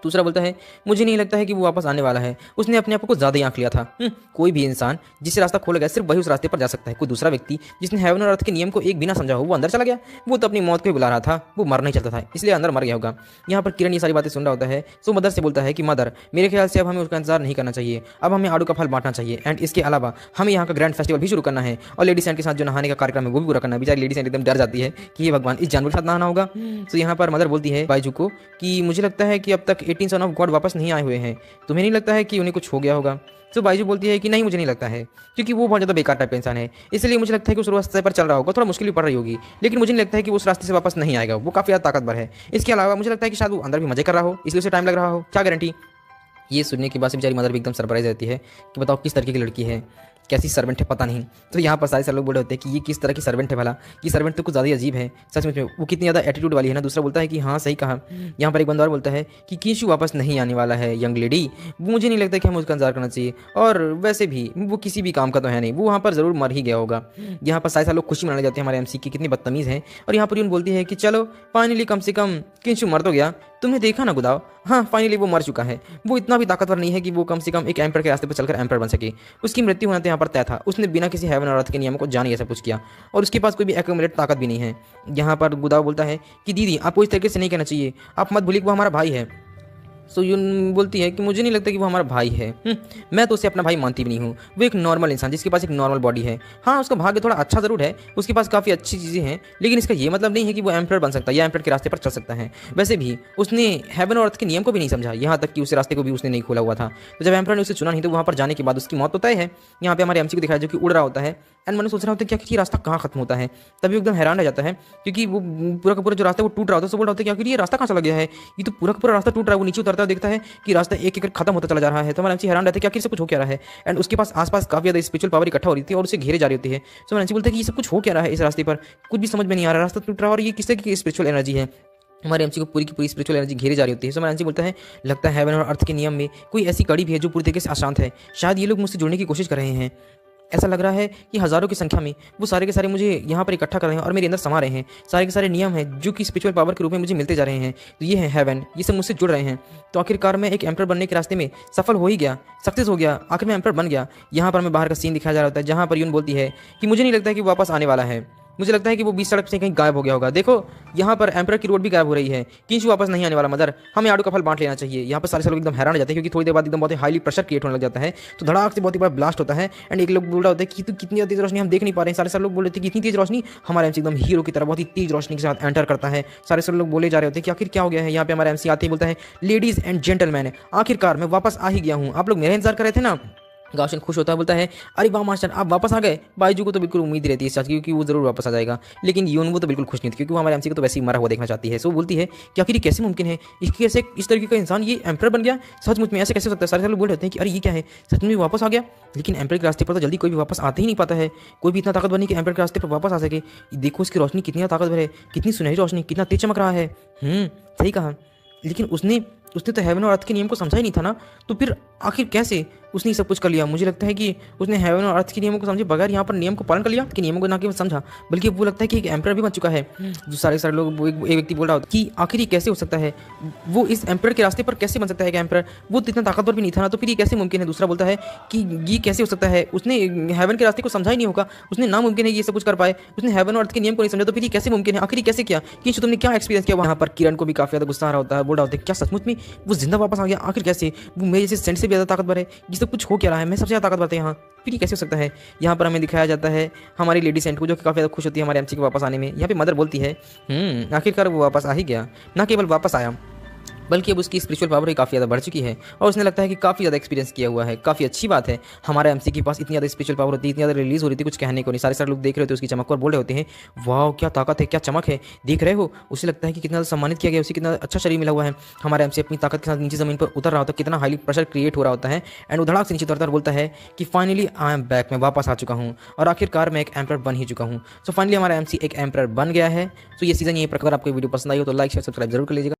दूसरा बोलता है मुझे नहीं लगता है कि वो वापस आने वाला है, उसने अपने आप को ज़्यादा ही आंक लिया था। कोई भी इंसान जिसे रास्ता खोला गया सिर्फ वही उस रास्ते पर जा सकता है। कोई दूसरा व्यक्ति जिसने हेवन और अर्थ के नियम को एक बिना समझा हो वो अंदर चला गया, वो तो अपनी मौत को ही बुला रहा था, वो मरना ही चाहता था इसलिए अंदर मर गया होगा। यहाँ पर किरण ये सारी बातें सुन रहा होता है। सो मदर से बोलता है कि मदर, मेरे ख्याल से अब हमें उसका इंतजार नहीं करना चाहिए, अब हमें आड़ू का फल बांटना चाहिए एंड इसके अलावा हमें यहाँ का ग्रैंड फेस्टिवल भी शुरू करना है और लेडी सैंड के साथ जो नहाने का कार्यक्रम है वो भी पूरा करना है। बेचारी लेडी सैंड एकदम डर जाती है कि ये भगवान इस जानवर के साथ नहाना होगा। तो यहाँ पर मदर बोलती है बाइजू को कि मुझे लगता है कि अब तक 18 सन ऑफ गॉड वापस नहीं आए हुए हैं, तुम्हें नहीं लगता है कि उन्हें कुछ हो गया होगा। तो बाइजू बोलती है कि नहीं, मुझे नहीं लगता है, क्योंकि वो बहुत ज़्यादा बेकार टाइप का इंसान है, इसलिए मुझे लगता है कि उस रास्ते पर चल रहा होगा, थोड़ा मुश्किल भी पड़ रही होगी, लेकिन मुझे नहीं लगता है कि उस रास्ते से वापस नहीं आएगा, वो काफ़ी ज़्यादा ताकतवर है। इसके अलावा मुझे लगता है कि शायद वो अंदर भी मजे कर रहा हो, इसलिए उसे टाइम लग रहा हो, क्या गारंटी। ये सुनने के बाद से बेचारी मदर भी एकदम सरप्राइज रहती है कि बताओ किस तरीके की लड़की है, कैसी सर्वेंट है पता नहीं। तो यहाँ पर सारे लोग बोल रहे होते हैं कि ये किस तरह की सर्वेंट है भला, ये सर्वेंट तो कुछ ज़्यादा ही अजीब है सच में, वो कितनी ज़्यादा एटीट्यूड वाली है ना। दूसरा बोलता है कि हाँ सही कहा। यहाँ पर एक बंदा और बोलता है कि किंशु वापस नहीं आने वाला है यंग लेडी, मुझे नहीं लगता कि हमें उसका इंतजार करना चाहिए, और वैसे भी वो किसी भी काम का तो है नहीं, वो वहाँ पर ज़रूर मर ही गया होगा। यहाँ पर सारे लोग खुशी मनाने जाते हैं हमारे एमसी की, कितनी बदतमीज़ है। और यहाँ पर यून बोलती है कि चलो फाइनली कम से कम किंशु मर तो गया, तुमने देखा ना गुदाव, हाँ फाइनली वो मर चुका है। वो इतना भी ताकतवर नहीं है कि वो कम से कम एक एम्पर के रास्ते पर चलकर एम्पर बन सके, उसकी मृत्यु होना तो यहाँ पर तय था। उसने बिना किसी हेवन और अर्थ के नियमों को जाने ये सब कुछ किया और उसके पास कोई भी एक्यूमुलेट ताकत भी नहीं है। यहाँ पर गुदाव बोलता है कि दीदी आपको इस तरीके से नहीं कहना चाहिए, आप मत भूलिए कि वो हमारा भाई है। सो यून बोलती है कि मुझे नहीं लगता कि वो हमारा भाई है, मैं तो उसे अपना भाई मानती भी नहीं हूँ। वो एक नॉर्मल इंसान जिसके पास एक नॉर्मल बॉडी है, हाँ उसका भाग्य थोड़ा अच्छा ज़रूर है, उसके पास काफ़ी अच्छी चीज़ें हैं, लेकिन इसका ये मतलब नहीं है कि वो एम्पर बन सकता है या एम्पर के रास्ते पर चल सकता है। वैसे भी उसने हेवन और अर्थ के नियम को भी नहीं समझा, यहाँ तक कि उस रास्ते को भी उसने नहीं खोला हुआ था। तो जब एम्पर ने उसे चुना नहीं तो वहाँ पर जाने के बाद उसकी मौत तो तय है। यहाँ पे हमारे एमसी को दिखाया जो कि उड़ रहा होता है एंड मैंने सोच रहा होता है क्या कि ये रास्ता कहाँ खत्म होता है, तभी एकदम हैरान रह जाता है क्योंकि वो पूरा का पूरा जो रास्ता वो टूट रहा होता है। तो बोल रहा होता है कि ये रास्ता कहाँ चला गया है, ये तो पूरा का पूरा रास्ता टूट रहा है। वो नीचे उतरता है, देखता है कि रास्ता एक एक खत्म होता चला जा रहा है। तो हमारे एमसी हैरान रहते हैं कि आखिर से कुछ हो क्या रहा है एंड उसके पास आसपास काफ़ी ज़्यादा स्पिरिचुअल पावर इकट्ठा हो रही थी और उसे घेरे जा रही होती है। तो हमारे एमसी बोलते हैं कि ये सब कुछ हो क्या रहा है इस रास्ते पर, कुछ भी समझ में नहीं आ रहा, रास्ता टूट रहा है और ये किस तरह की स्पिरिचुअल एनर्जी है। हमारे एमसी को पूरी की पूरी स्पिरिचुअल एनर्जी घेरी जा रही होती है। तो हमारा एमसी बोलता है लगता है हेवन और अर्थ के नियम में कोई ऐसी कड़ी भी है जो पूरी तरीके से अशांत है, शायद ये लोग मुझसे जुड़ने की कोशिश कर रहे हैं। ऐसा लग रहा है कि हज़ारों की संख्या में वो सारे के सारे मुझे यहाँ पर इकट्ठा कर रहे हैं और मेरे अंदर समा रहे हैं। सारे के सारे नियम हैं जो कि स्पिरिचुअल पावर के रूप में मुझे मिलते जा रहे हैं। तो ये है हेवन, ये सब मुझसे जुड़ रहे हैं। तो आखिरकार मैं एक एम्पर बनने के रास्ते में सफल हो ही गया, सक्सेस हो गया, आखिर मैं एम्पर बन गया। यहाँ पर हमें बाहर का सीन दिखाया जा रहा होता है जहाँ पर यून बोलती है कि मुझे नहीं लगता है कि वापस आने वाला है, मुझे लगता है कि वो बीच सड़क से कहीं गायब हो गया होगा। देखो यहाँ पर एम्पर की रोड भी गायब हो रही है, किंशु वापस नहीं आने वाला मदर, हमें आड़ू का फल बांट लेना चाहिए। यहाँ पर सारे लोग एकदम हैरान हो जाते हैं क्योंकि थोड़ी देर बाद एकदम बहुत ही हाईली प्रेशर क्रिएट होने लग जाता है। तो धड़ाक से बहुत ही बड़ा ब्लास्ट होता है एंड एक लोग बोल रहा होता है कि तू कितनी तेज रोशनी हम देख नहीं पा रहे हैं। सारे लोग बोल रहे थे कि इतनी तेज रोशनी, हमारे एमसी एकदम हीरो की तरह बहुत ही तेज रोशनी के साथ एंटर करता है। सारे लोग बोले जा रहे होते हैं कि आखिर क्या हो गया है। यहाँ पे हमारा एमसी आते ही बोलता है लेडीज एंड जेंटलमैन, आखिरकार मैं वापस आ ही गया हूँ, आप लोग मेरा इंतजार कर रहे थे ना। गाउशन खुश होता है, बोलता है अरे वाह मास्टर आप वापस आ गए। बाइजू को तो बिल्कुल उम्मीद रहती है इस चीज़ की क्योंकि वो जरूर वापस आ जाएगा, लेकिन यून वो तो बिल्कुल खुश नहीं थी क्योंकि वो हमारे एमसी को तो वैसे ही मरा हुआ देखना चाहती है। सो बोलती है कि आखिर ये कैसे मुमकिन है, इसके ऐसे इस तरीके का इंसान ये एम्पर बन गया, सचमुच में ऐसे कैसे हो सकता है। सारे लोग बोल रहे हैं कि अरे ये क्या है, सच में वापस आ गया। लेकिन एम्पर के रास्ते पर तो जल्दी कोई भी वापस आते ही नहीं पाता है, कोई भी इतना ताकतवर नहीं कि एम्पर के रास्ते पर वापस आ सके। देखो उसकी रोशनी कितनी ताकतवर है, कितनी सुनहरी रोशनी, कितना तेज चमक रहा है। सही कहा, लेकिन उसने तो हेवन और अर्थ के नियम को समझा ही नहीं था ना। तो फिर आखिर कैसे उसने ये सब कुछ कर लिया? मुझे लगता है कि उसने हेवन और अर्थ के नियमों को समझे बगैर यहाँ पर नियम को पालन कर लिया, कि नियमों को ना केवल समझा बल्कि वो लगता है कि एक एम्परर भी बन चुका है। जो सारे लोग, वो एक व्यक्ति बोल रहा होता कि आखिर ये कैसे हो सकता है, वो इस एम्परर के रास्ते पर कैसे बन सकता है एक एम्परर? वो तो इतना ताकतवर भी नहीं था ना, तो फिर ये कैसे मुमकिन है? दूसरा बोलता है कि ये कैसे हो सकता है, उसने हेवन के रास्ते को समझा ही नहीं होगा, उसने नामुमकिन है ये सब कुछ कर पाए, उसने हेवन और अर्थ के नियम को नहीं समझा, तो फिर ये कैसे मुमकिन है? आखिर ये कैसे किया? कि तुमने क्या एक्सपीरियंस किया? वहाँ पर किरण को भी काफी ज्यादा गुस्सा आ रहा होता है, बोल रहा होता है क्या सचमुच में वो जिंदा वापस आ गया? आखिर कैसे? वो मेरे जैसे सेंट से भी ज्यादा ताकतवर है, ये सब कुछ हो क्या रहा है? मैं सबसे ज्यादा ताकतवर था यहाँ, फिर ये कैसे हो सकता है? यहाँ पर हमें दिखाया जाता है हमारी लेडी सेंट को, जो कि काफ़ी ज़्यादा खुश होती है हमारे एमसी के वापस आने में। यहाँ पे मदर बोलती है आखिरकार वो वापस आ ही गया, ना केवल वापस आया बल्कि अब उसकी स्पिरिचुअल पावर भी काफ़ी ज़्यादा बढ़ चुकी है और उसने लगता है कि काफ़ी ज़्यादा एक्सपीरियंस किया हुआ है। काफ़ी अच्छी बात है, हमारे एमसी के पास इतनी ज़्यादा स्पिरिचुअल पावर होती है, इतनी ज़्यादा रिलीज हो रही थी, कुछ कहने को नहीं। सारे लोग देख रहे होते हैं उसकी चमक को और बोल रहे होते हैं वाह क्या ताकत है, क्या चमक है, देख रहे हो? उसे लगता है कि कितना सम्मानित किया गया, उसे कितना अच्छा शरीर मिला हुआ है। हमारे एमसी अपनी ताकत के साथ नीचे ज़मीन पर उतर रहा होता है, कितना हाईली प्रेशर क्रिएट हो रहा होता है एंड उधड़ाक से नीचे उतरता बोलता है कि फाइनली आई एम बैक, मैं वापस आ चुका हूँ और आखिरकार मैं एक एम्परर बन ही चुका हूँ। सो फाइनली हमारा एमसी एक एम्परर बन गया है। तो ये सीजन यहीं पर, अगर आपको वीडियो पसंद आई हो तो लाइक शेयर सब्सक्राइब जरूर कर लीजिएगा।